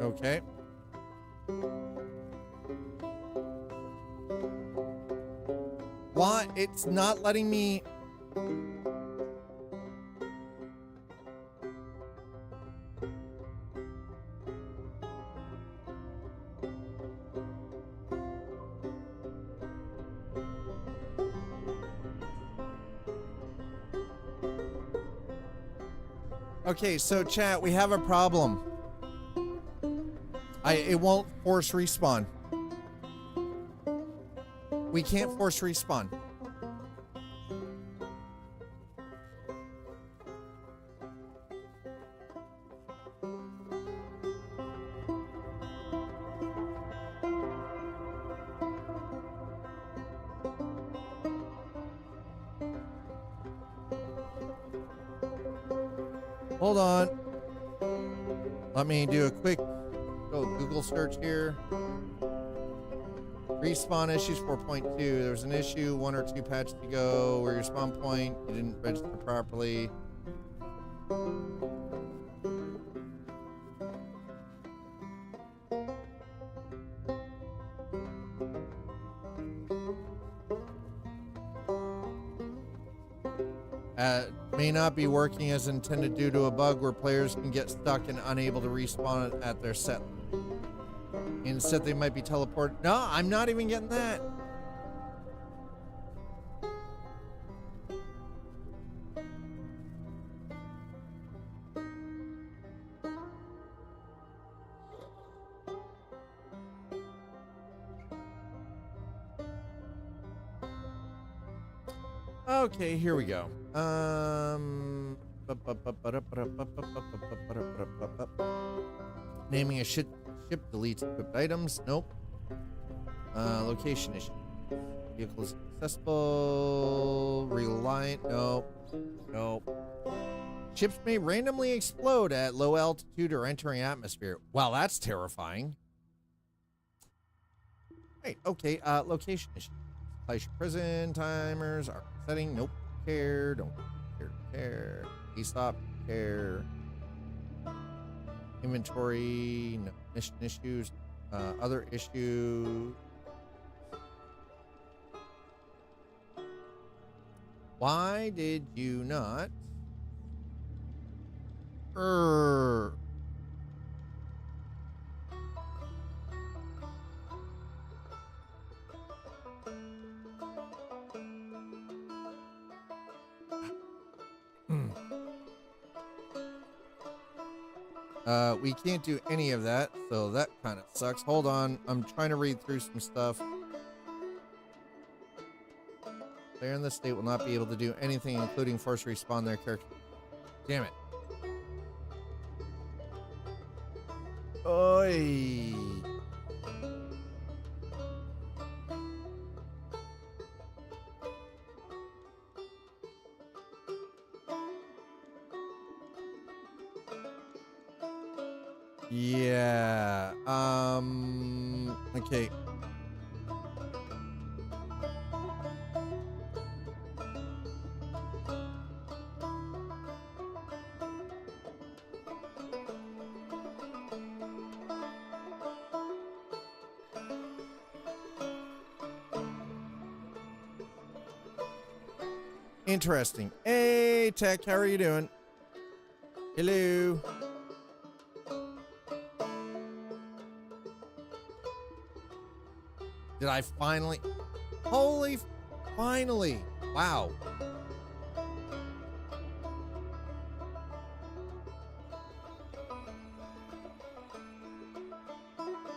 Okay. Why? It's not letting me. Okay, so chat, we have a problem. It won't force respawn. We can't force respawn. Hold on. Let me do a quick Google search here. Respawn issues 4.2. There's an issue 1 or 2 patches ago where your spawn point, you didn't register properly. May not be working as intended due to a bug where players can get stuck and unable to respawn at their set. Instead, they might be teleported. No, I'm not even getting that. Okay, here we go. Naming a ship deletes equipped items. Nope. Location issue. Vehicle is accessible. Reliant. Nope. Nope. Ships may randomly explode at low altitude or entering atmosphere. Wow, that's terrifying. Right, okay, location issue. Place your prison timers are setting. Nope. Care. Don't care. E-stop. Care. Inventory. No mission issues. Other issues. Why did you not? We can't do any of that, so that kind of sucks. Hold on, I'm trying to read through some stuff. Player in the state will not be able to do anything, including force respawn their character. Damn it. Oi. Yeah. Okay. Interesting. Hey, Tech, how are you doing? Hello. Did I finally? Holy, finally. Wow.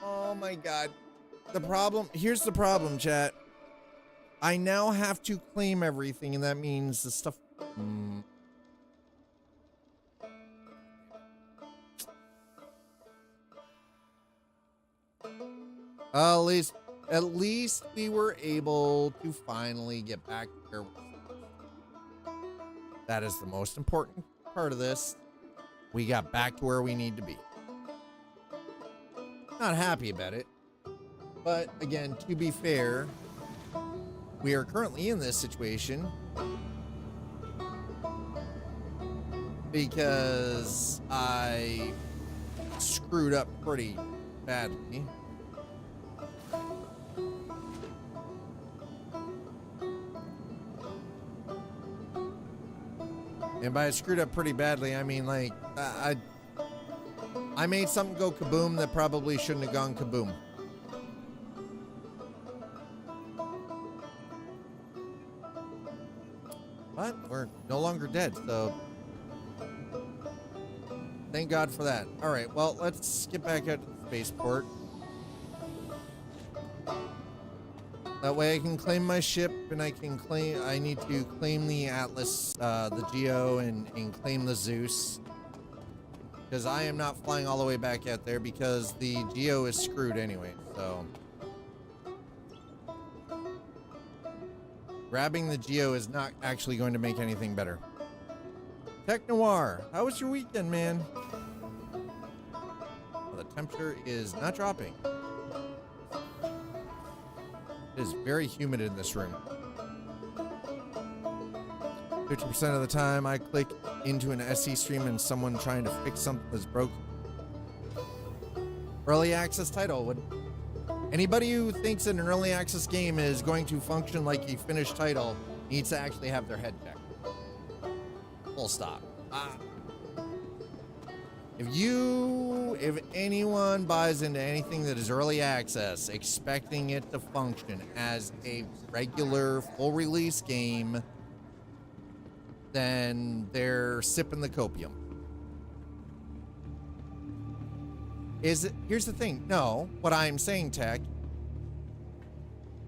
Oh my God. The problem, here's the problem, chat. I now have to claim everything, and that means the stuff. At least we were able to finally get back to where we were. That is the most important part of this. We got back to where we need to be. Not happy about it. But again, to be fair, we are currently in this situation because I screwed up pretty badly. And by screwed up pretty badly, I mean like I made something go kaboom that probably shouldn't have gone kaboom. But we're no longer dead, so thank God for that. All right, well, let's get back out to the spaceport. That way I can claim my ship, and I need to claim the Atlas, the Geo, and claim the Zeus. Because I am not flying all the way back out there because the Geo is screwed anyway, so. Grabbing the Geo is not actually going to make anything better. Tech Noir, how was your weekend, man? Well, the temperature is not dropping. It is very humid in this room. 50% of the time I click into an SE stream and someone trying to fix something that's broken. Early access title. Would anybody who thinks that an early access game is going to function like a finished title needs to actually have their head checked. Full stop. If anyone buys into anything that is early access, expecting it to function as a regular full release game, then they're sipping the copium. Here's the thing. No, what I'm saying, Tech,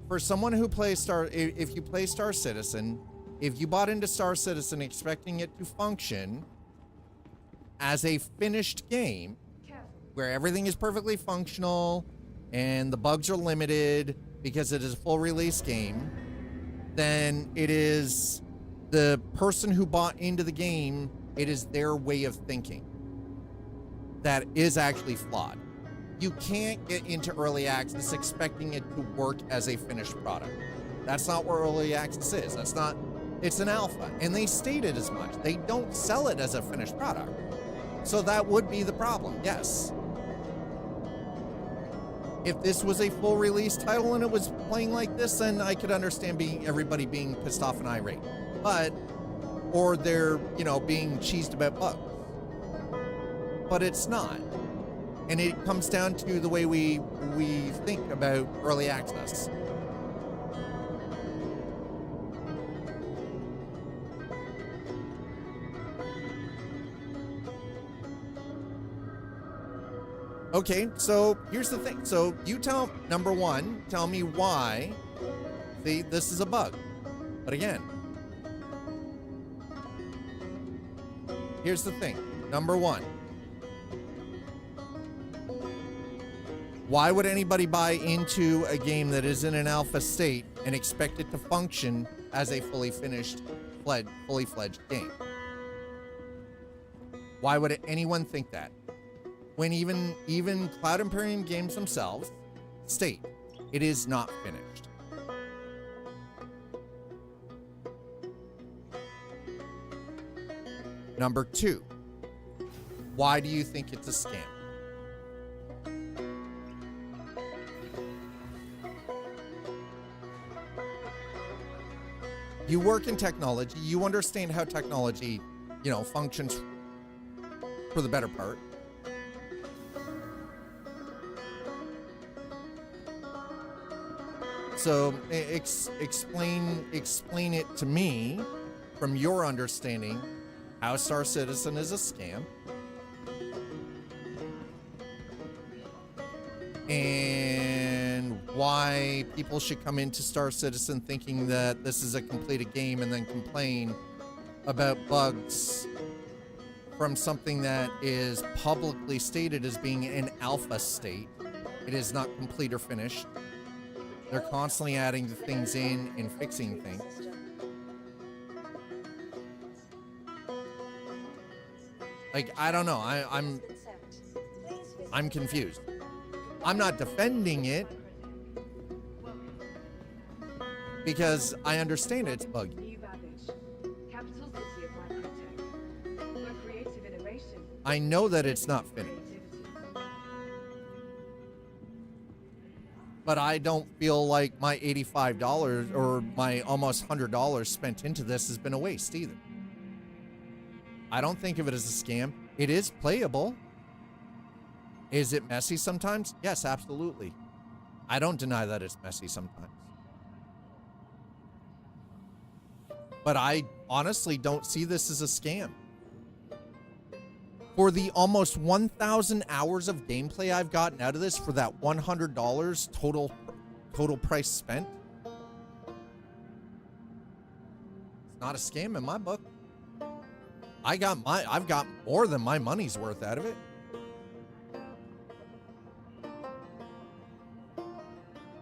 for someone who plays if you play Star Citizen, if you bought into Star Citizen expecting it to function as a finished game, where everything is perfectly functional and the bugs are limited because it is a full release game, then it is the person who bought into the game, it is their way of thinking that is actually flawed. You can't get into early access expecting it to work as a finished product. That's not what early access is. It's an alpha, and they stated as much. They don't sell it as a finished product. So that would be the problem, yes. If this was a full release title and it was playing like this, then I could understand everybody being pissed off and irate. Or they're, being cheesed about bugs. But it's not. And it comes down to the way we think about early access. Okay, so here's the thing. So you tell me why this is a bug. But again, here's the thing. Number one, why would anybody buy into a game that is in an alpha state and expect it to function as a fully fledged game? Why would anyone think that? When even Cloud Imperium Games themselves state it is not finished. Number two, why do you think it's a scam? You work in technology, you understand how technology, functions for the better part. So explain it to me from your understanding how Star Citizen is a scam and why people should come into Star Citizen thinking that this is a completed game and then complain about bugs from something that is publicly stated as being an alpha state. It is not complete or finished. They're constantly adding things in and fixing things. Like, I don't know. I'm confused. I'm not defending it because I understand it's buggy. I know that it's not finished. But I don't feel like my $85 or my almost $100 spent into this has been a waste either. I don't think of it as a scam. It is playable. Is it messy sometimes? Yes, absolutely. I don't deny that it's messy sometimes. But I honestly don't see this as a scam. For the almost 1,000 hours of gameplay I've gotten out of this for that $100 total price spent, it's not a scam in my book. I've got more than my money's worth out of it.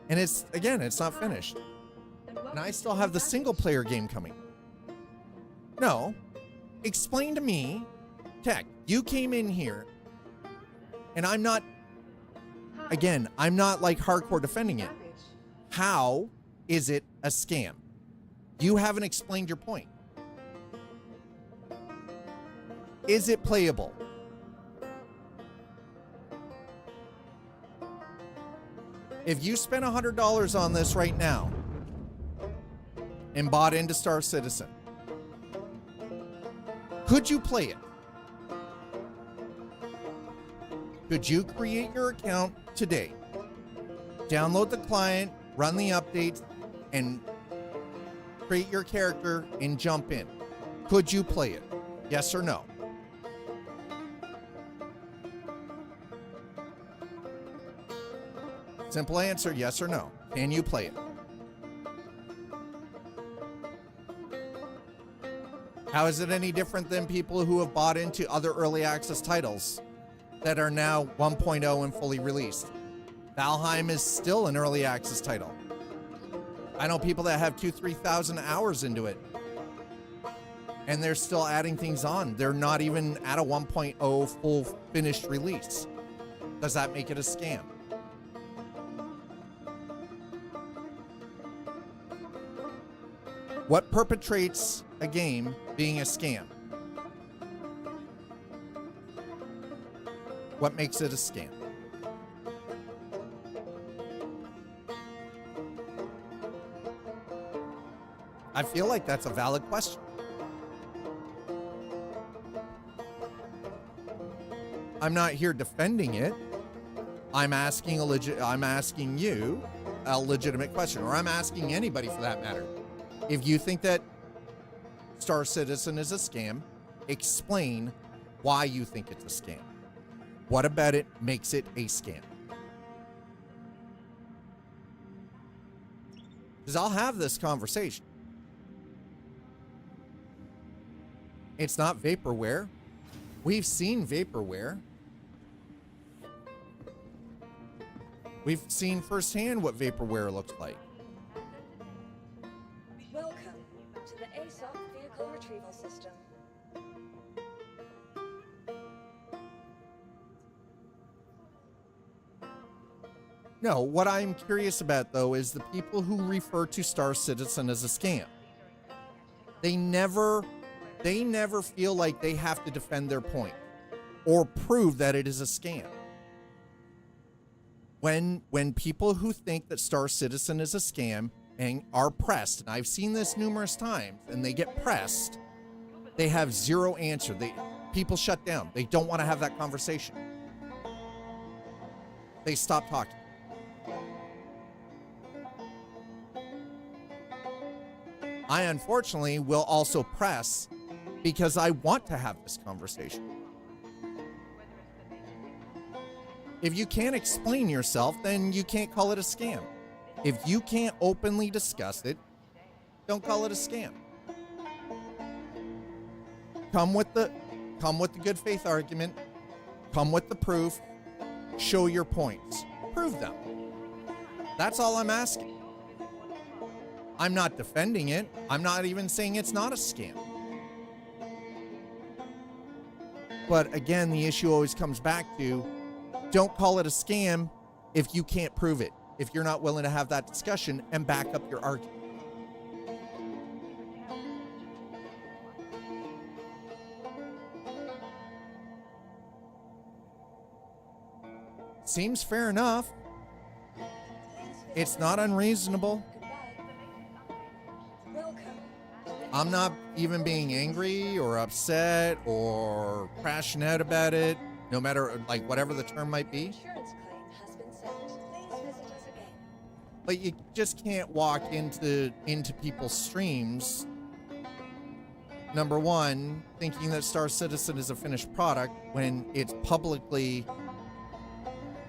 And it's not finished. And I still have the single player game coming. No, explain to me, Tech, you came in here, and I'm not like hardcore defending it. How is it a scam? You haven't explained your point. Is it playable? If you spent $100 on this right now and bought into Star Citizen, could you play it? Could you create your account today, download the client, run the updates, and create your character and jump in? Could you play it? Yes or no? Simple answer, yes or no. Can you play it? How is it any different than people who have bought into other early access titles that are now 1.0 and fully released? Valheim is still an early access title. I know people that have 2,000-3,000 hours into it, and they're still adding things on. They're not even at a 1.0 full finished release. Does that make it a scam? What perpetrates a game being a scam? What makes it a scam? I feel like that's a valid question. I'm not here defending it. I'm asking you a legitimate question, or I'm asking anybody for that matter. If you think that Star Citizen is a scam, explain why you think it's a scam. What about it makes it a scam? Because I'll have this conversation. It's not vaporware. We've seen vaporware. We've seen firsthand what vaporware looks like. Welcome to the ASOC Vehicle Retrieval System. No, what I'm curious about, though, is the people who refer to Star Citizen as a scam. They never feel like they have to defend their point or prove that it is a scam. When people who think that Star Citizen is a scam and are pressed, and I've seen this numerous times, and they get pressed, they have zero answer. People shut down. They don't want to have that conversation. They stop talking. I unfortunately will also press because I want to have this conversation. If you can't explain yourself, then you can't call it a scam. If you can't openly discuss it, don't call it a scam. Come with the good faith argument, come with the proof, show your points, prove them. That's all I'm asking. I'm not defending it. I'm not even saying it's not a scam. But again, the issue always comes back to, don't call it a scam if you can't prove it, if you're not willing to have that discussion and back up your argument. Seems fair enough. It's not unreasonable. I'm not even being angry or upset or crashing out about it, no matter, like, whatever the term might be. Insurance claim has been sent. Please visit us again. But you just can't walk into people's streams, number one, thinking that Star Citizen is a finished product when it's publicly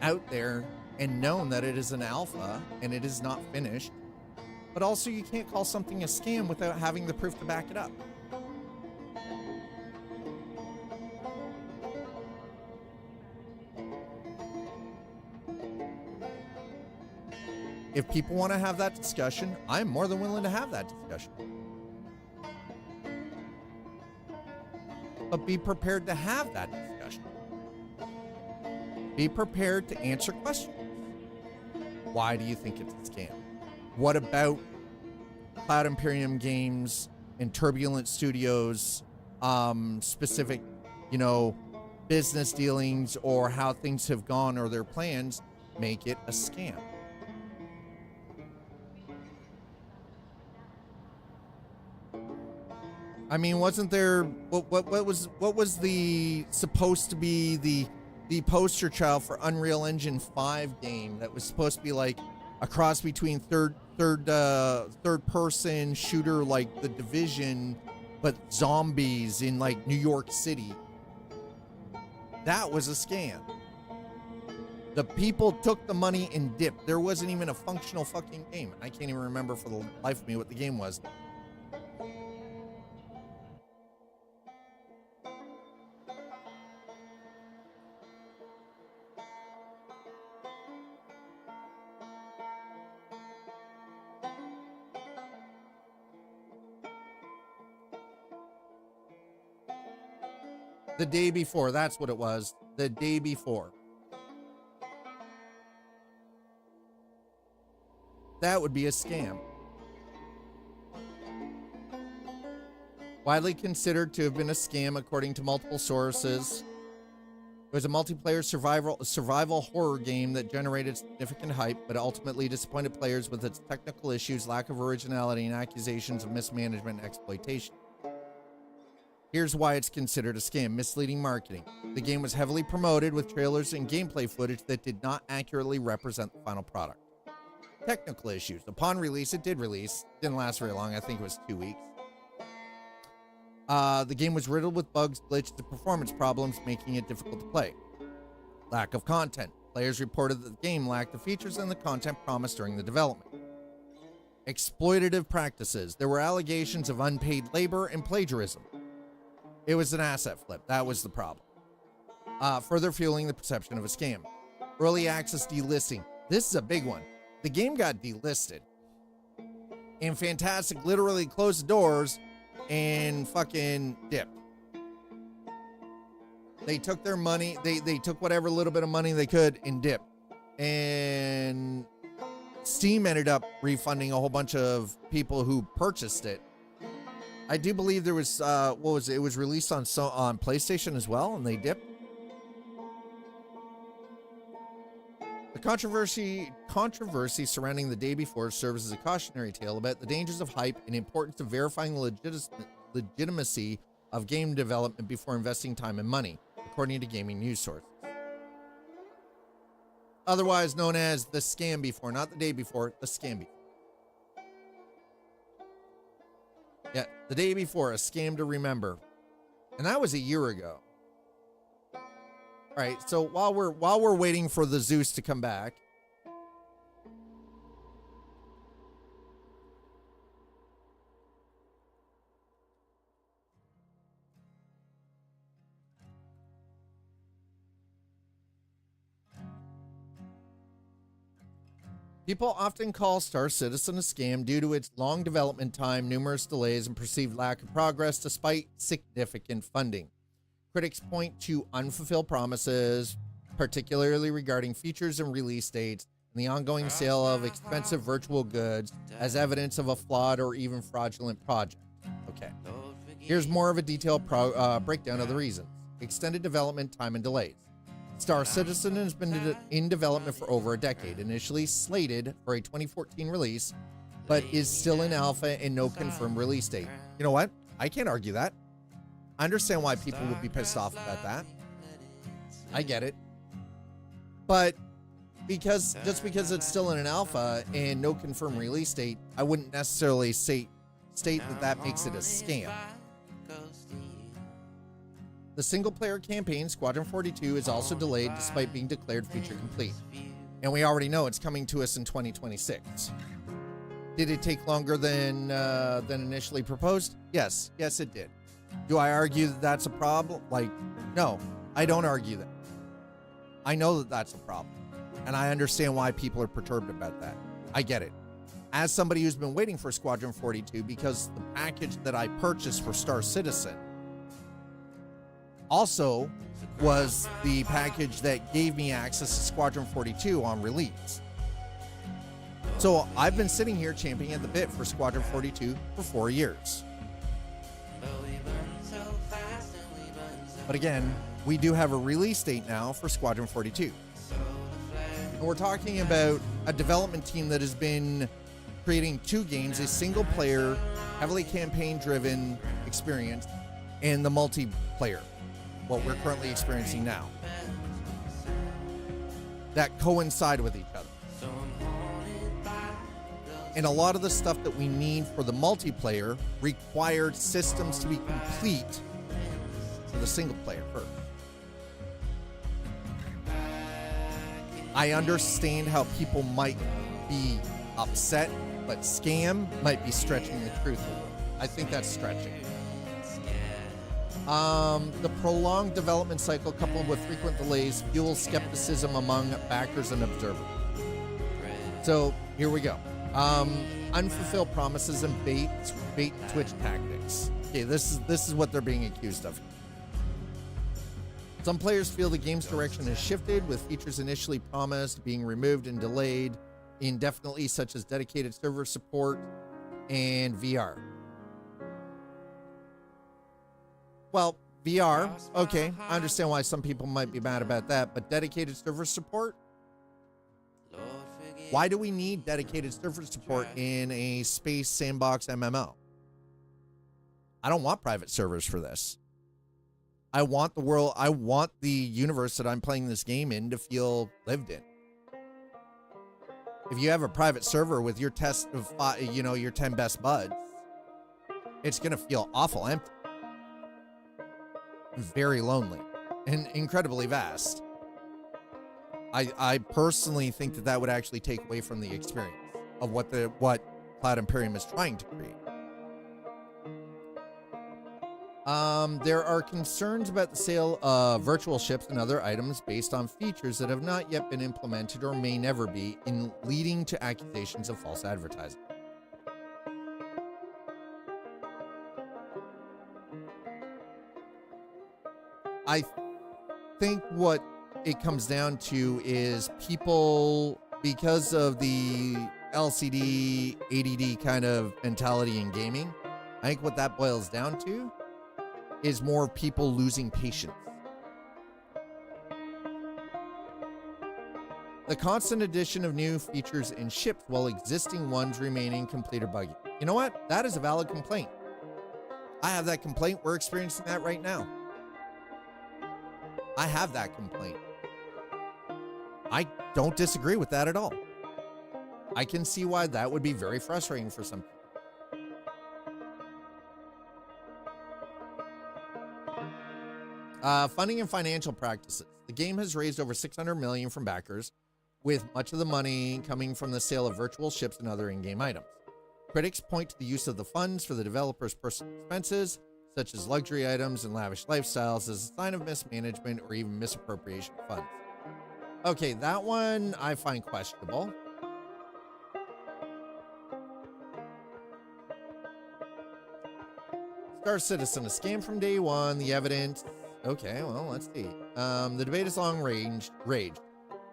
out there and known that it is an alpha and it is not finished. But also, you can't call something a scam without having the proof to back it up. If people want to have that discussion, I'm more than willing to have that discussion. But be prepared to have that discussion. Be prepared to answer questions. Why do you think it's a scam? What about Cloud Imperium Games and Turbulent Studios specific, business dealings or how things have gone or their plans make it a scam? I mean, wasn't there what was the supposed to be the poster child for Unreal Engine 5 game that was supposed to be like a cross between third person shooter like The Division, but zombies in like New York City? That was a scam. The people took the money and dipped. There wasn't even a functional fucking game. I can't even remember for the life of me what the game was. The day before, that's what it was. The day before. That would be a scam. Widely considered to have been a scam according to multiple sources. It was a multiplayer survival horror game that generated significant hype, but ultimately disappointed players with its technical issues, lack of originality, and accusations of mismanagement and exploitation. Here's why it's considered a scam: misleading marketing. The game was heavily promoted with trailers and gameplay footage that did not accurately represent the final product. Technical issues. Upon release, it did release. Didn't last very long. I think it was 2 weeks. The game was riddled with bugs, glitches, and performance problems, making it difficult to play. Lack of content. Players reported that the game lacked the features and the content promised during the development. Exploitative practices. There were allegations of unpaid labor and plagiarism. It was an asset flip. That was the problem. Further fueling the perception of a scam. Early access delisting. This is a big one. The game got delisted. And Fantastic literally closed the doors and fucking dipped. They took their money. They took whatever little bit of money they could and dipped. And Steam ended up refunding a whole bunch of people who purchased it. I do believe there was, what was it? It was released on PlayStation as well, and they dipped. The controversy surrounding the day before serves as a cautionary tale about the dangers of hype and importance of verifying the legitimacy of game development before investing time and money, according to gaming news sources. Otherwise known as the scam before, not the day before, the scam before. Yeah, the day before, a scam to remember. And that was a year ago. All right, so while we're waiting for the Zeus to come back, people often call Star Citizen a scam due to its long development time, numerous delays, and perceived lack of progress despite significant funding. Critics point to unfulfilled promises, particularly regarding features and release dates, and the ongoing sale of expensive virtual goods as evidence of a flawed or even fraudulent project. Okay. Here's more of a detailed breakdown of the reasons. Extended development time and delays. Star Citizen has been in development for over a decade, initially slated for a 2014 release, but is still in alpha and no confirmed release date. You know what? I can't argue that. I understand why people would be pissed off about that. I get it. But just because it's still in an alpha and no confirmed release date, I wouldn't necessarily state that makes it a scam. The single-player campaign, Squadron 42, is also delayed despite being declared feature complete. And we already know it's coming to us in 2026. Did it take longer than initially proposed? Yes, it did. Do I argue that that's a problem? No, I don't argue that. I know that that's a problem. And I understand why people are perturbed about that. I get it. As somebody who's been waiting for Squadron 42, because the package that I purchased for Star Citizen also was the package that gave me access to Squadron 42 on release. So I've been sitting here championing at the bit for Squadron 42 for 4 years. But again, we do have a release date now for Squadron 42. And we're talking about a development team that has been creating 2 games, a single-player, heavily campaign-driven experience, and the multiplayer, what we're currently experiencing now, that coincide with each other. And a lot of the stuff that we need for the multiplayer required systems to be complete for the single player first. I understand how people might be upset, but scam might be stretching the truth a little. I think that's stretching. The prolonged development cycle coupled with frequent delays fuels skepticism among backers and observers. So here we go. Unfulfilled promises and bait and switch tactics. Okay, this is what they're being accused of. Some players feel the game's direction has shifted, with features initially promised being removed and delayed indefinitely, such as dedicated server support and VR. Well, VR, okay, I understand why some people might be mad about that, but dedicated server support? Why do we need dedicated server support in a space sandbox MMO? I don't want private servers for this. I want the world, I want the universe that I'm playing this game in to feel lived in. If you have a private server with your test of, your 10 best buds, it's going to feel awful empty. Very lonely and incredibly vast. I personally think that that would actually take away from the experience of what Cloud Imperium is trying to create. There are concerns about the sale of virtual ships and other items based on features that have not yet been implemented or may never be, in leading to accusations of false advertising. I think what it comes down to is people, because of the LCD, ADD kind of mentality in gaming, I think what that boils down to is more people losing patience. The constant addition of new features and ships while existing ones remain incomplete or buggy. You know what? That is a valid complaint. I have that complaint. We're experiencing that right now. I have that complaint. I don't disagree with that at all. I can see why that would be very frustrating for some people. Funding and financial practices. The game has raised over $600 million from backers, with much of the money coming from the sale of virtual ships and other in-game items. Critics point to the use of the funds for the developers' personal expenses, such as luxury items and lavish lifestyles, as a sign of mismanagement or even misappropriation of funds. Okay, that one I find questionable. Star Citizen, a scam from day one. The evidence. Okay, well, let's see. The debate is long raged.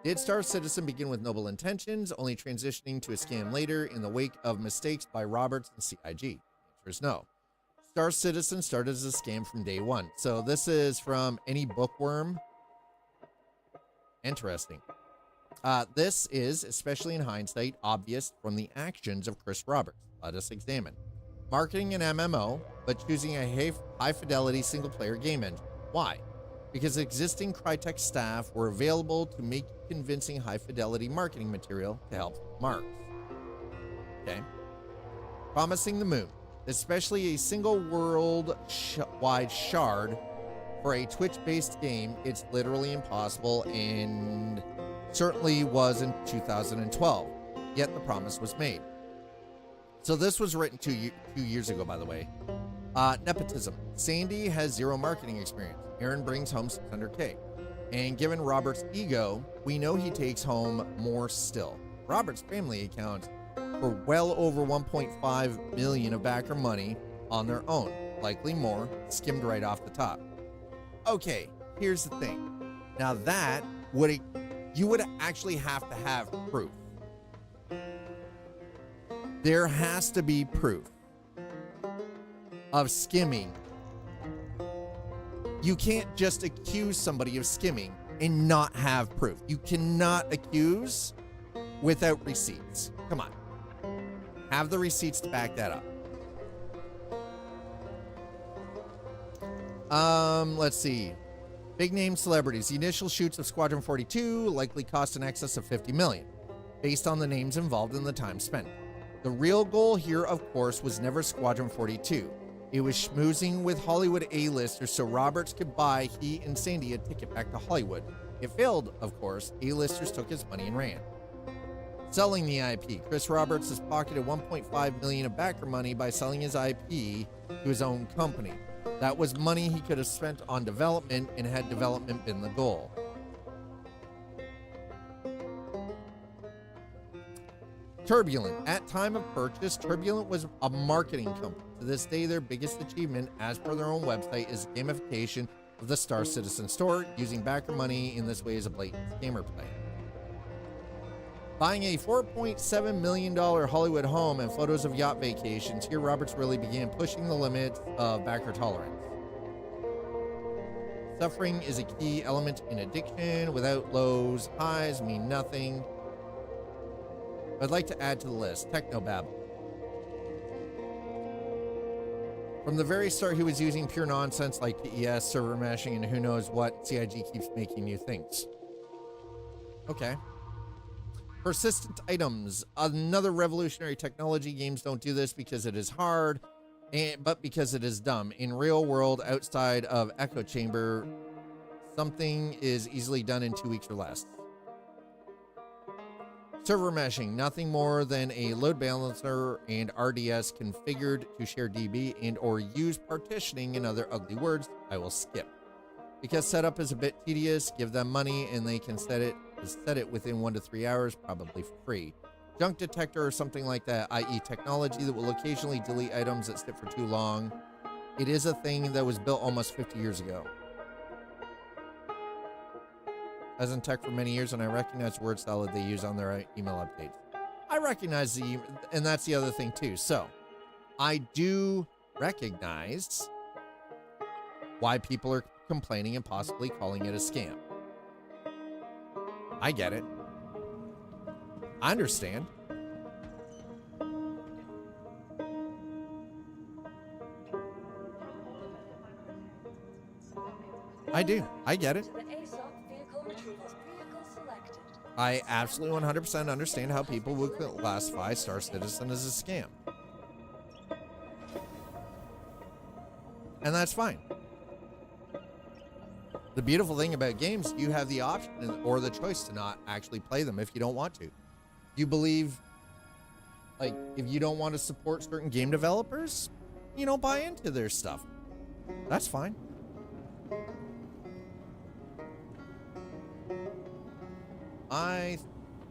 Did Star Citizen begin with noble intentions, only transitioning to a scam later in the wake of mistakes by Roberts and CIG? The answer is no. Star Citizen started as a scam from day one. So this is from Any Bookworm. Interesting. This is, especially in hindsight, obvious from the actions of Chris Roberts. Let us examine. Marketing an MMO, but choosing a high-fidelity single-player game engine. Why? Because existing Crytek staff were available to make convincing high-fidelity marketing material to help marks. Okay. Promising the moon, especially a single world-wide shard for a Twitch-based game. It's literally impossible, and certainly was in 2012. Yet the promise was made. So this was written two years ago, by the way. Nepotism. Sandy has zero marketing experience. Aaron brings home $600K. And given Robert's ego, we know he takes home more still. Robert's family accounts for well over $1.5 million of backer money on their own. Likely more, skimmed right off the top. Okay, here's the thing. Now that you would actually have to have proof. There has to be proof of skimming. You can't just accuse somebody of skimming and not have proof. You cannot accuse without receipts. Come on. Have the receipts to back that up. Let's see. Big name celebrities. The initial shoots of Squadron 42 likely cost in excess of $50 million, based on the names involved and the time spent. The real goal here, of course, was never Squadron 42. It was schmoozing with Hollywood A-listers so Roberts could buy he and Sandy a ticket back to Hollywood. It failed, of course. A-listers took his money and ran. Selling the IP. Chris Roberts has pocketed $1.5 million of backer money by selling his IP to his own company. That was money he could have spent on development, and had development been the goal. Turbulent. At time of purchase, Turbulent was a marketing company. To this day, their biggest achievement, as per their own website, is gamification of the Star Citizen store. Using backer money in this way is a blatant scammer play. Buying a $4.7 million Hollywood home and photos of yacht vacations, here Roberts really began pushing the limits of backer tolerance. Suffering is a key element in addiction. Without lows, highs mean nothing. I'd like to add to the list, technobabble. From the very start, he was using pure nonsense like PES, server mashing, and who knows what CIG keeps making new things. Okay. Persistent items. Another revolutionary technology. Games don't do this because it is hard, but because it is dumb. In real world, outside of echo chamber, something is easily done in 2 weeks or less. Server meshing, nothing more than a load balancer and RDS configured to share DB and or use partitioning. In other ugly words, I will skip. Because setup is a bit tedious, give them money and they can set it within 1 to 3 hours, probably for free. Junk detector or something like that, i.e. technology that will occasionally delete items that sit for too long. It is a thing that was built almost 50 years ago. As in tech for many years, and I recognize word salad they use on their email updates. I recognize and that's the other thing too. So I do recognize why people are complaining and possibly calling it a scam. I get it. I understand. I do. I get it. I absolutely 100% understand how people would classify Star Citizen as a scam. And that's fine. The beautiful thing about games, you have the option or the choice to not actually play them if you don't want to. You believe, like, if you don't want to support certain game developers, you don't buy into their stuff. That's fine.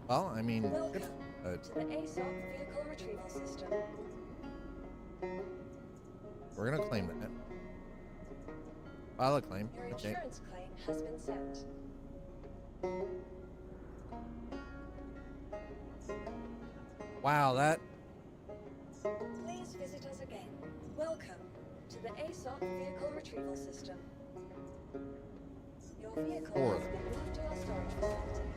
I mean, Welcome to the ASOP vehicle retrieval system. We're gonna claim that. File a claim. Your Okay. insurance claim has been sent. Wow, that. Please visit us again. Welcome to the ASOP vehicle retrieval system. Your vehicle Poor. has been moved to our storage facility.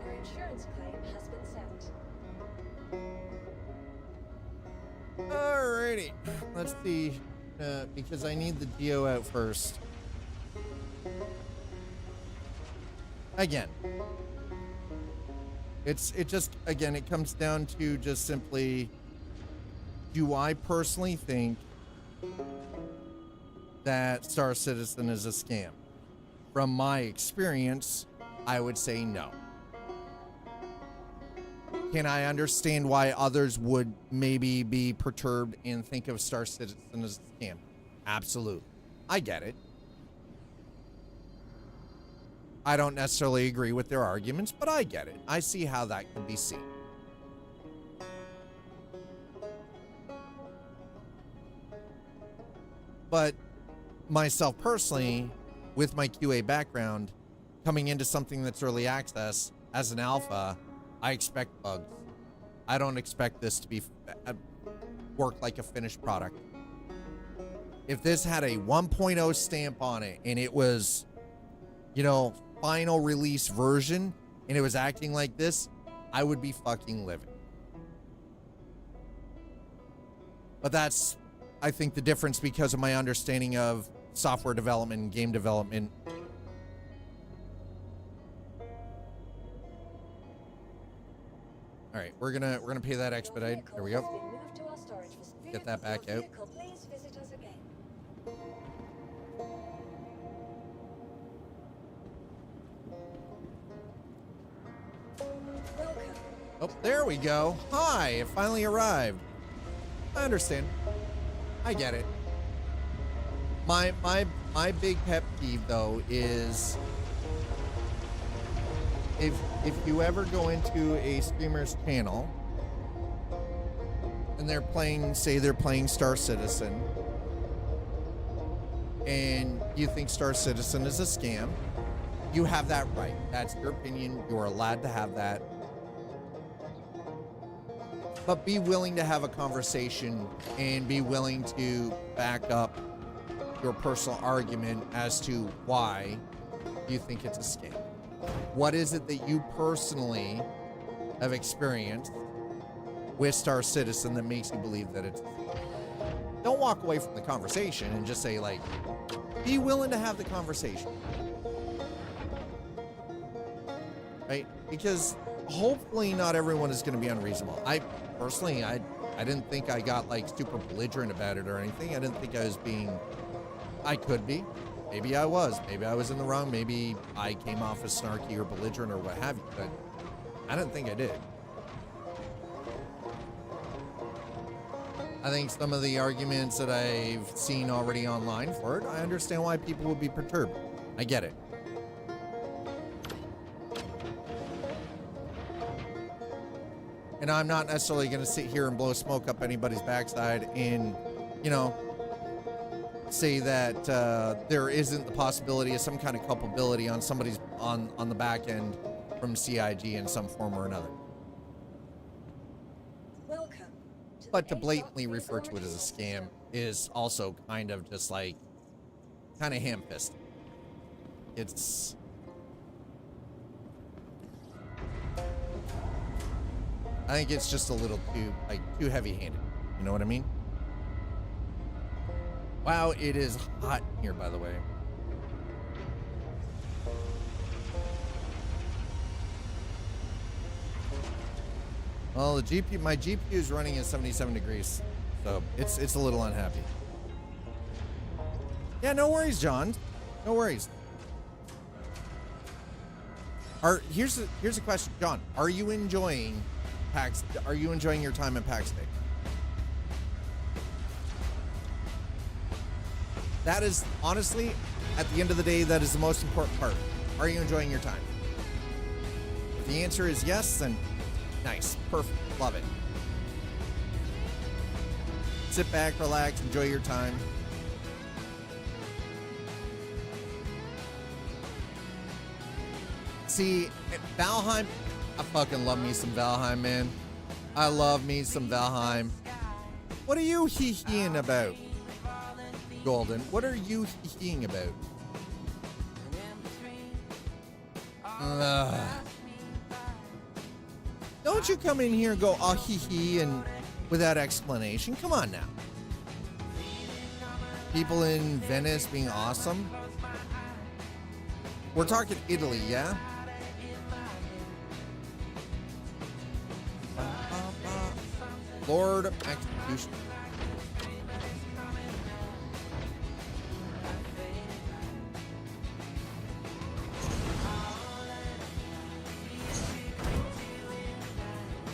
Your insurance claim has been sent. Alrighty. Let's see. Because I need the geo out first. Again. It comes down to just simply, do I personally think that Star Citizen is a scam? From my experience, I would say no. Can I understand why others would maybe be perturbed and think of Star Citizen as a scam? Absolutely. I get it. I don't necessarily agree with their arguments, but I get it. I see how that can be seen. But myself personally, with my QA background, coming into something that's early access as an alpha, I expect bugs. I don't expect this to be work like a finished product. If this had a 1.0 stamp on it and it was, final release version and it was acting like this, I would be fucking livid. But that's, I think, the difference because of my understanding of software development and game development. All right, we're gonna pay that expedite. There we go. Get that back out. Please visit us again. Welcome. Oh, there we go. Hi, it finally arrived. I understand. I get it. My big pet peeve though is if you ever go into a streamer's channel and they're playing Star Citizen, and you think Star Citizen is a scam, you have that right. That's your opinion. You're allowed to have that. But be willing to have a conversation and be willing to back up your personal argument as to why you think it's a scam. What is it that you personally have experienced with Star Citizen that makes you believe that it's a scam? Don't walk away from the conversation and just say, like, be willing to have the conversation. Right? Because hopefully not everyone is going to be unreasonable. I personally, I didn't think I got like super belligerent about it or anything. I didn't think I was being, I could be. Maybe I was. Maybe I was in the wrong. Maybe I came off as snarky or belligerent or what have you. But I didn't think I did. I think some of the arguments that I've seen already online for it, I understand why people would be perturbed. I get it. And I'm not necessarily going to sit here and blow smoke up anybody's backside and, you know, say that there isn't the possibility of some kind of culpability on somebody's on the back end from CIG in some form or another. Welcome to But the to blatantly K-Dot refer to it as a scam system. is also kind of just like, kind of ham-fisted. It's... I think it's just a little too heavy-handed. You know what I mean? Wow, it is hot here, by the way. Well, my GPU is running at 77 degrees, so it's a little unhappy. Yeah, no worries, John. No worries. Here's a question, John. Are you enjoying PAX? Are you enjoying your time at PAX Day? That is honestly, at the end of the day, that is the most important part. Are you enjoying your time? If the answer is yes, then nice, perfect, love it. Sit back, relax, enjoy your time. See, Valheim, I fucking love me some Valheim, man. I love me some Valheim. What are you hee-heeing about, Golden? What are you hee-heeing about? Don't you come in here and go, oh, hee-hee, and without explanation. Come on now. People in Venice being awesome. We're talking Italy, yeah? Lord Execution.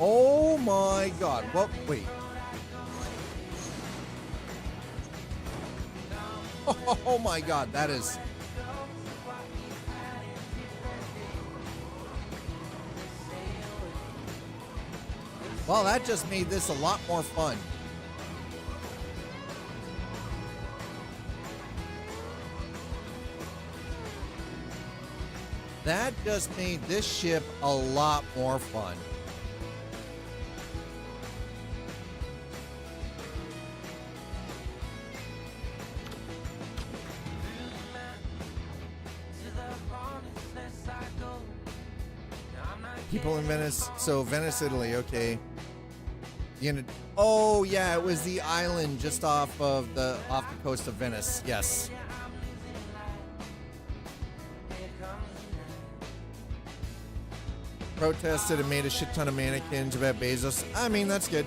Oh my God. Well, wait. Oh my God, that is... Well, that just made this a lot more fun. That just made this ship a lot more fun. People in Venice. So Venice, Italy. Okay. Oh yeah, it was the island just off the coast of Venice. Yes. Protested and made a shit ton of mannequins about Bezos. I mean, that's good.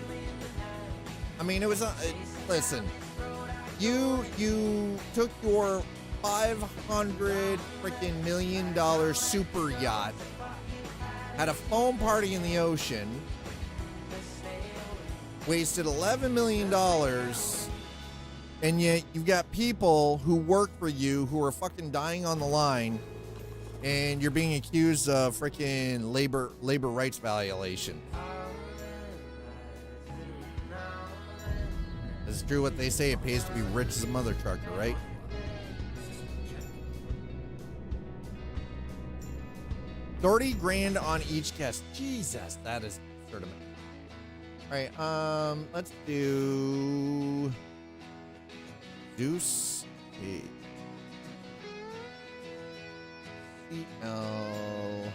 I mean, it was listen. You took your $500 freaking million super yacht, had a foam party in the ocean, wasted $11 million, and yet you've got people who work for you who are fucking dying on the line, and you're being accused of freaking labor rights violation. It's true what they say, it pays to be rich as a mother trucker, right? 30 grand on each guest. Jesus, that is absurd amount. All right, let's do Zeus. CL.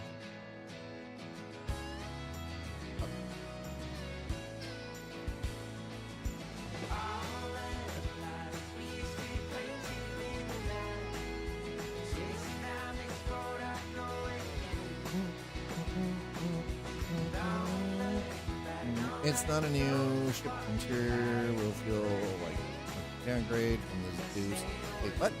It's not a new ship interior. Will feel like a downgrade from the Zeus. Wait, what?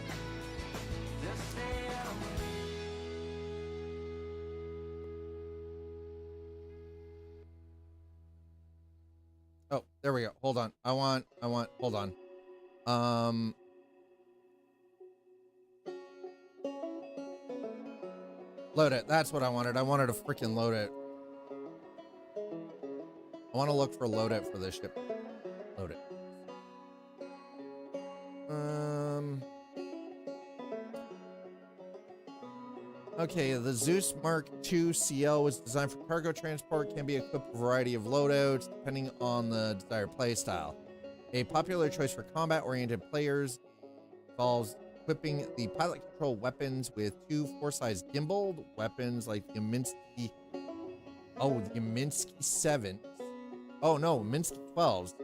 Oh, there we go. Hold on. I want, hold on. Load it. That's what I wanted. I wanted to freaking load it. I want to look for load it for this ship. Load it. Okay, the Zeus Mark II CL was designed for cargo transport, can be equipped with a variety of loadouts depending on the desired playstyle. A popular choice for combat-oriented players involves equipping the pilot-controlled weapons with 2 4-size gimbaled weapons like the Minsky... Oh, the Minsky 7s. Oh, no, Minsky 12s.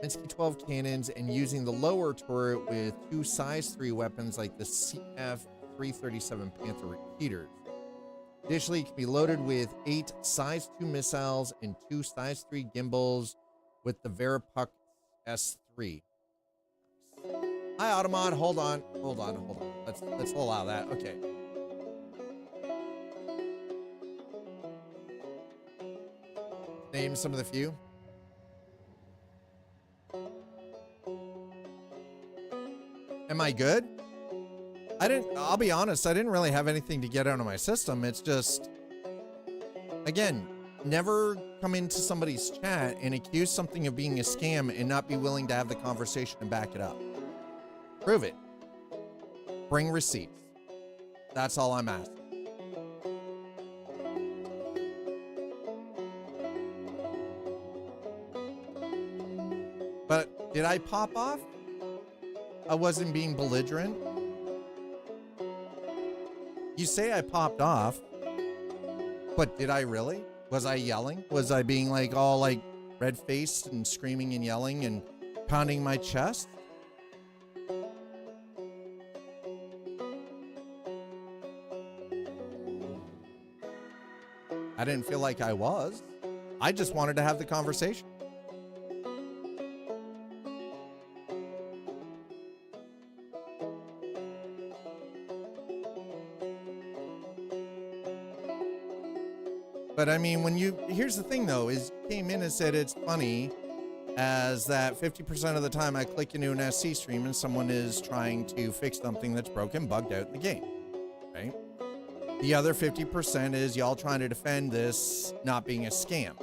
Minsky 12 cannons, and using the lower turret with 2 size 3 weapons like the CF-337 Panther repeaters. Additionally, it can be loaded with 8 size 2 missiles and 2 size 3 gimbals with the Verapuk S3. Hi, Automod. Hold on. Let's allow that. Okay. Name some of the few. Am I good? I'll be honest, I didn't really have anything to get out of my system. It's just, again, never come into somebody's chat and accuse something of being a scam and not be willing to have the conversation and back it up. Prove it. Bring receipts. That's all I'm asking. But did I pop off? I wasn't being belligerent. You say I popped off, but did I really? Was I yelling? Was I being like all like red-faced and screaming and yelling and pounding my chest? I didn't feel like I was. I just wanted to have the conversation. But I mean, here's the thing though, is you came in and said it's funny as that 50% of the time I click into an SC stream and someone is trying to fix something that's broken, bugged out in the game, right? The other 50% is y'all trying to defend this not being a scam.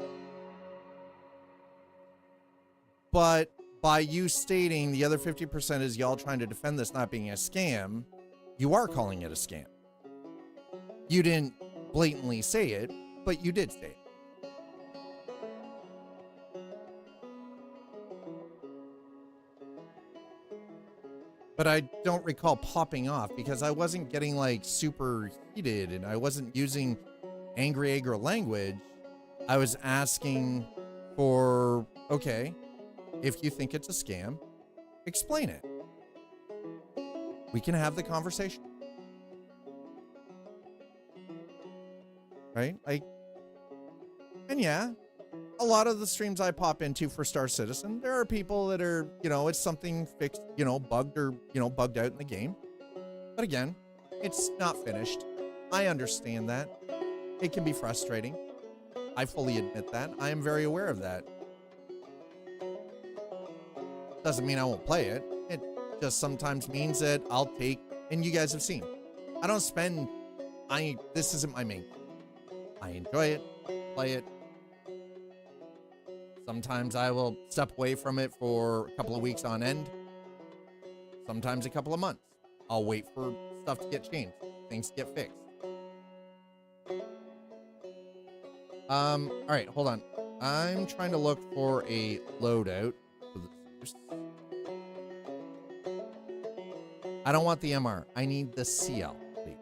But by you stating the other 50% is y'all trying to defend this not being a scam, you are calling it a scam. You didn't blatantly say it, but you did say it. But I don't recall popping off because I wasn't getting like super heated and I wasn't using angry language. I was asking for, okay, if you think it's a scam, explain it. We can have the conversation. Right? And yeah, a lot of the streams I pop into for Star Citizen, there are people that are, it's something fixed, bugged or, bugged out in the game. But again, it's not finished. I understand that. It can be frustrating. I fully admit that. I am very aware of that. Doesn't mean I won't play it. It just sometimes means that I'll take, and you guys have seen, I don't spend, this isn't my main. I enjoy it, play it. Sometimes I will step away from it for a couple of weeks on end. Sometimes a couple of months. I'll wait for stuff to get changed, things to get fixed. All right, hold on. I'm trying to look for a loadout. I don't want the MR. I need the CL, please.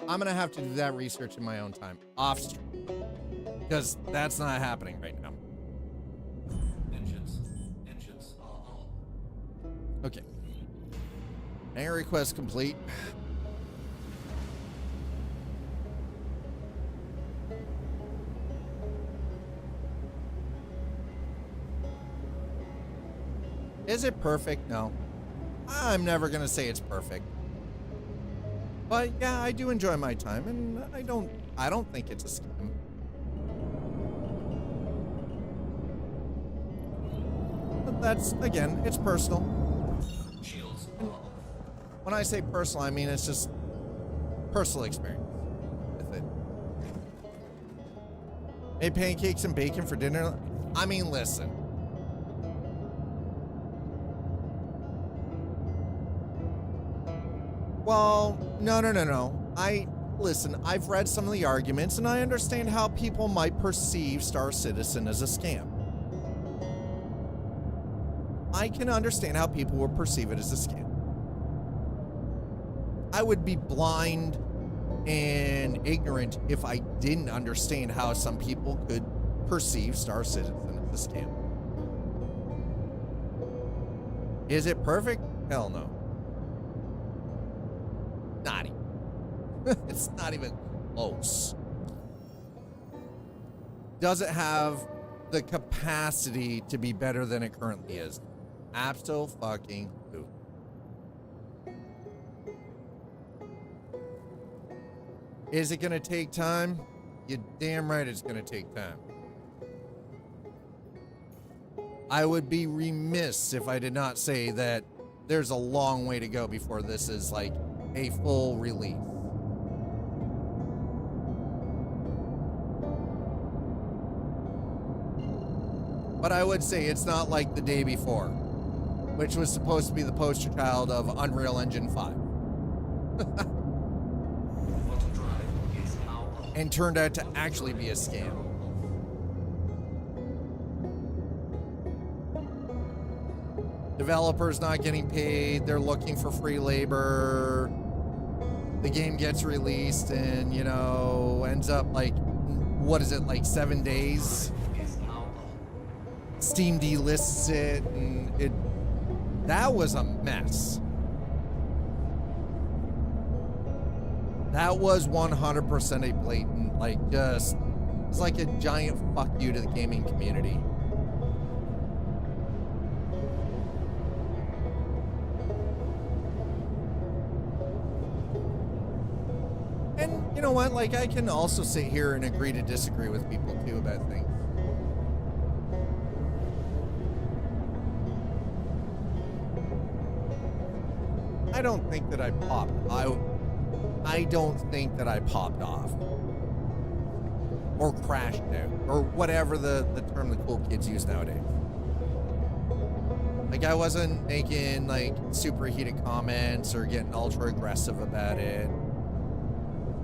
I'm going to have to do that research in my own time, off stream, because that's not happening right now. Engines are on. Okay. Hangar request complete. Is it perfect? No. I'm never going to say it's perfect. But yeah, I do enjoy my time, and I don't think it's a scam. But that's, again, it's personal. Shields And are off. when I say personal, I mean it's just personal experience with it. Made pancakes and bacon for dinner. I mean, listen. Well, no. Listen, I've read some of the arguments, and I understand how people might perceive Star Citizen as a scam. I can understand how people would perceive it as a scam. I would be blind and ignorant if I didn't understand how some people could perceive Star Citizen as a scam. Is it perfect? Hell no. Not even. It's not even close. Does it have the capacity to be better than it currently is? Absolutely. Is it going to take time? You're damn right it's going to take time. I would be remiss if I did not say that there's a long way to go before this is like a full release. But I would say it's not like the day before, which was supposed to be the poster child of Unreal Engine 5. Auto drive is now on. And turned out to actually be a scam. Developers not getting paid, they're looking for free labor. The game gets released and, you know, ends up like, what is it, like 7 days? Is now on. Steam delists it, and that was a mess. That was 100% a blatant, like, just, it's like a giant fuck you to the gaming community. And you know what? Like, I can also sit here and agree to disagree with people too about things. I don't think that I popped. I don't think that I popped off or crashed out or whatever the term the cool kids use nowadays. Like, I wasn't making like super heated comments or getting ultra aggressive about it.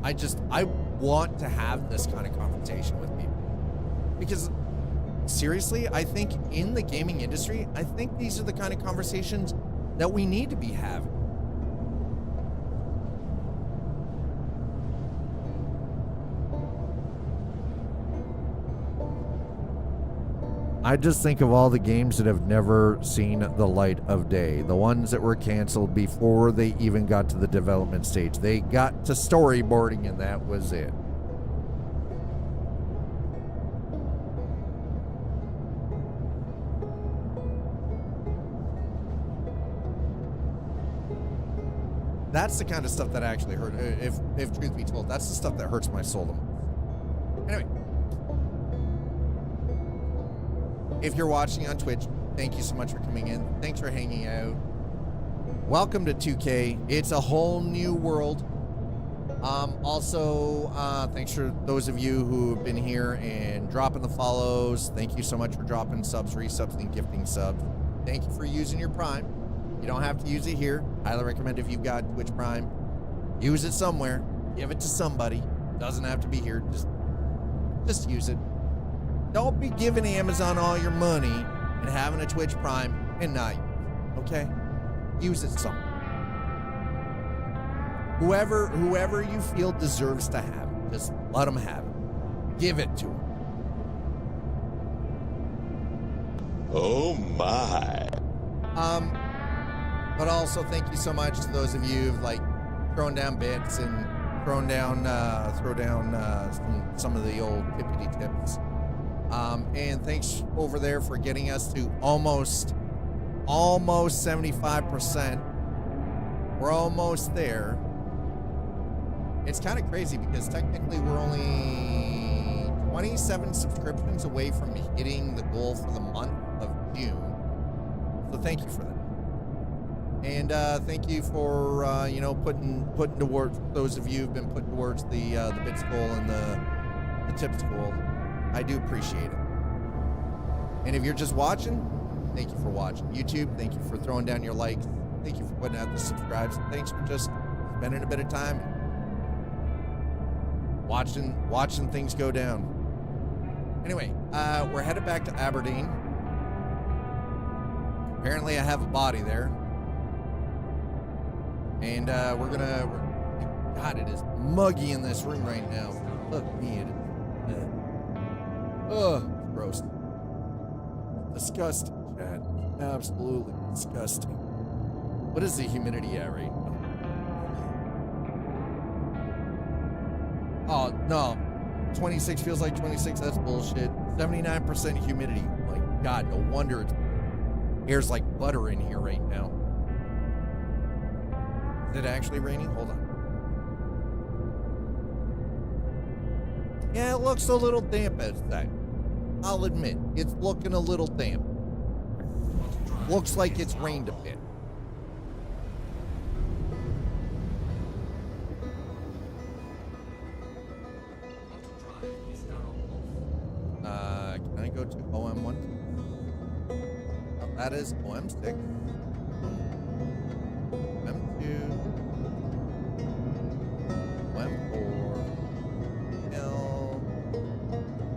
I want to have this kind of conversation with people because seriously, I think in the gaming industry, I think these are the kind of conversations that we need to be having. I just think of all the games that have never seen the light of day. The ones that were canceled before they even got to the development stage. They got to storyboarding and that was it. That's the kind of stuff that actually hurt. If truth be told, that's the stuff that hurts my soul the most. Anyway. If you're watching on Twitch, thank you so much for coming in. Thanks for hanging out. Welcome to 2K. It's a whole new world. Also, thanks for those of you who have been here and dropping the follows. Thank you so much for dropping subs, resubs, and gifting subs. Thank you for using your Prime. You don't have to use it here. Highly recommend if you've got Twitch Prime. Use it somewhere. Give it to somebody. Doesn't have to be here. Just use it. Don't be giving Amazon all your money and having a Twitch Prime and not use it, okay? Use it somewhere. Whoever you feel deserves to have it, just let them have it. Give it to them. Oh my. But also thank you so much to those of you who've like thrown down bits and throw down some of the old tippity tips. And thanks over there for getting us to almost 75%. We're almost there. It's kind of crazy because technically we're only 27 subscriptions away from hitting the goal for the month of June. So thank you for that. And thank you for putting towards those of you who've been putting towards the bits goal and the tips goal. I do appreciate it. And if you're just watching, thank you for watching. YouTube, thank you for throwing down your likes. Thank you for putting out the subscribes. Thanks for just spending a bit of time watching things go down. Anyway, we're headed back to Aberdeen. Apparently I have a body there. And God, it is muggy in this room right now. Look at me. Ugh, gross. Disgusting, Chad. Absolutely disgusting. What is the humidity at right now? Oh, no. 26 feels like 26. That's bullshit. 79% humidity. Oh my God, no wonder it's air's like butter in here right now. Is it actually raining? Hold on. Yeah, it looks a little damp outside. I'll admit, it's looking a little damp. Looks like it's rained a bit. Can I go to OM1? Oh, that is OM6. OM2. OM4. L.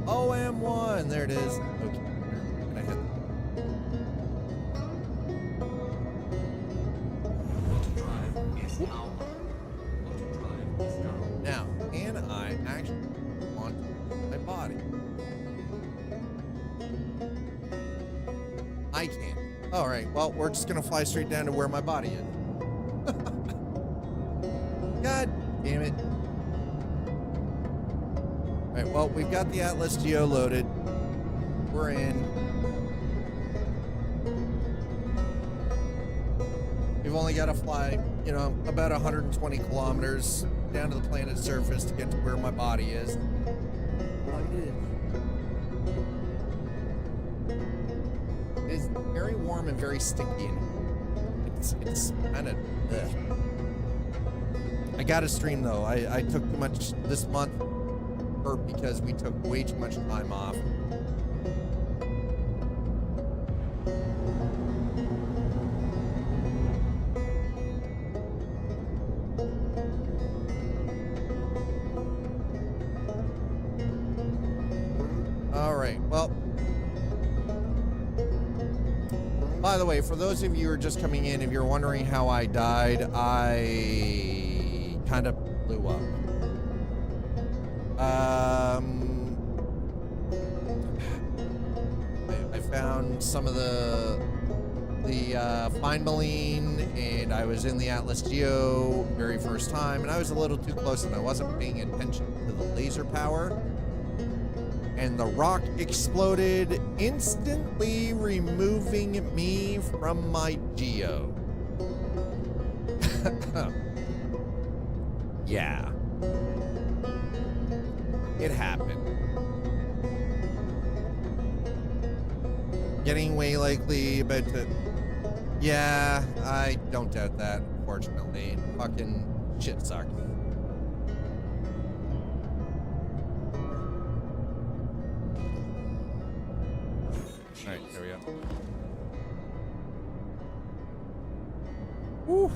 OM1. There it is. Okay. Can I hit that? Now, can I actually on my body? I can't. All right. Well, we're just gonna fly straight down to where my body is. God damn it. All right. Well, we've got the Atlas Geo loaded. We're in. We've only got to fly, about 120 kilometers down to the planet's surface to get to where my body is. It is very warm and very sticky in here. It's kind of. I got to stream though. I took too much this month because we took way too much time off. By the way, for those of you who are just coming in, if you're wondering how I died, I kind of blew up. I found some of the fine maline, and I was in the Atlas Geo very first time, and I was a little too close, and I wasn't paying attention to the laser power. And the rock exploded, instantly removing me from my geo. Yeah. It happened. Getting way likely about to... Yeah, I don't doubt that, unfortunately. Fucking shit sucks. Alright, there we go. Woo.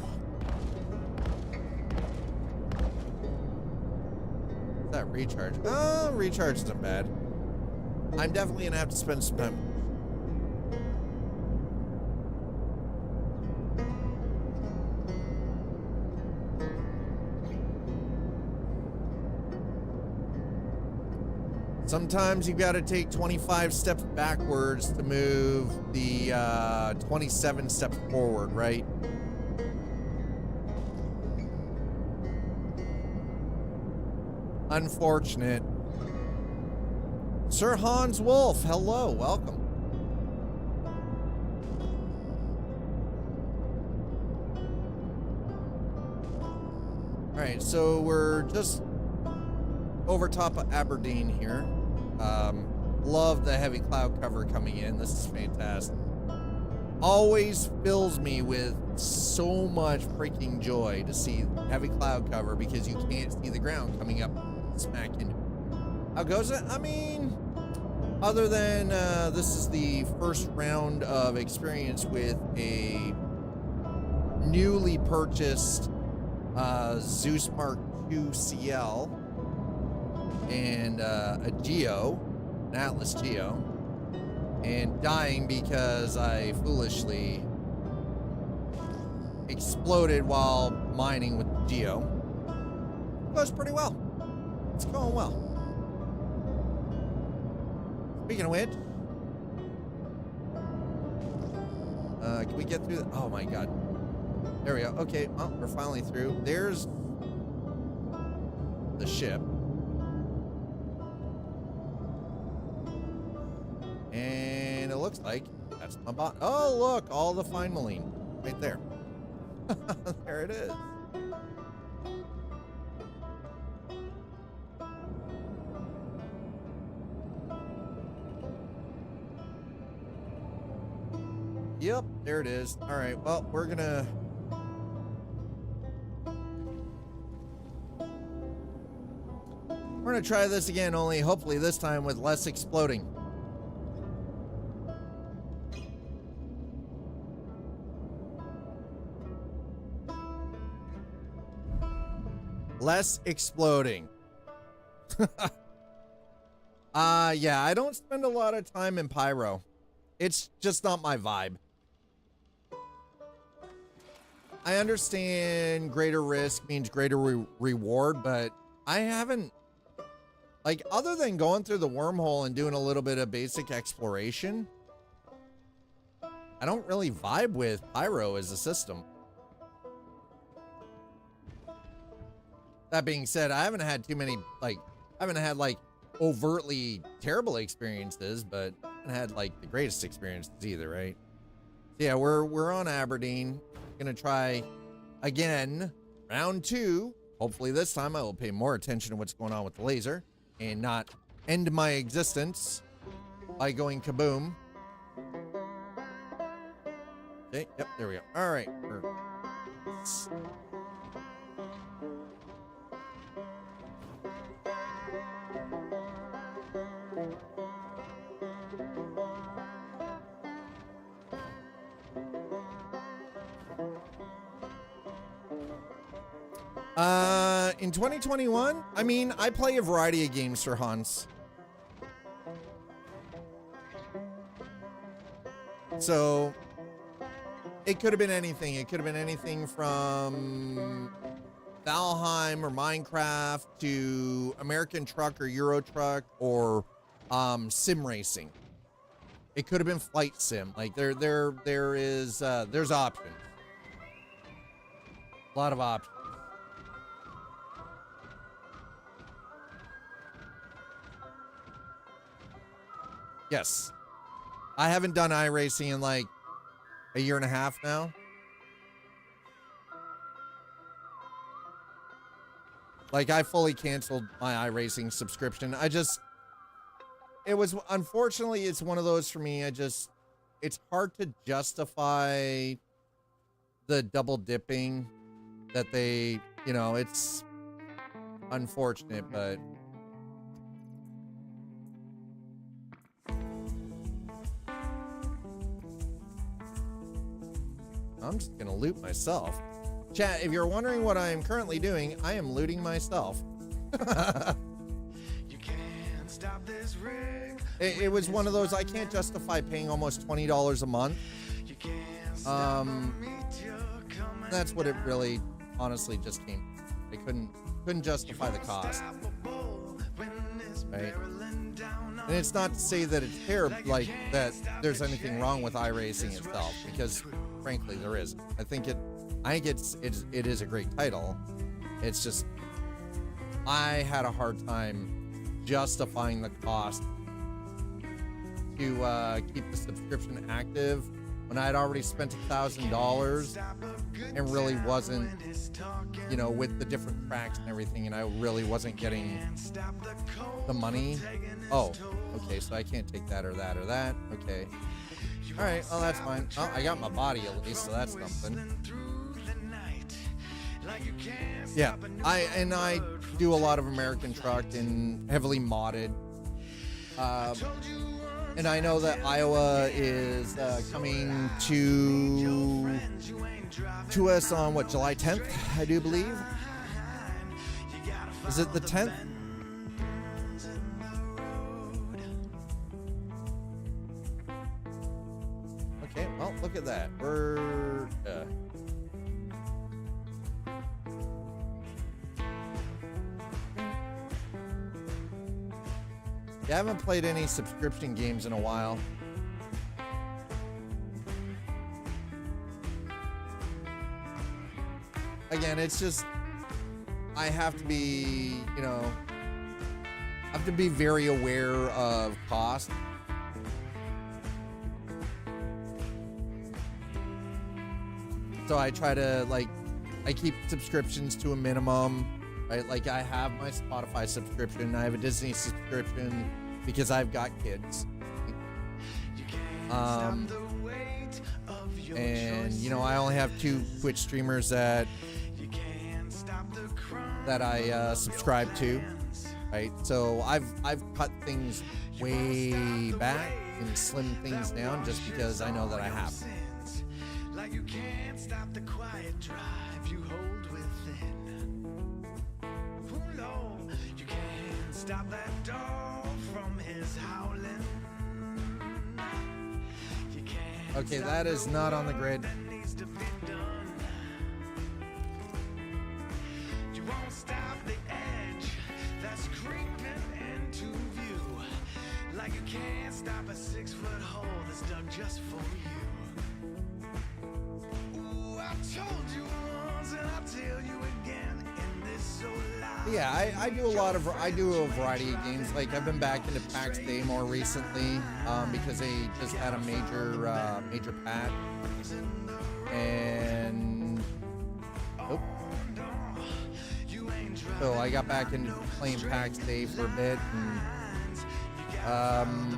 That recharge. Oh, recharge isn't bad. I'm definitely gonna have to spend some time. Sometimes you gotta take 25 steps backwards to move the 27 steps forward, right? Unfortunate. Sir Hans Wolf, hello, welcome. All right, so we're just over top of Aberdeen here. Love the heavy cloud cover coming in. This is fantastic. Always fills me with so much freaking joy to see heavy cloud cover because you can't see the ground coming up smack into it. How goes it? I mean, other than this is the first round of experience with a newly purchased Zeus Mark II CL and a Geo, an Atlas Geo, and dying because I foolishly exploded while mining with the Geo. Goes pretty well. It's going well. Speaking of which, can we get through the, oh my god. There we go. Okay, well, we're finally through. There's the ship. And it looks like that's my bot. Oh, look, all the fine maline right there. There it is. Yep, there it is. All right, well, we're gonna try this again, only hopefully this time with less exploding. Less exploding. Yeah, I don't spend a lot of time in pyro. It's just not my vibe. I understand greater risk means greater reward, but I haven't, like, other than going through the wormhole and doing a little bit of basic exploration, I don't really vibe with pyro as a system. That being said, I haven't had too many, like, I haven't had, like, overtly terrible experiences, but I haven't had, like, the greatest experiences either, right? So yeah, we're on Aberdeen. Gonna try again, round 2. Hopefully this time I will pay more attention to what's going on with the laser and not end my existence by going kaboom. Okay, yep, there we go. All right. In 2021, I mean, I play a variety of games for Hans. So it could have been anything. It could have been anything from Valheim or Minecraft to American Truck or Euro Truck or sim racing. It could have been flight sim. Like there's options. A lot of options. Yes. I haven't done iRacing in like a year and a half now. Like I fully canceled my iRacing subscription. Unfortunately, it's one of those for me. It's hard to justify the double dipping that they, it's unfortunate, but I'm just gonna loot myself. Chat, if you're wondering what I am currently doing, I am looting myself. it was one of those, I can't justify paying almost $20 a month. That's what it really, honestly, just came. I couldn't justify the cost. Right? And it's not to say that it's terrible, like that there's anything wrong with iRacing itself, because frankly there isn't. I think it is a great title. It's just I had a hard time justifying the cost to keep the subscription active when I had already spent $1,000 and really wasn't, you know, with the different tracks and everything, and I really wasn't getting the money. Oh, okay, so I can't take that or that or that. Okay. All right, well, that's fine. Oh, I got my body at least, so that's something. Yeah, I do a lot of American truck and heavily modded. And I know that Iowa is coming to us on what, July 10th, I do believe. Is it the 10th? Okay, well, look at that. We're yeah, I haven't played any subscription games in a while. Again, it's just, I have to be, you know, I have to be very aware of cost. So I try to, like, I keep subscriptions to a minimum. Right, like I have my Spotify subscription, I have a Disney subscription because I've got kids. And you know, I only have 2 Twitch streamers that I subscribe to. Right, so I've cut things way back and slimmed things down just because I know that I have to. Like you can't stop the quiet drive you hold within. You can't stop that dog from his howling. You can't. Okay, that is not on the grid. You won't stop the edge that's creeping into view. Like you can't stop a 6-foot hole that's dug just for you. Ooh, I told you once and I'll tell you again in this so loud. Yeah, I do a variety of games. Like I've been back into PAX Day more recently because they just had a major patch, and so I got back into playing PAX Day for a bit, and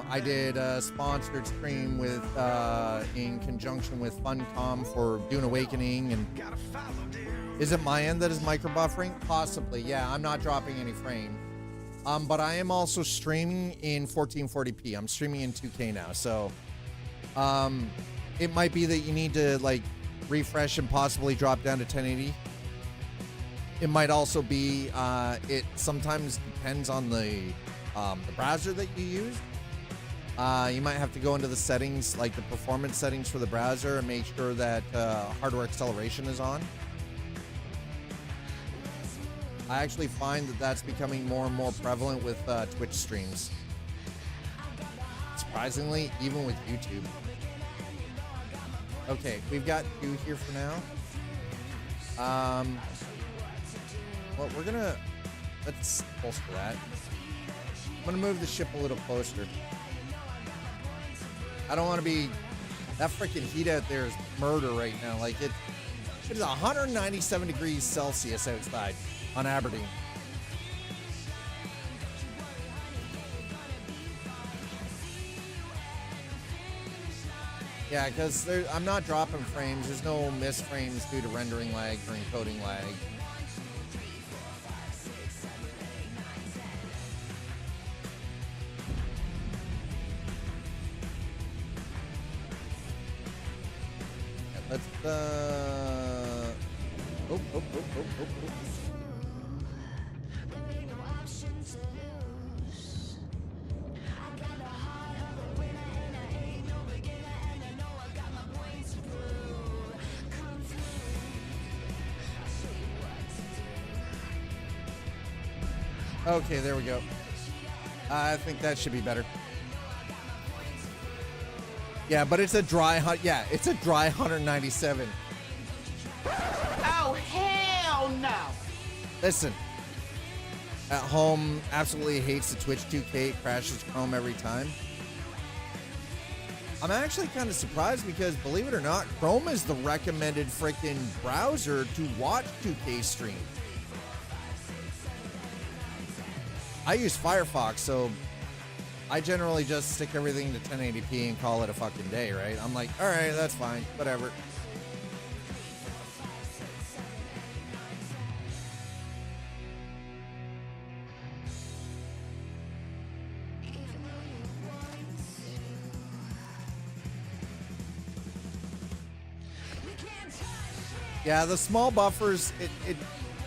I did a sponsored stream with in conjunction with Funcom for Dune Awakening. And is it my end that is micro buffering? Possibly, yeah. I'm not dropping any frame. But I am also streaming in 1440p. I'm streaming in 2K now, so it might be that you need to like refresh and possibly drop down to 1080. It might also be it sometimes depends on the browser that you use. You might have to go into the settings, like the performance settings for the browser, and make sure that hardware acceleration is on. I actually find that that's becoming more and more prevalent with Twitch streams. Surprisingly, even with YouTube. Okay, we've got 2 here for now. Well, let's bolster that. I'm gonna move the ship a little closer. I don't want to be, that freaking heat out there is murder right now. Like it is 197 degrees Celsius outside on Aberdeen. Yeah, because I'm not dropping frames. There's no missed frames due to rendering lag or encoding lag. Let's Okay, there we go. I think that should be better. Yeah, but it's a dry it's a dry 197. Oh, hell no! Listen, at home absolutely hates the Twitch 2K. It crashes Chrome every time. I'm actually kind of surprised because, believe it or not, Chrome is the recommended freaking browser to watch 2K stream. I use Firefox, so I generally just stick everything to 1080p and call it a fucking day, right? I'm like, all right, that's fine, whatever. Yeah, the small buffers,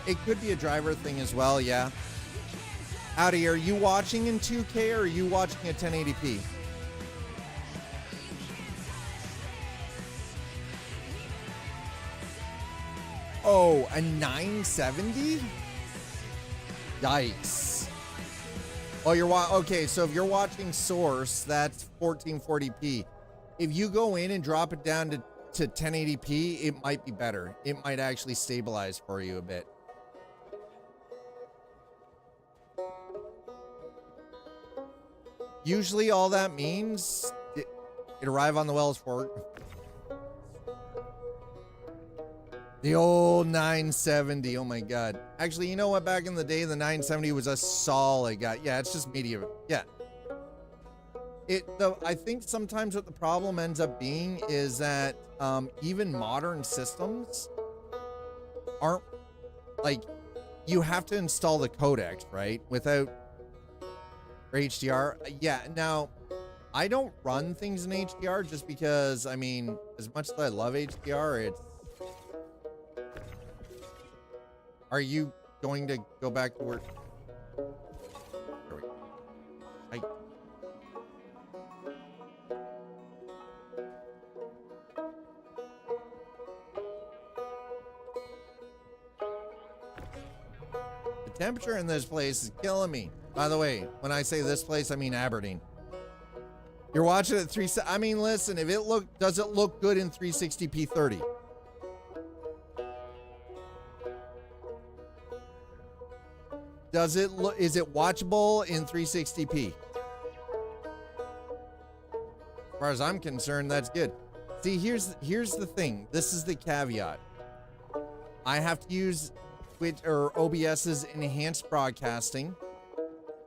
it could be a driver thing as well, yeah. Howdy, are you watching in 2K or are you watching at 1080p? Oh, a 970? Yikes. Oh, okay, so if you're watching Source, that's 1440p. If you go in and drop it down to 1080p, it might be better. It might actually stabilize for you a bit. Usually all that means it arrive on the Wells Fork. The old 970. Oh my god. Actually, you know what? Back in the day, the 970 was a solid guy. Yeah, it's just medium. Yeah. I think sometimes what the problem ends up being is that even modern systems aren't, like, you have to install the codecs, right? Without HDR. Yeah, now I don't run things in HDR just because, I mean, as much as I love HDR, it's... Are you going to go back to work? There we go. The temperature in this place is killing me. By the way, when I say this place, I mean Aberdeen. You're watching it at I mean, listen, if does it look good in 360p 30? Is it watchable in 360p? As far as I'm concerned, that's good. See, here's the thing. This is the caveat. I have to use Twitch or OBS's enhanced broadcasting,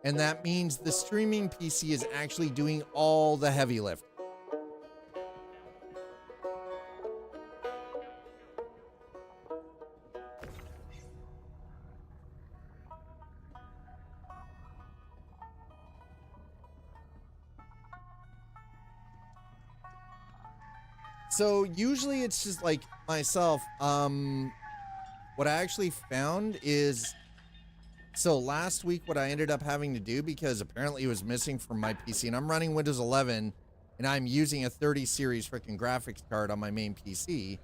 and that means the streaming PC is actually doing all the heavy lift. So usually it's just like myself. What I actually found is, so last week what I ended up having to do, because apparently it was missing from my PC, and I'm running Windows 11 and I'm using a 30 series freaking graphics card on my main PC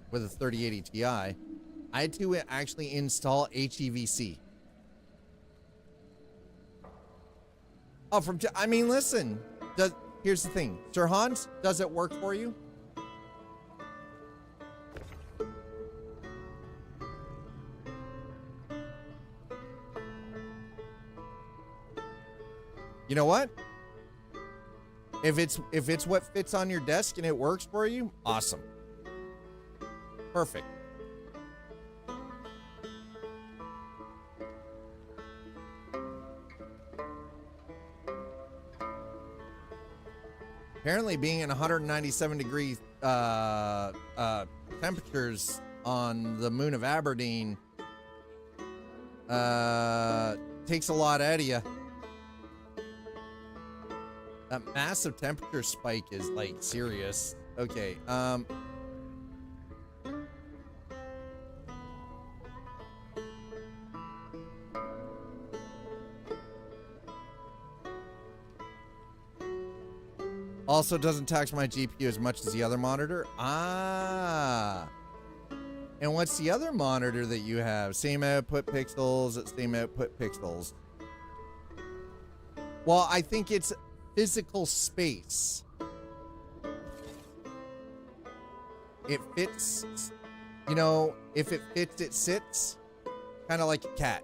with a 3080 Ti, I had to actually install HEVC. Oh, I mean, listen, here's the thing. Sir Hans, does it work for you? You know what? If it's what fits on your desk and it works for you, awesome. Perfect. Apparently being in 197 degree temperatures on the moon of Aberdeen takes a lot out of you. That massive temperature spike is like serious. Okay, also doesn't tax my GPU as much as the other monitor. Ah. And what's the other monitor that you have? Same output pixels, same output pixels. Well, I think it's physical space. It fits, you know, if it fits, it sits. Kind of like a cat.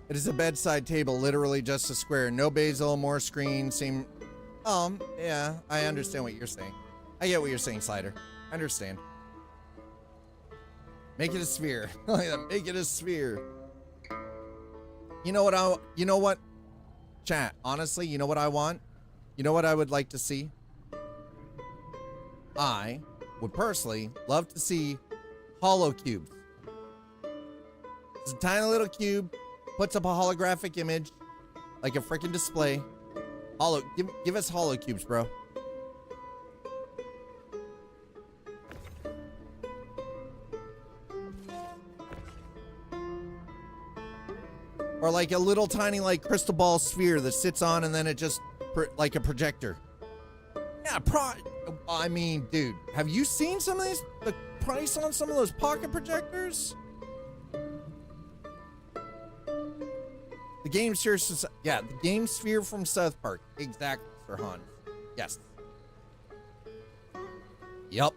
It is a bedside table, literally just a square. No bezel, more screen, same. Yeah, I understand what you're saying. I get what you're saying, Slider. I understand. Make it a sphere. Make it a sphere. You know what? Chat, honestly, you know what I want? You know what I would like to see? I would personally love to see hollow cubes. It's a tiny little cube, puts up a holographic image, like a freaking display. Give us hollow cubes, bro. Or like a little tiny like crystal ball sphere that sits on and then it just like a projector. Yeah, I mean, dude, have you seen some of these? The price on some of those pocket projectors? The game sphere, yeah, the game sphere from South Park. Exactly, Sir Hans. Yes. Yup.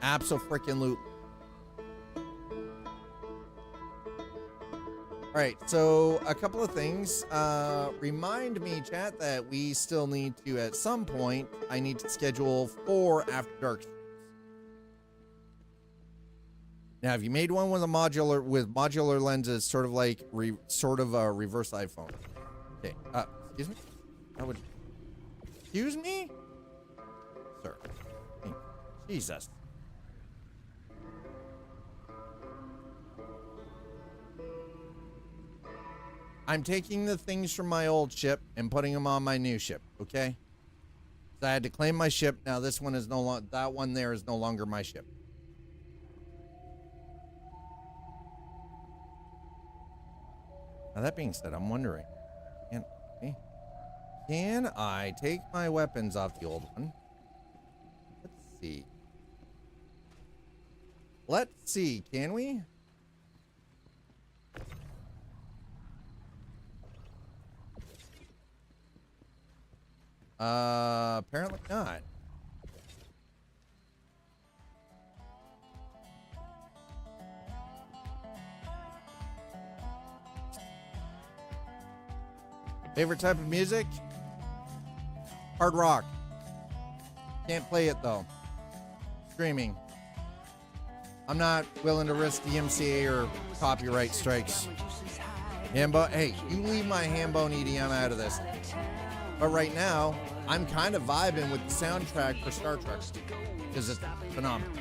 Abso-freaking-lutely. All right, so a couple of things. Remind me, chat, that we still need to, at some point, I need to schedule 4 After Dark streams. Now, if you made one with a modular lenses, sort of like a reverse iPhone. Okay. Excuse me. Excuse me, sir. Jesus. I'm taking the things from my old ship and putting them on my new ship. Okay. So I had to claim my ship. Now this one is no longer. That one there is no longer my ship. Now that being said, I'm wondering, can I take my weapons off the old one? Let's see. Let's see, can we? Apparently not. Favorite type of music? Hard rock. Can't play it though. Streaming. I'm not willing to risk the MCA or copyright strikes. Hambo, hey, you leave my Hambone EDM out of this. But right now, I'm kind of vibing with the soundtrack for Star Trek because it's phenomenal.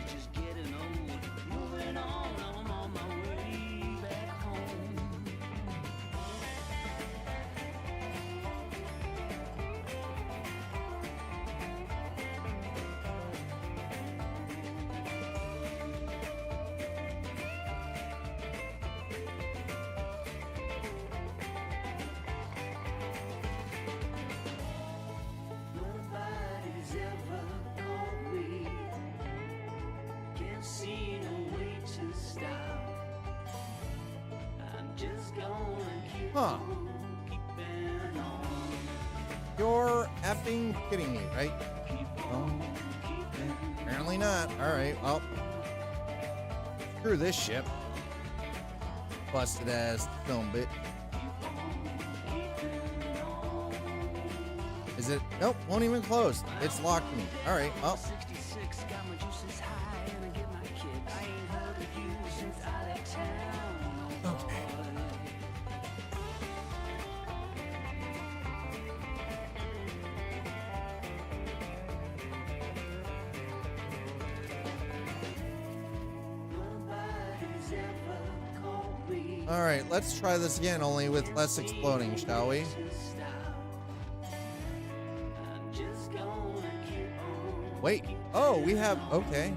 Huh. You're effing kidding me, right? Apparently not. Alright, well. Screw this ship. Busted ass film bit. Is it? Nope, won't even close. It's locked me. Alright, well. Okay. All right, let's try this again, only with less exploding, shall we? Wait. Oh, we have, okay.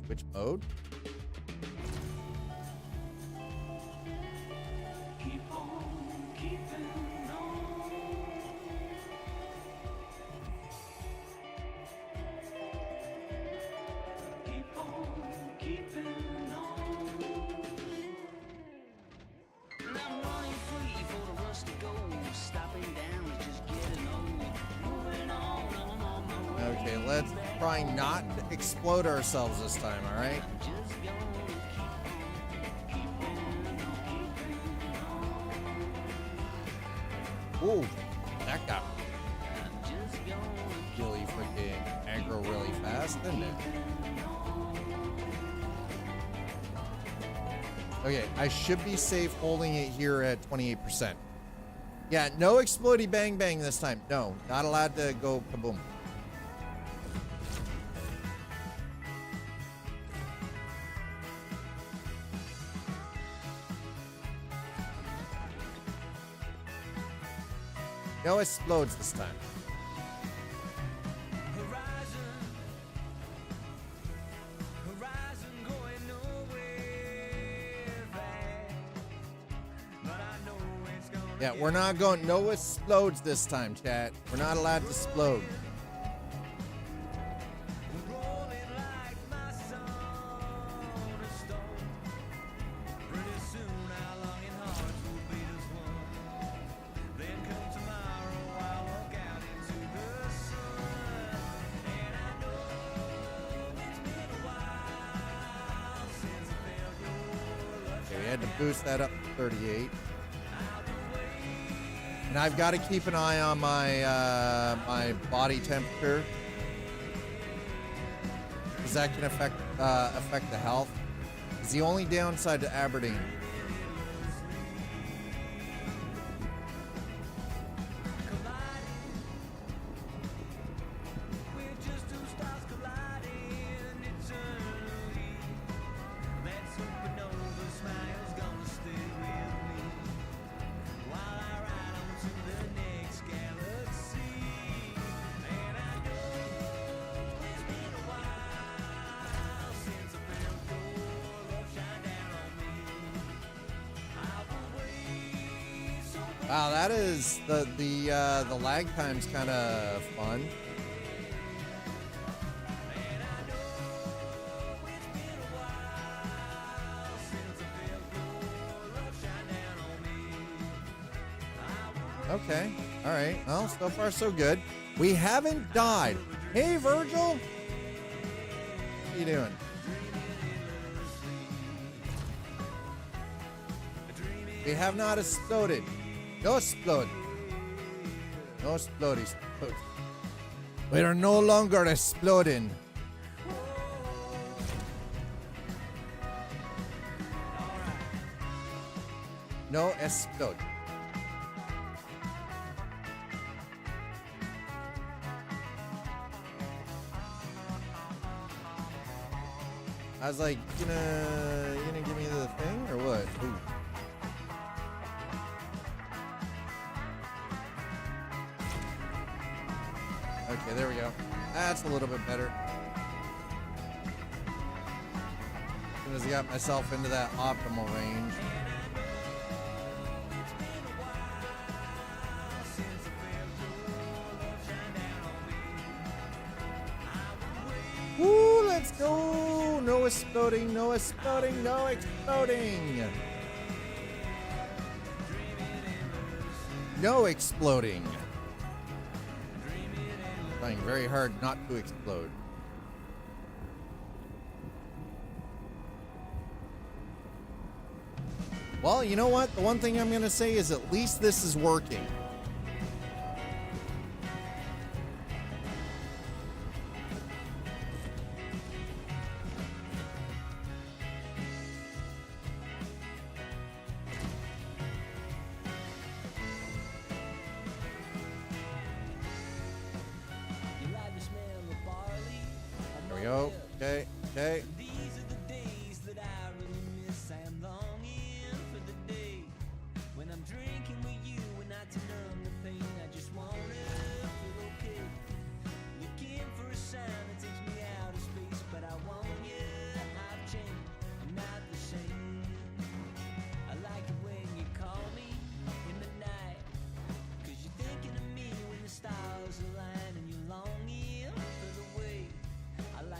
Which mode? Okay, let's try not to explode ourselves this time, all right? Ooh, that got really freaking aggro really fast, didn't it? Okay, I should be safe holding it here at 28%. Yeah, no explodey bang bang this time. No, not allowed to go kaboom. No explodes this time. Yeah, we're not going, no explodes this time, chat. We're not allowed to explode. Okay, we had to boost that up to 38. And I've got to keep an eye on my my body temperature, because that can affect the health. It's the only downside to Aberdeen. Wow, that is the lag time's kind of fun. Okay, all right. Well, so far so good. We haven't died. Hey, Virgil, how you doing? We have not exploded. No explode. No explode. We are no longer exploding. No explode. I was like, you gonna give me the thing or what? Ooh. Okay, there we go. That's a little bit better. As soon as I got myself into that optimal range. Woo, let's go! No exploding, no exploding, no exploding! No exploding. Trying very hard not to explode. Well, you know what? The one thing I'm going to say is at least this is working. There we go. Okay, okay.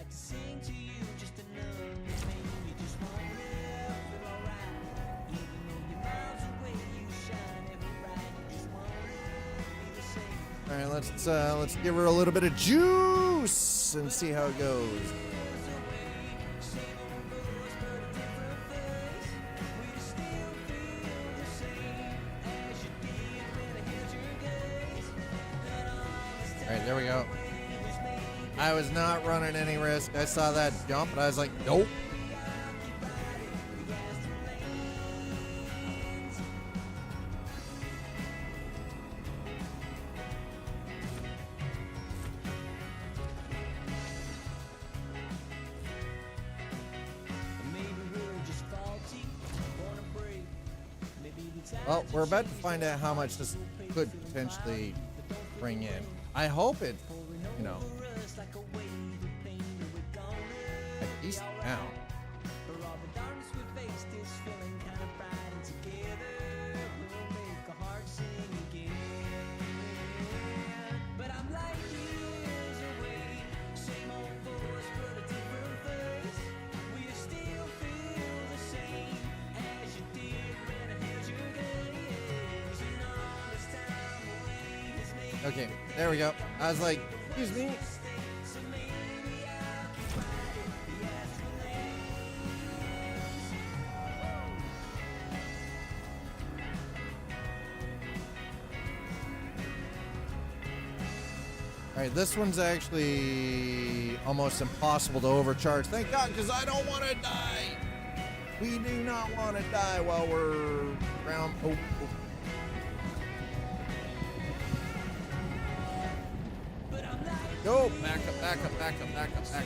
Sing to you just All right, let's give her a little bit of juice and see how it goes. All right, there we go. I was not running any risk. I saw that jump, and I was like, nope. Well, we're about to find out how much this could potentially bring in. I hope it, you know, a decent amount. Okay, there we go. I was like, excuse me. All right, this one's actually almost impossible to overcharge. Thank God, because I don't want to die. We do not want to die while we're around. Oh. Go, back up, back up, back up, back up, back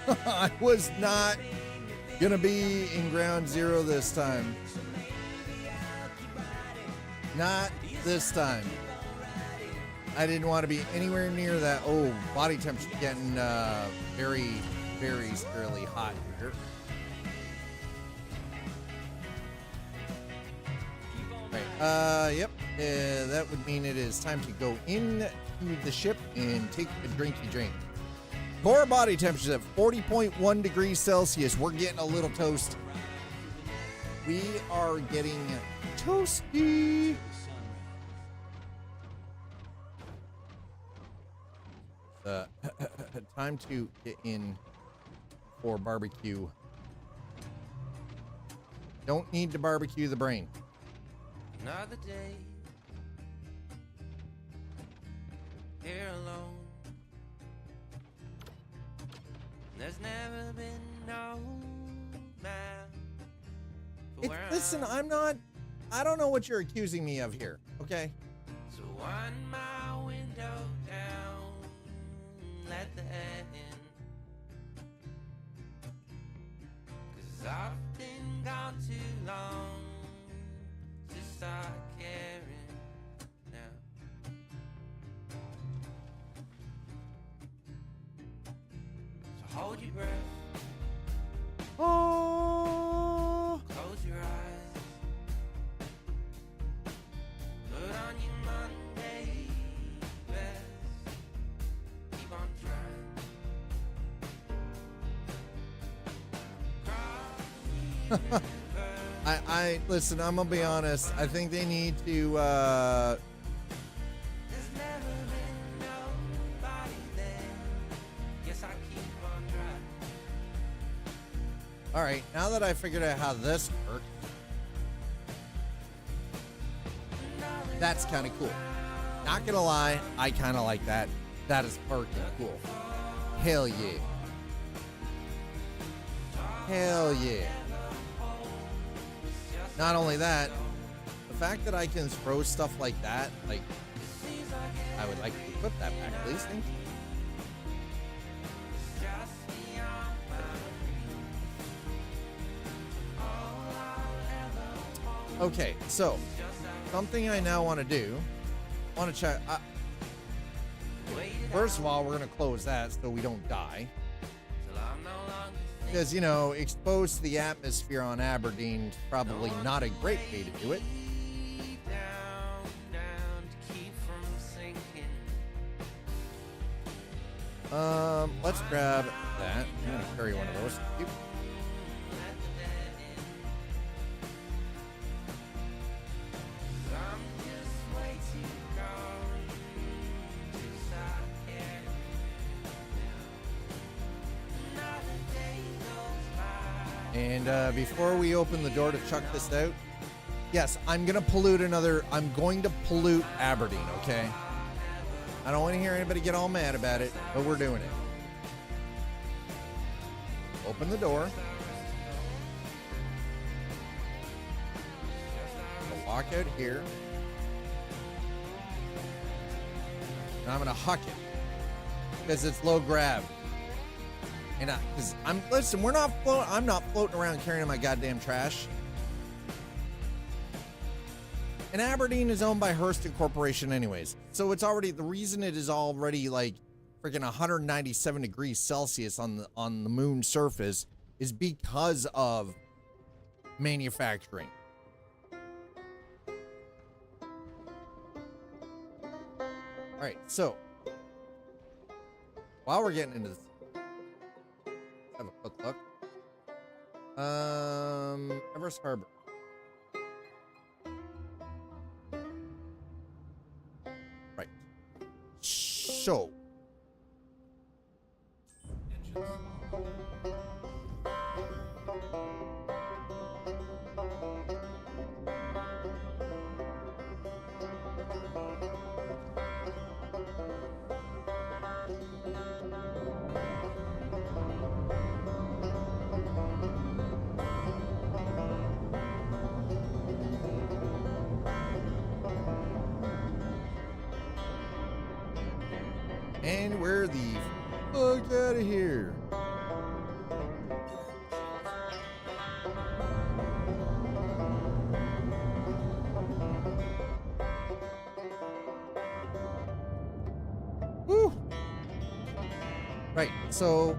up. I was not gonna be in ground zero this time. Not this time. I didn't want to be anywhere near that. Oh, body temperature getting very, very scarily hot here. Yep. That would mean it is time to go into the ship and take a drinky drink. Core body temperatures at 40.1 degrees Celsius. We're getting a little toasty. We are getting toasty. Time to get in for barbecue. Don't need to barbecue the brain. Another day here alone. There's never been no map. Listen, I don't know what you're accusing me of here, okay? So wind my window down, let the air in. 'Cause I've been gone too long to start caring now. So hold your breath. Oh. Close your eyes. Put on your Monday best. Keep on trying. I listen, I'm gonna be honest. I think they need to There's never been nobody there. Yes, I keep on trying. all right, now that I figured out how this works, that's kind of cool. Not gonna lie, I kind of like that. That is freaking cool. Hell yeah. Hell yeah. Not only that, the fact that I can throw stuff like that, like, I would like to put that back, please. Thank you. Okay, so something I now want to do. Want to check. First of all, we're gonna close that so we don't die. Because, you know, exposed to the atmosphere on Aberdeen is probably not a great way to do it. Let's grab that. I'm gonna carry one of those. Yep. And before we open the door to chuck this out, yes, I'm going to pollute Aberdeen, okay? I don't want to hear anybody get all mad about it, but we're doing it. Open the door. I'll walk out here. And I'm going to huck it because it's low grav. And listen, I'm not floating around carrying my goddamn trash. And Aberdeen is owned by Hurston Corporation anyways. So it's already, the reason it is already like freaking 197 degrees Celsius on the moon's surface is because of manufacturing. All right, so while we're getting into this, have a quick look. Everest Harbor. Right. So. And we're the fuck out of here. Woo! Right, so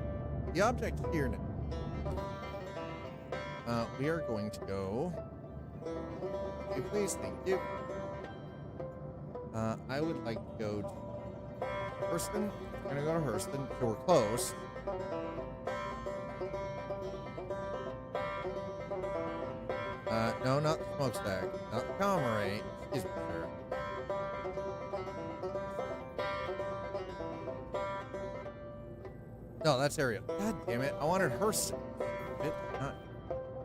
the object here now. We are going to go. Okay, please, thank you. I would like to go to Hurston. We're gonna go to Hurston, so we're close. No, not the smokestack, not the Comrade. Excuse me, sir. No, that's Ariel. God damn it! I wanted Hurston.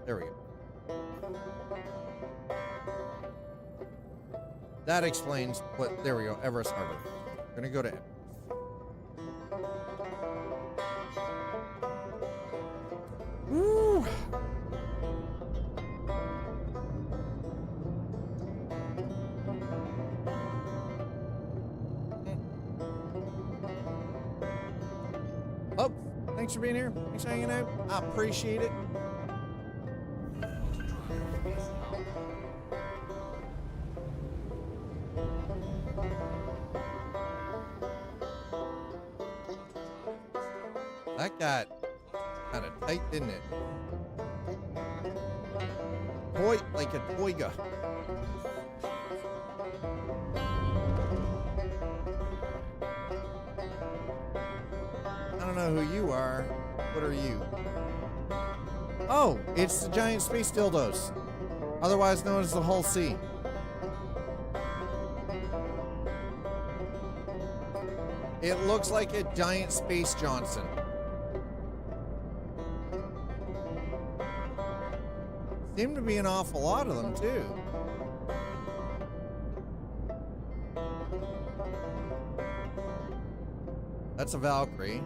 There we go. That explains what. There we go. Everest Harbor. We're gonna go to Everest. Woo! Oh, thanks for being here. Thanks for hanging out. I appreciate it. That got kind of tight, didn't it? Toy, like a toiga. I don't know who you are. What are you? Oh, it's the giant space dildos, otherwise known as the Hull C. It looks like a giant Space Johnson. Seem to be an awful lot of them, too. That's a Valkyrie.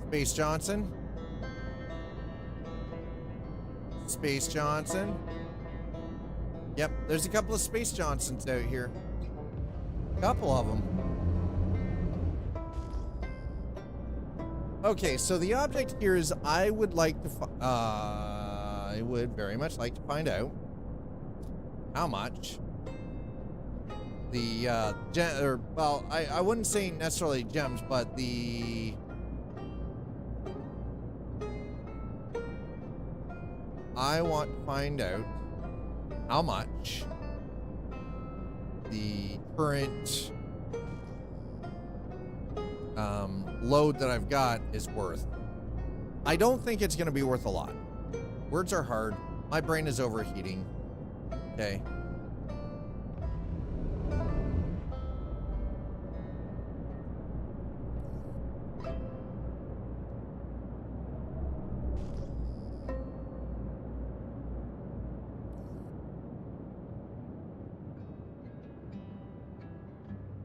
Space Johnson. Space Johnson. Yep, there's a couple of Space Johnsons out here. A couple of them. Okay, so the object here is I would like to I would very much like to find out how much the I wouldn't say necessarily gems, but I want to find out how much the current load that I've got is worth. I don't think it's going to be worth a lot. Words are hard. My brain is overheating. Okay.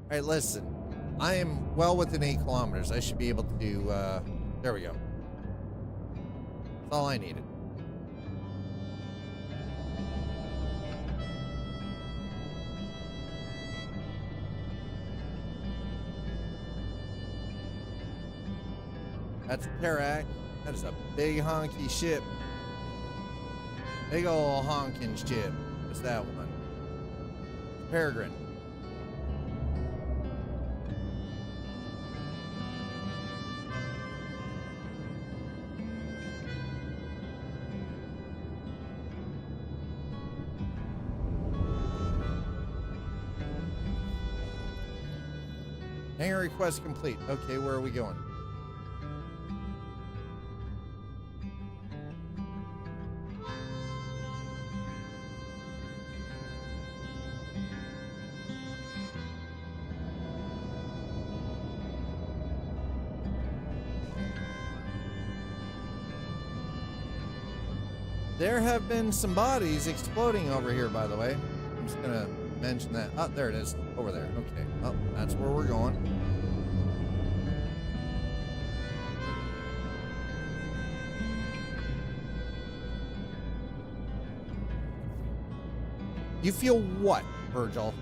All right, listen. I am well within 8 kilometers. I should be able to do, there we go. That's all I needed. That's a Tarak. That is a big honky ship. Big ol' honkin' ship. What's that one? Peregrine. Hangar request complete. Okay, where are we going? There have been some bodies exploding over here, by the way. I'm just gonna mention that. Oh, there it is. Over there. Okay. Oh, that's where we're going. You feel what, Virgil?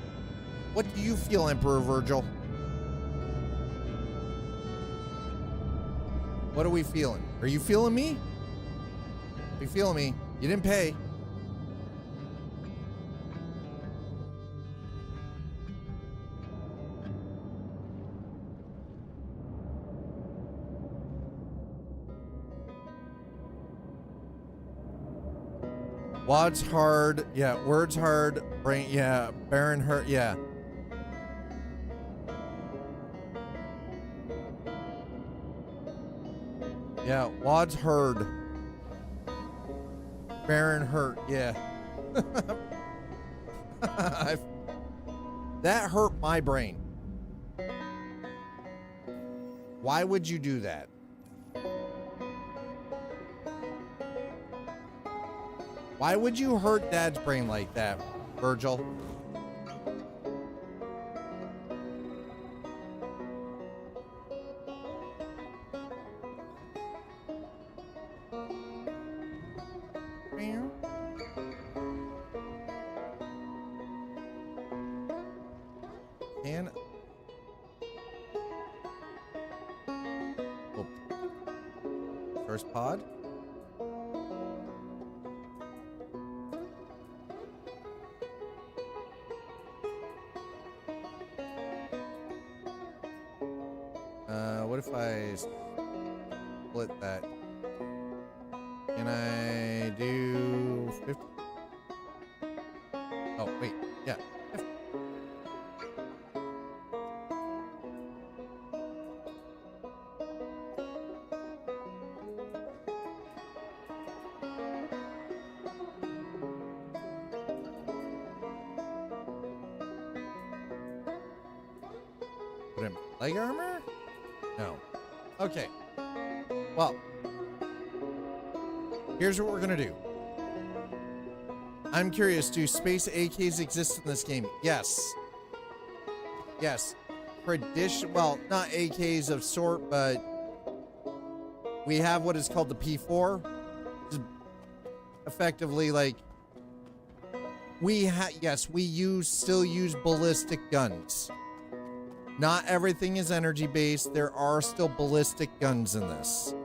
What do you feel, Emperor Virgil? What are we feeling? Are you feeling me? Are you feeling me? You didn't pay. Wad's hard. Yeah, words hard. Brain. Yeah, Baron hurt. Yeah. Yeah, Wad's hard. Baron hurt. Yeah. That hurt my brain. Why would you do that? Why would you hurt Dad's brain like that, Virgil? And oh. First pod. What if I split that? Can I do 50? Oh, wait. Yeah. 50. Put in leg armor? No. Okay. Well, here's what we're gonna do. I'm curious, do space AKs exist in this game? Yes. Yes. Well, not AKs of sort, but we have what is called the P4. Which is effectively like yes, we still use ballistic guns. Not everything is energy based. There are still ballistic guns in this.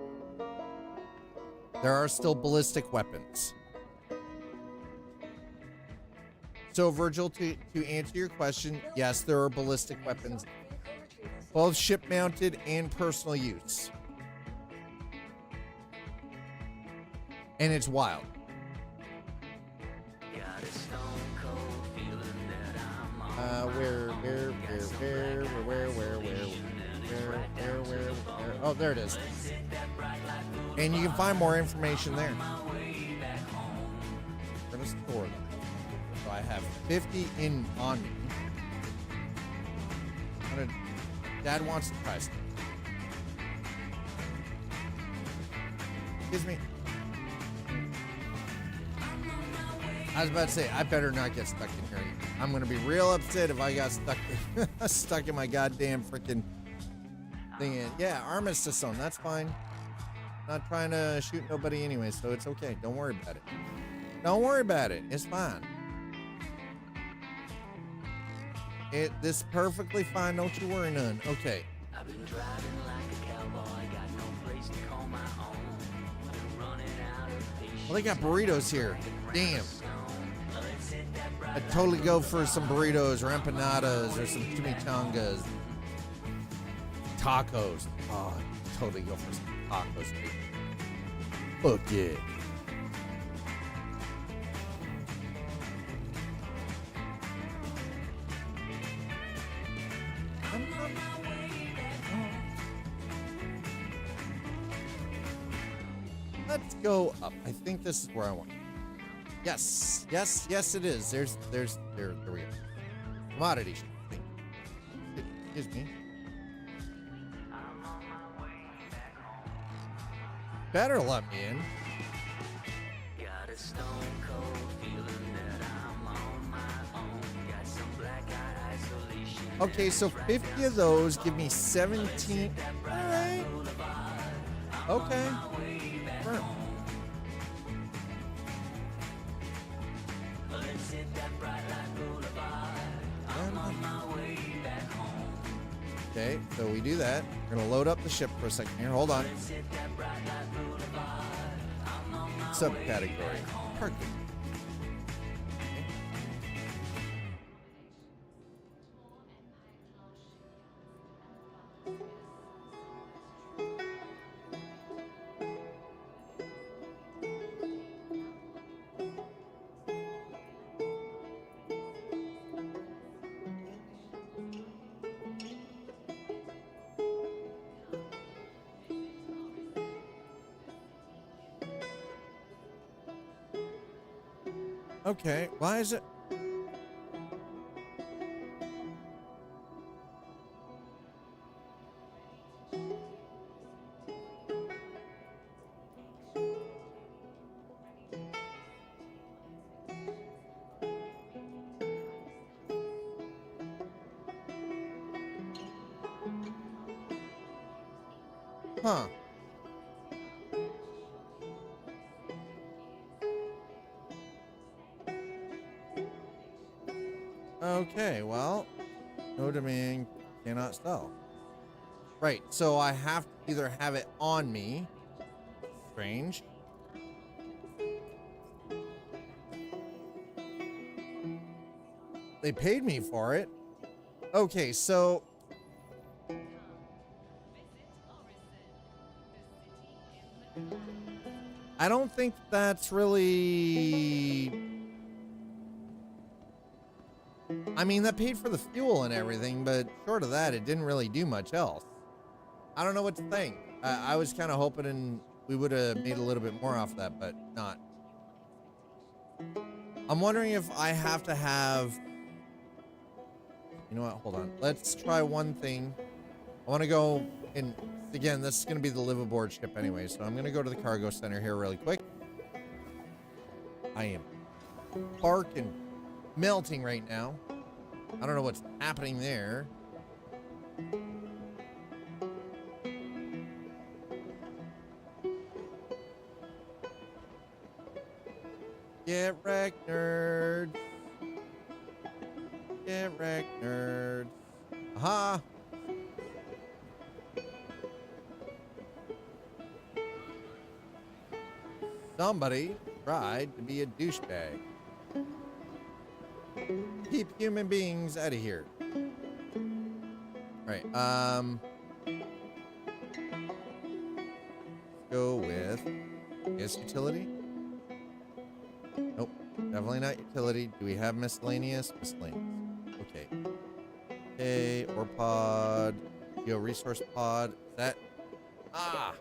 There are still ballistic weapons. So, Virgil, to answer your question, yes, there are ballistic weapons, both ship mounted and personal use. And it's wild. Where? Where? Oh, there it is. And you can find more information there. We're gonna store them. So I have 50 on me. Dad wants to try stuff. Excuse me. I was about to say, I better not get stuck in here. I'm gonna be real upset if I got stuck in my goddamn freaking thing. Yeah, armistice zone. That's fine. Not trying to shoot nobody anyway, so it's okay. Don't worry about it. Don't worry about it. It's fine. This is perfectly fine. Don't you worry none. Okay. I've been driving like a cowboy, got no place to call my own. Been running out of patience. Well, they got burritos here. Damn. I'd totally go for some burritos or empanadas or some chimichangas. Tacos. Oh, I'd totally go for some tacos. Fuck yeah. Let's go up. I think this is where I want. Yes, it is. There we go. Commodity shop. Excuse me. Better let me in. Got a stone cold feeling that I'm on my own. Got some black-eye isolation. Okay, so 50 of those give me 17. All right. Okay. Sure. Okay, so we do that. We're gonna load up the ship for a second here. Hold on. Subcategory. Parking. Okay, why is it? Huh. Okay, well, no demand, cannot sell. Right, so I have to either have it on me. Strange. They paid me for it. Okay, so I don't think that's really... I mean, that paid for the fuel and everything, but short of that, it didn't really do much else. I don't know what to think. I was kind of hoping we would have made a little bit more off that, but not. I'm wondering if I have to have... You know what? Hold on. Let's try one thing. I want to go in... Again, this is going to be the live aboard ship anyway, so I'm going to go to the cargo center here really quick. I am barking, melting right now. I don't know what's happening there. Get wrecked, nerds. Get wrecked, nerds. Aha! Somebody tried to be a douchebag. Keep human beings out of here. All right, let's go with, is utility? Nope, definitely not utility. Do we have miscellaneous? Miscellaneous. Okay. Okay, or pod, Geo resource pod. That. Ah.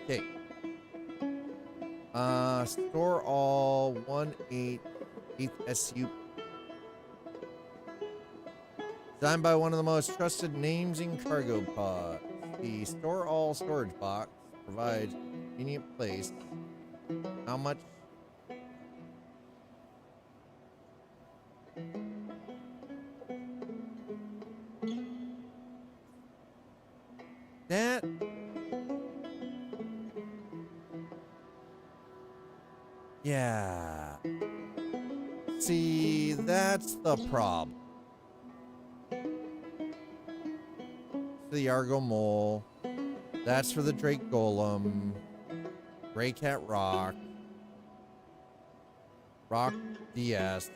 Okay. Store all 1/8 SU. Designed by one of the most trusted names in cargo pods. The store all storage box provides a convenient place. How much? That. Yeah. See, that's the problem. The Argo Mole. That's for the Drake Golem. Grey Cat Rock. Rock DS.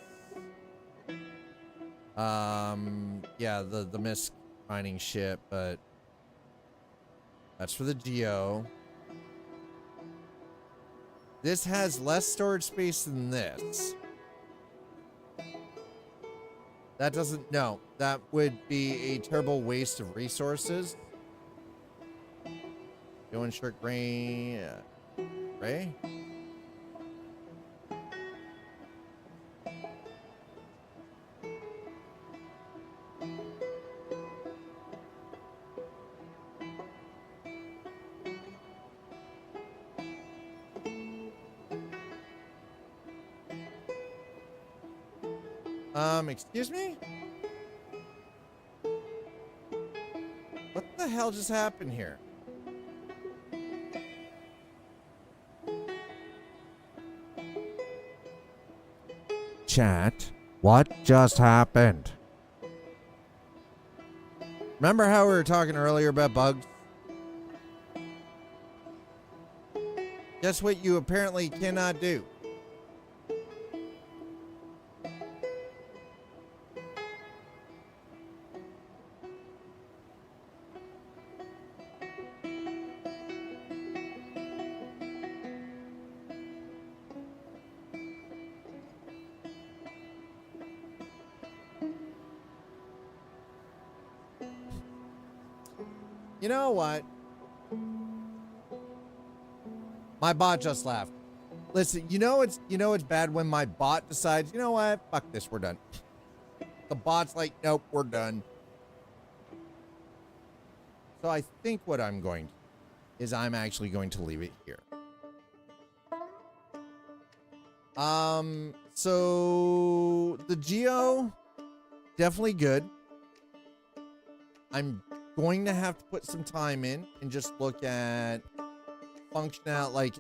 Yeah, the Mist mining ship, but that's for the Geo. This has less storage space than this. That doesn't, no, that would be a terrible waste of resources. Go and shirt gray. Gray? Excuse me? What the hell just happened here? Chat, what just happened? Remember how we were talking earlier about bugs? Guess what you apparently cannot do? You know what? My bot just laughed. Listen, you know it's bad when my bot decides, you know what? Fuck this, we're done. The bot's like, nope, we're done. So I think what I'm going to do is I'm actually going to leave it here. So the Geo, definitely good. I'm going to have to put some time in and just look at functionality, like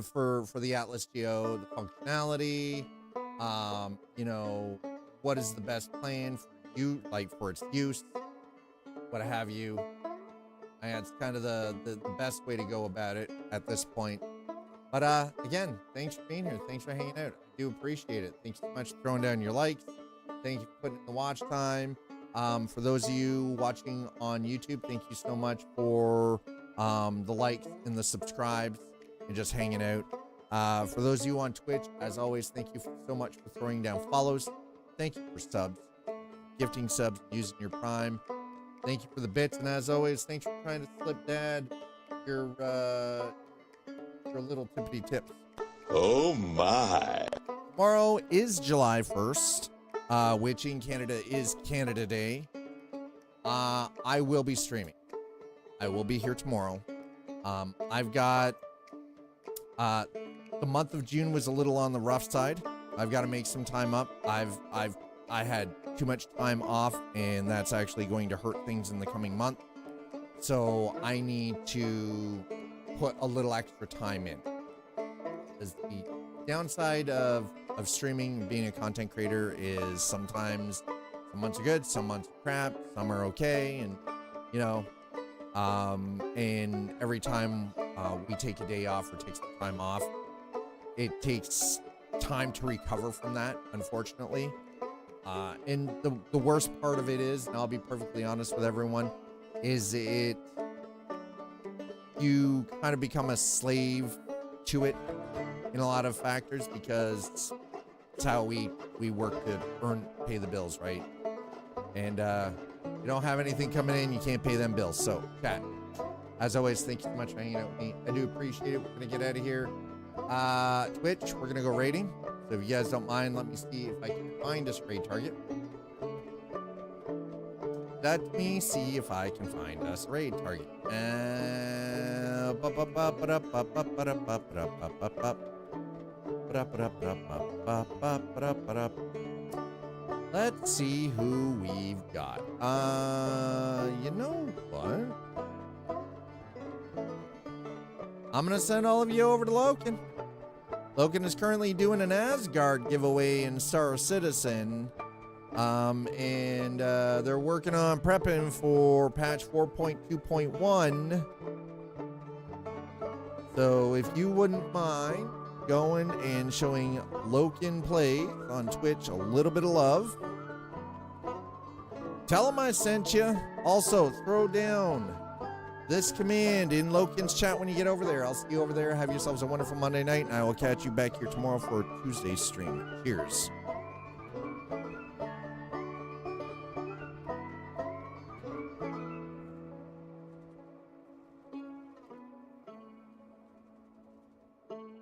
for the Atlas Geo, the functionality, you know, what is the best plan for you, like for its use, what have you. And it's kind of the best way to go about it at this point. But again, thanks for being here. Thanks for hanging out. I do appreciate it. Thanks so much for throwing down your likes. Thank you for putting in the watch time. For those of you watching on YouTube, thank you so much for the likes and the subscribes and just hanging out. For those of you on Twitch, as always, thank you so much for throwing down follows. Thank you for subs, gifting subs, using your Prime. Thank you for the bits, and as always, thanks for trying to slip Dad your little tippity tips. Oh my! Tomorrow is July 1st. Which in Canada is Canada Day. I will be streaming. I will be here tomorrow. I've got the month of June was a little on the rough side. I've got to make some time up. I had too much time off, and that's actually going to hurt things in the coming month. So I need to put a little extra time in. As the downside of streaming, being a content creator, is sometimes some months are good, some months are crap, some are okay, and you know, and every time we take a day off or take some time off, it takes time to recover from that, unfortunately. And the worst part of it is, and I'll be perfectly honest with everyone, is you kind of become a slave to it in a lot of factors, because It's how we work to pay the bills, right? And you don't have anything coming in, you can't pay them bills. So, chat, as always, thank you so much for hanging out with me. I do appreciate it. We're gonna get out of here. Twitch, we're gonna go raiding. So if you guys don't mind, let me see if I can find us raid target. Let me see if I can find us raid target. Let's see who we've got. You know what? I'm gonna send all of you over to Loken. Loken is currently doing an Asgard giveaway in Star Citizen. And they're working on prepping for patch 4.2.1. So if you wouldn't mind going and showing Loken Play on Twitch a little bit of love, tell him I sent you. Also, throw down this command in Loken's chat when you get over there. I'll see you over there. Have yourselves a wonderful Monday night, and I will catch you back here tomorrow for Tuesday's stream. Cheers.